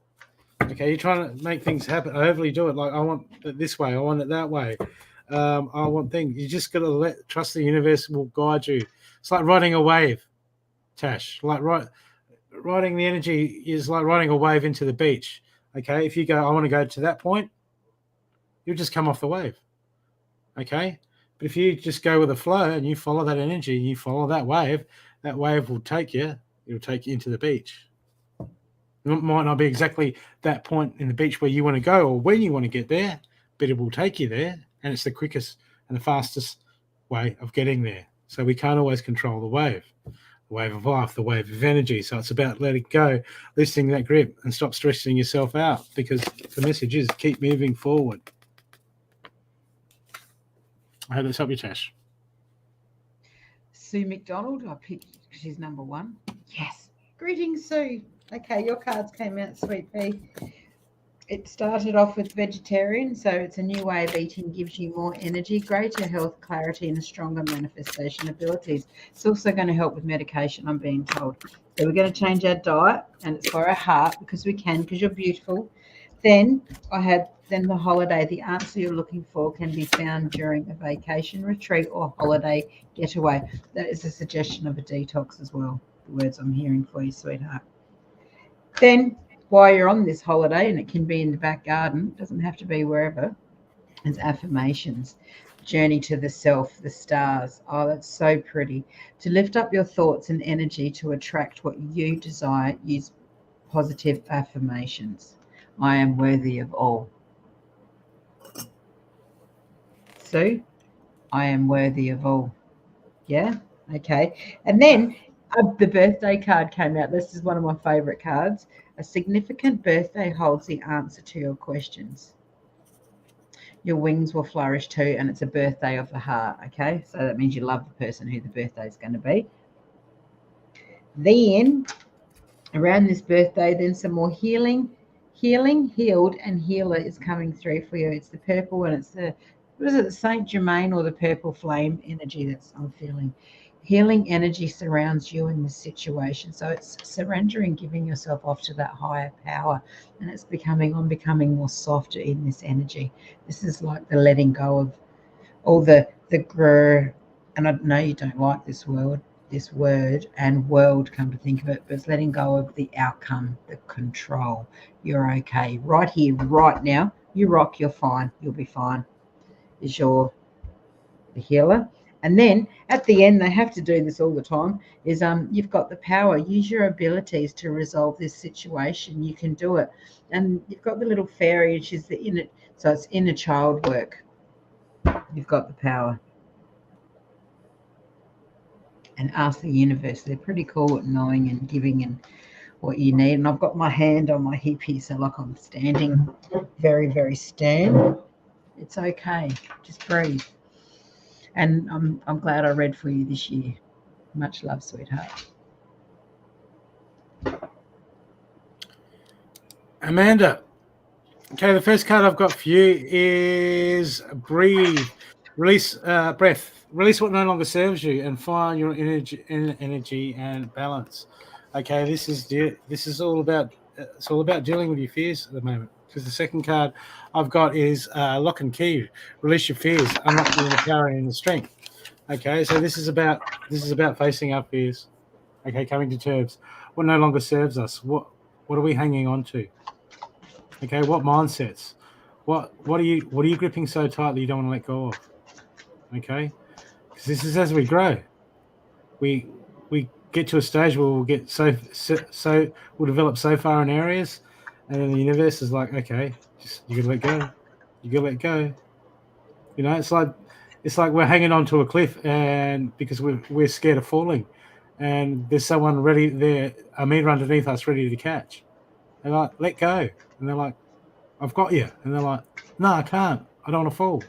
Okay? You're trying to make things happen. I overly do it. Like, I want it this way. I want it that way. I want things. You just got to trust the universe will guide you. It's like riding a wave, Tash. Like riding the energy is like riding a wave into the beach. Okay? If you go, I want to go to that point, you'll just come off the wave. Okay? But if you just go with the flow and you follow that energy, you follow that wave will take you. It'll take you into the beach. It might not be exactly that point in the beach where you want to go or when you want to get there, but it will take you there, and it's the quickest and the fastest way of getting there. So we can't always control the wave of life, the wave of energy. So it's about letting go, loosening that grip, and stop stressing yourself out, because the message is keep moving forward. I hope that's helped you, Tash. Sue McDonald, I picked because she's number one. Yes. Greetings, Sue. Okay, your cards came out, sweet pea. It started off with vegetarian, so it's a new way of eating, gives you more energy, greater health, clarity, and stronger manifestation abilities. It's also going to help with medication, I'm being told. So we're going to change our diet, and it's for our heart, because we can, because you're beautiful. Then the holiday. The answer you're looking for can be found during a vacation, retreat, or holiday getaway. That is a suggestion of a detox as well. The words I'm hearing for you, sweetheart. Then, while you're on this holiday, and it can be in the back garden, it doesn't have to be wherever, it's affirmations. Journey to the self, the stars. Oh, that's so pretty. To lift up your thoughts and energy to attract what you desire, use positive affirmations. I am worthy of all. So, I am worthy of all. Yeah? Okay. And then the birthday card came out. This is one of my favorite cards. A significant birthday holds the answer to your questions. Your wings will flourish too, and it's a birthday of the heart. Okay? So that means you love the person who the birthday is going to be. Then, around this birthday, then some more healing, healed, and healer is coming through for you. It's the purple, and it's the Saint Germain or the purple flame energy that's I'm feeling. Healing energy surrounds you in this situation. So it's surrendering, giving yourself off to that higher power, and it's becoming more softer in this energy. This is like the letting go of all the grr, and I know you don't like this word and world, come to think of it, but it's letting go of the outcome, the control. You're okay right here, right now. You rock, you're fine, you'll be fine. Is the healer. And then at the end, they have to do this all the time, is you've got the power. Use your abilities to resolve this situation. You can do it. And you've got the little fairy, and she's the inner, so it's inner child work. You've got the power. And ask the universe. They're pretty cool at knowing and giving and what you need. And I've got my hand on my hip here, so like I'm standing very, very stern. It's okay. Just breathe. And I'm glad I read for you this year. Much love, sweetheart. Amanda. Okay, the first card I've got for you is breathe, release breath, release what no longer serves you, and find your energy and balance. Okay, this is all about dealing with your fears at the moment. Because the second card I've got is lock and key, release your fears, unlock your inner power and inner strength. Okay, so this is about facing our fears. Okay, coming to terms. What no longer serves us? What are we hanging on to? Okay, what mindsets? What are you gripping so tight that you don't want to let go of? Okay, because this is as we grow. We get to a stage where we'll get so we'll develop so far in areas, and then the universe is like, okay, you gotta let go. You gotta let go. You know, it's like we're hanging onto a cliff, and because we're scared of falling, and there's someone ready there, a meter underneath us, ready to catch. They're like, let go, and they're like, I've got you. And they're like, no, I can't. I don't want to fall.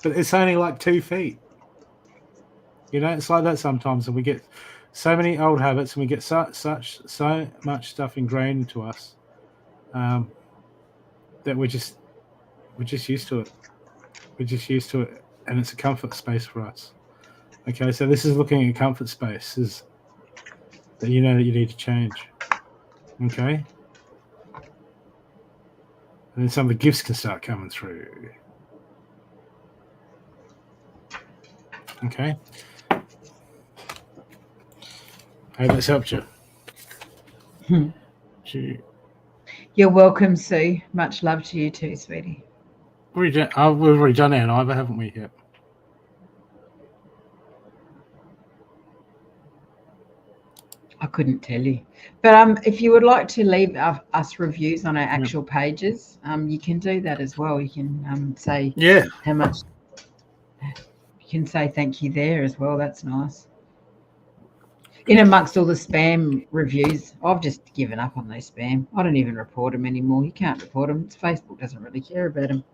But it's only like 2 feet. You know, it's like that sometimes. And we get so many old habits and we get so much stuff ingrained into us that we're just used to it. We're just used to it. And it's a comfort space for us. Okay, so this is looking at comfort spaces that you know that you need to change. Okay? And then some of the gifts can start coming through. Okay. I hope that's helped you. You're welcome, Sue. Much love to you too, sweetie. We've already done Ann Ivor, haven't we, yet? I couldn't tell you. But if you would like to leave us reviews on our actual pages, you can do that as well. You can say how much. You can say thank you there as well. That's nice. In amongst all the spam reviews, I've just given up on those spam. I don't even report them anymore. You can't report them. Facebook doesn't really care about them.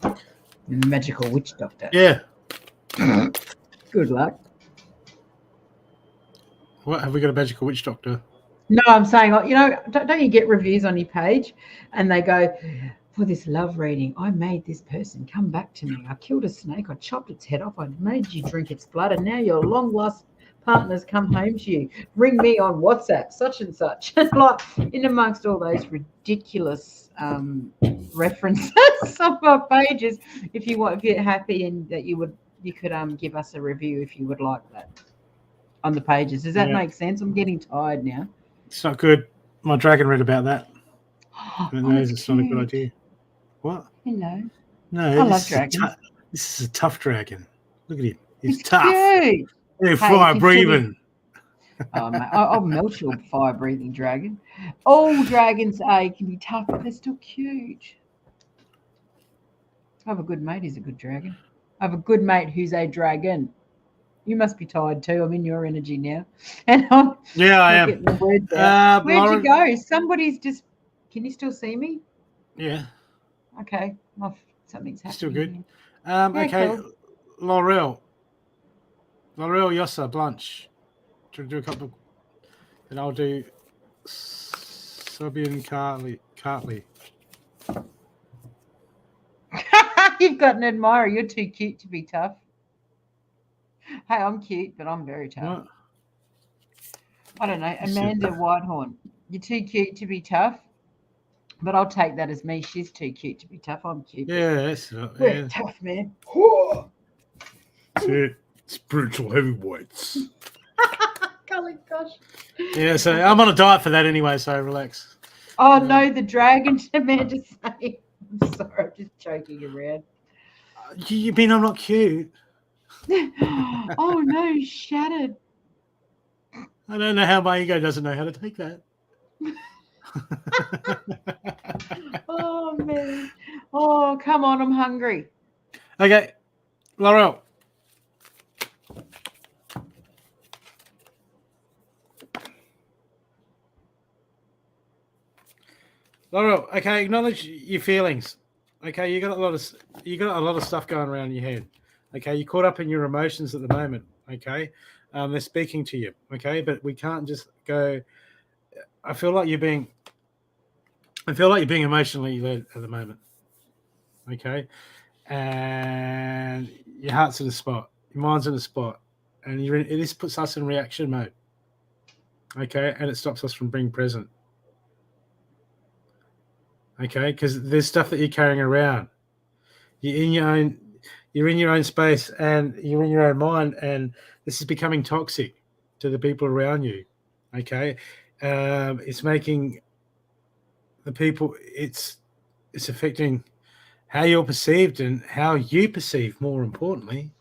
And the magical witch doctor. Yeah. Good luck. What, have we got a magical witch doctor? No, I'm saying, you know, don't you get reviews on your page and they go, for this love reading, I made this person come back to me. I killed a snake. I chopped its head off. I made you drink its blood. And now your long lost partner's come home to you. Ring me on WhatsApp, such and such. Like in amongst all those ridiculous references on our pages, if you're happy and that you could give us a review if you would like that on the pages. Does that make sense? I'm getting tired now. It's not good. My dragon read about that. And it knows it's not a good idea. What? Hello. No, I love dragons. This is a tough dragon. Look at him. He's tough. Cute. Hey, fire breathing. Oh, mate, I'll melt your fire breathing dragon. All dragons can be tough, but they're still cute. I have a good mate who's a good dragon. I have a good mate who's a dragon. You must be tired too. I'm in your energy now. And I am. Where'd you go? Somebody's just. Can you still see me? Yeah. Okay. Something's happening. Still good. Okay. Cool. Laurel Yossa Blanche. Do you want to do a couple? And I'll do Sobian Cartley. You've got an admirer. You're too cute to be tough. Hey, I'm cute, but I'm very tough. What? I don't know. Amanda Whitehorn. You're too cute to be tough, but I'll take that as me. She's too cute to be tough. I'm cute. Yeah, we're tough, man. That's it. Spiritual heavyweights. Golly gosh. Yeah, so I'm on a diet for that anyway, so relax. Oh, no, the dragon, Amanda's saying. I'm sorry, I'm just joking around. You mean I'm not cute? Oh, no, shattered. I don't know how my ego doesn't know how to take that. Oh, man. Oh, come on, I'm hungry. Okay, Laurel. Laurel, okay, acknowledge your feelings. Okay, you got a lot of stuff going around in your head. Okay, you're caught up in your emotions at the moment. Okay, they're speaking to you. Okay, but we can't just go. I feel like you're being I feel like you're being emotionally led at the moment. Okay. And your heart's in a spot, your mind's in a spot, and it puts us in reaction mode. Okay. And it stops us from being present. Okay. Because there's stuff that you're carrying around. You're in your own space, and you're in your own mind, and this is becoming toxic to the people around you. Okay. It's making the people, it's affecting how you're perceived and how you perceive, more importantly.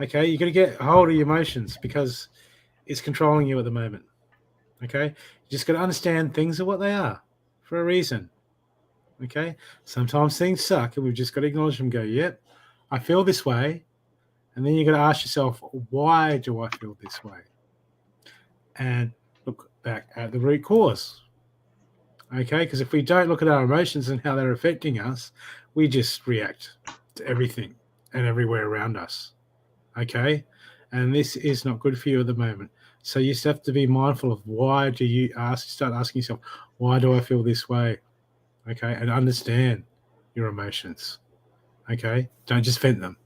Okay, you got to get a hold of your emotions because it's controlling you at the moment. Okay, you just got to understand things are what they are for a reason. Okay, sometimes things suck, and we've just got to acknowledge them. Go, yep, I feel this way, and then you got to ask yourself, why do I feel this way? And look back at the root cause. Okay, because if we don't look at our emotions and how they're affecting us, we just react to everything and everywhere around us. Okay, and this is not good for you at the moment. So you just have to be mindful of why do you start asking yourself, why do I feel this way? Okay, and understand your emotions. Okay, don't just vent them,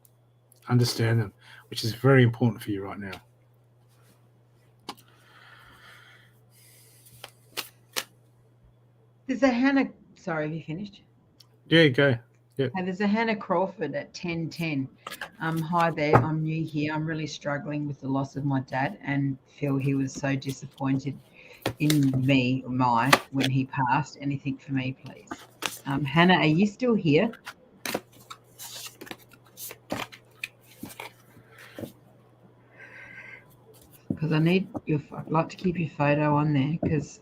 understand them, which is very important for you right now. There's a Hannah. Sorry, have you finished? Yeah, go. Yep. There's a Hannah Crawford at 1010. Hi there. I'm new here. I'm really struggling with the loss of my dad and feel he was so disappointed in me when he passed. Anything for me, please. Hannah, are you still here? Because I'd like to keep your photo on there because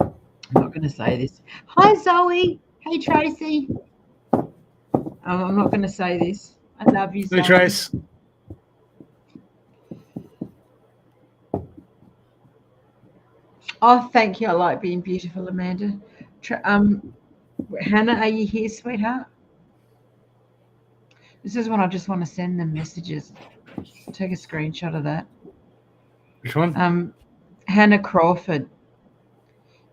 I'm not going to say this. Hi, Zoe. Hey, Tracy. I'm not going to say this. I love you, Zoe. Hey, Trace. Oh, thank you. I like being beautiful, Amanda. Hannah, are you here, sweetheart? This is when I just want to send them messages. Take a screenshot of that. Which one? Hannah Crawford.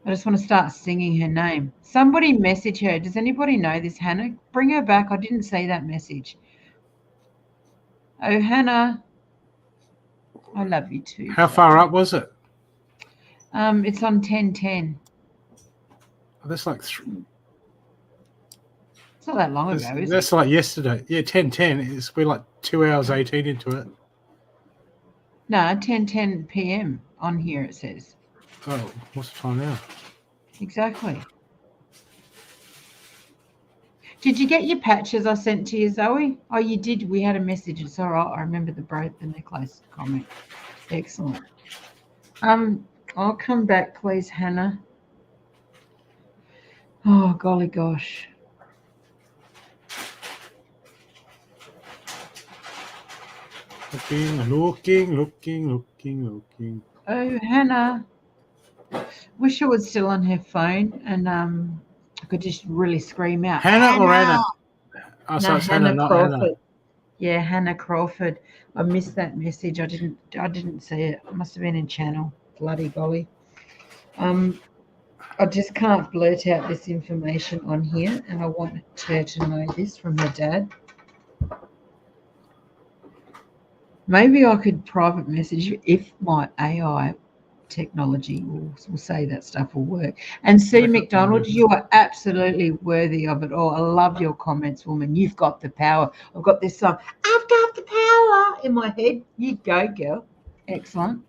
I just want to start singing her name. Somebody message her. Does anybody know this, Hannah? Bring her back. I didn't see that message. Oh, Hannah. I love you too. How far up was it? It's on 1010. Oh, that's like it's not that long ago, is it? That's like yesterday. Yeah, 10:10. We're like 2 hours 18 into it. No, 10:10 p.m. on here it says. Oh, what's the time now? Exactly. Did you get your patches I sent to you, Zoe? Oh, you did. We had a message. It's all right. I remember the necklace comment. Excellent. I'll come back, please, Hannah. Oh, golly gosh. Looking. Oh, Hannah. Wish it was still on her phone and I could just really scream out. Hannah or Anna? Oh, no, Hannah Crawford. Hannah. Yeah, Hannah Crawford. I missed that message. I didn't see it. It must have been in channel. Bloody golly. I just can't blurt out this information on here, and I want her to know this from her dad. Maybe I could private message you if my AI technology will say that stuff will work. And Sue McDonald, you are absolutely worthy of it all. I love your comments, woman. You've got the power. I've got this song, I've got the power in my head. You go, girl. Excellent.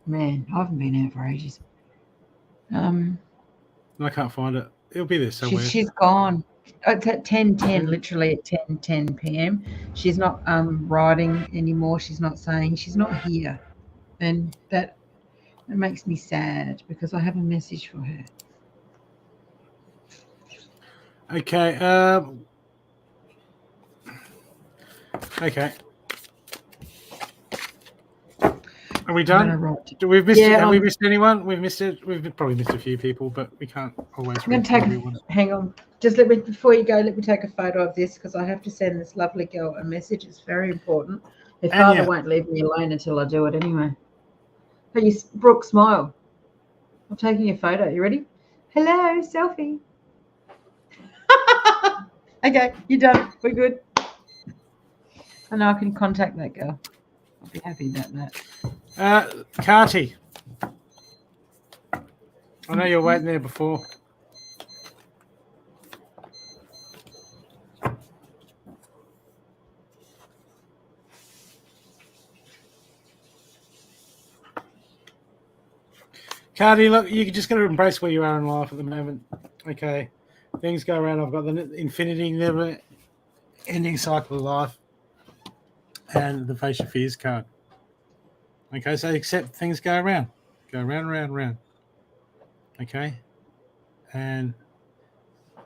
Man, I haven't been out for ages. I can't find it. It'll be there somewhere. She's gone. It's at 10:10, literally at 10:10 p.m. She's not writing anymore. She's not saying. She's not here, and that makes me sad because I have a message for her. Okay. Okay. Are we done? We've missed. Have we missed anyone? We've missed it. We've probably missed a few people, but we can't always. I'm going to take. Hang on. Just before you go, let me take a photo of this because I have to send this lovely girl a message. It's very important. Her father won't leave me alone until I do it anyway. Hey, Brooke, smile. I'm taking a photo. You ready? Hello, selfie. Okay, you're done. We're good. And now I can contact that girl. I'll be happy about that. Carty. I know you're waiting there before. Cardi, look, you just got to embrace where you are in life at the moment. Okay, things go around. I've got the infinity, never-ending cycle of life, and the face your fears card. Okay, so accept things go around, round. Okay, and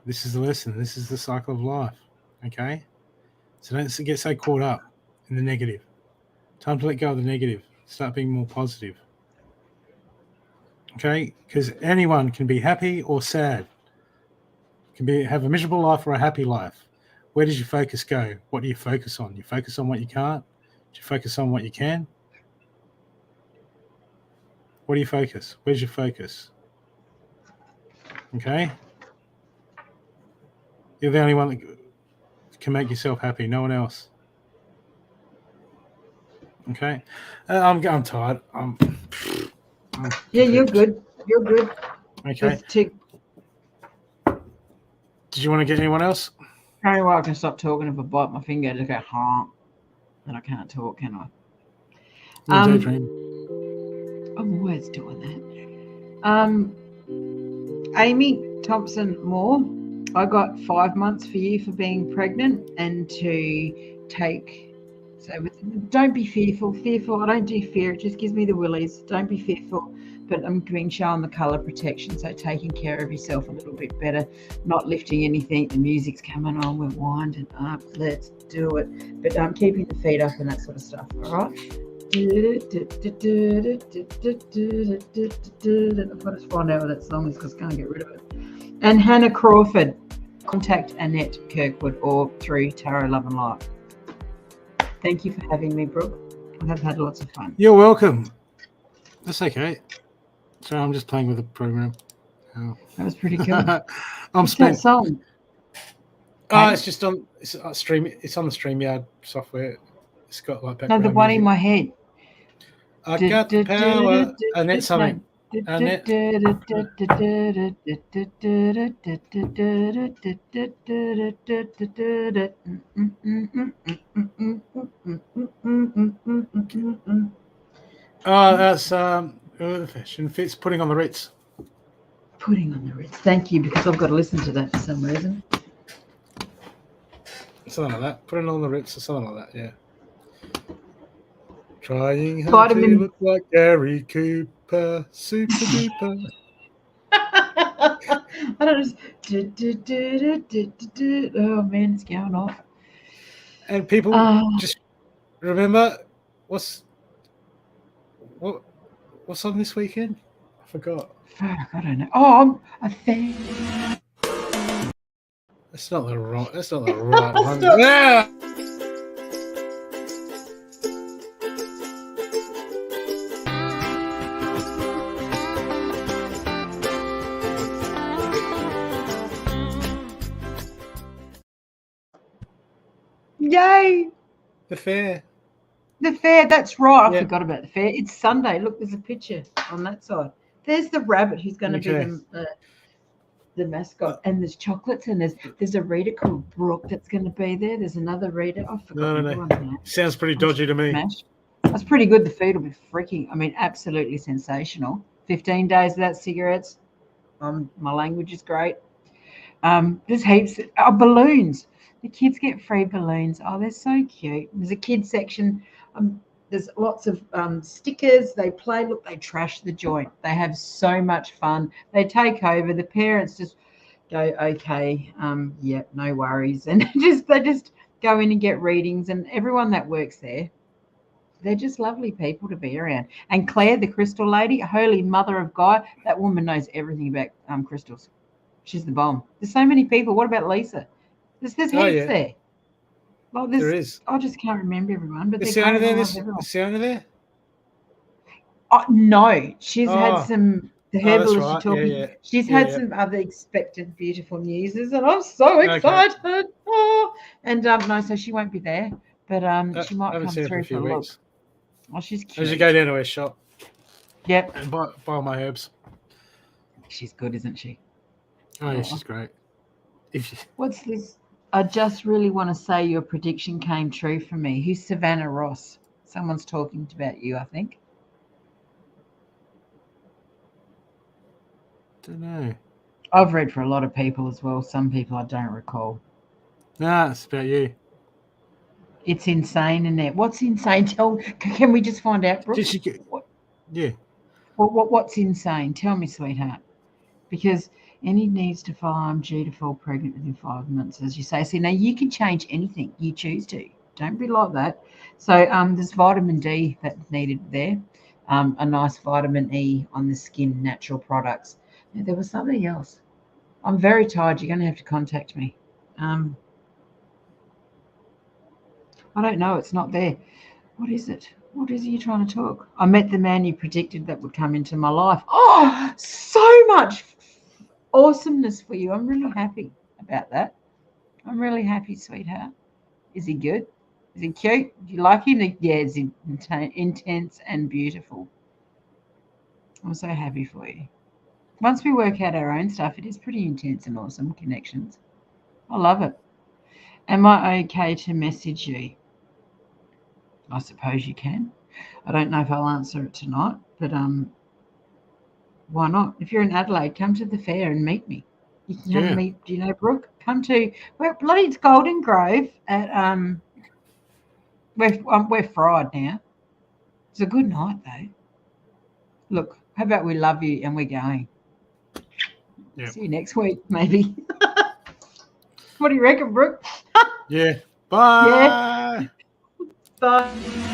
this is the lesson. This is the cycle of life. Okay, so don't get so caught up in the negative. Time to let go of the negative. Start being more positive. Okay, because anyone can be happy or sad. Have a miserable life or a happy life. Where does your focus go? What do you focus on? You focus on what you can't? Do you focus on what you can? What do you focus? Where's your focus? Okay? You're the only one that can make yourself happy. No one else. Okay? I'm tired. Yeah, you're good. You're good. Okay. Did you want to get anyone else? Only way I can stop talking if I bite my finger to go honk, then I can't talk, can I? Daydream. I'm always doing that. Amy Thompson Moore, I got 5 months for you for being pregnant and to take. So don't be fearful. I don't do fear. It just gives me the willies. Don't be fearful. But I'm being shown the colour protection, so taking care of yourself a little bit better, not lifting anything. The music's coming on, we're winding up. Let's do it. But keeping the feet up and that sort of stuff. All right. I've got to find out what that song is because I can't get rid of it. And Hannah Crawford, contact Annette Kirkwood or through Tarot Love and Light. Thank you for having me, Brooke. I have had lots of fun. You're welcome. That's okay. So I'm just playing with the program. Oh. That was pretty cool. What's that song? It's just on. It's on Stream. It's on the StreamYard software. It's got like background. No, the one music in my head. I got the power. Annette something. Annette. Oh, that's fashion fits. Putting on the Ritz. Putting on the Ritz. Thank you, because I've got to listen to that for some reason. Something like that. Putting on the Ritz or something like that. Yeah. Trying hard to look like Gary Cooper, super duper. I don't know. Oh man, it's going off. And people just remember what's on this weekend? I forgot. Fuck, I don't know. Oh, I'm a fan. That's not the right one. Yeah. Yay! The fair. That's right. I forgot about the fair. It's Sunday. Look, there's a picture on that side. There's the rabbit who's going to be the mascot. And there's chocolates, and there's a reader called Brooke that's going to be there. There's another reader. I forgot. No. Sounds pretty dodgy to me. That's pretty good. The food will be freaking, absolutely sensational. 15 days without cigarettes. My language is great. There's heaps of balloons. The kids get free balloons. Oh, they're so cute. There's a kids section. There's lots of stickers. They play. Look, they trash the joint. They have so much fun. They take over. The parents just go, okay, yeah, no worries, and they just go in and get readings. And everyone that works there, they're just lovely people to be around. And Claire, the crystal lady, holy mother of God, that woman knows everything about crystals. She's the bomb. There's so many people. What about Lisa? There's heaps there. Well, there is. I just can't remember everyone. But is Sienna there? Is Sienna there? No, she's had Oh, some. The that's herbalist right. you're talking. Yeah. She's Yeah, had yeah. some other expected beautiful newses, and I'm so Okay. excited. Oh, and no, so she won't be there, but she I might haven't come seen her for through a for few a look. weeks. Oh, she's I cute. usually go down to her shop. Yep. And buy all my herbs. She's good, isn't she? Oh, yeah, she's great. What's this? I just really want to say your prediction came true for me. Who's Savannah Ross? Someone's talking about you, I think. Don't know. I've read for a lot of people as well. Some people I don't recall. Nah, it's about you. It's insane, Annette. What's insane? Can we just find out, Brooke? Yeah. What's insane? Tell me, sweetheart. Because Annie needs to follow G to fall pregnant within 5 months, as you say. See, now you can change anything you choose to. Don't be like that. So there's vitamin D that's needed there. A nice vitamin E on the skin, natural products. Now, there was something else. I'm very tired. You're going to have to contact me. I don't know. It's not there. What is it? What is it you're trying to talk? I met the man you predicted that would come into my life. Oh, so much awesomeness for you. I'm really happy about that. I'm really happy, sweetheart. Is he good? Is he cute? Do you like him? Yeah, is he intense and beautiful? I'm so happy for you. Once we work out our own stuff, it is pretty intense and awesome connections. I love it. Am I okay to message you? I suppose you can. I don't know if I'll answer it tonight, but why not? If you're in Adelaide, come to the fair and meet me. You can come meet. Do you know Brooke? Come to it's Golden Grove at we're fried now. It's a good night though. Look, how about we love you and we're going? Yep. See you next week, maybe. What do you reckon, Brooke? Yeah. Bye. Yeah. Bye.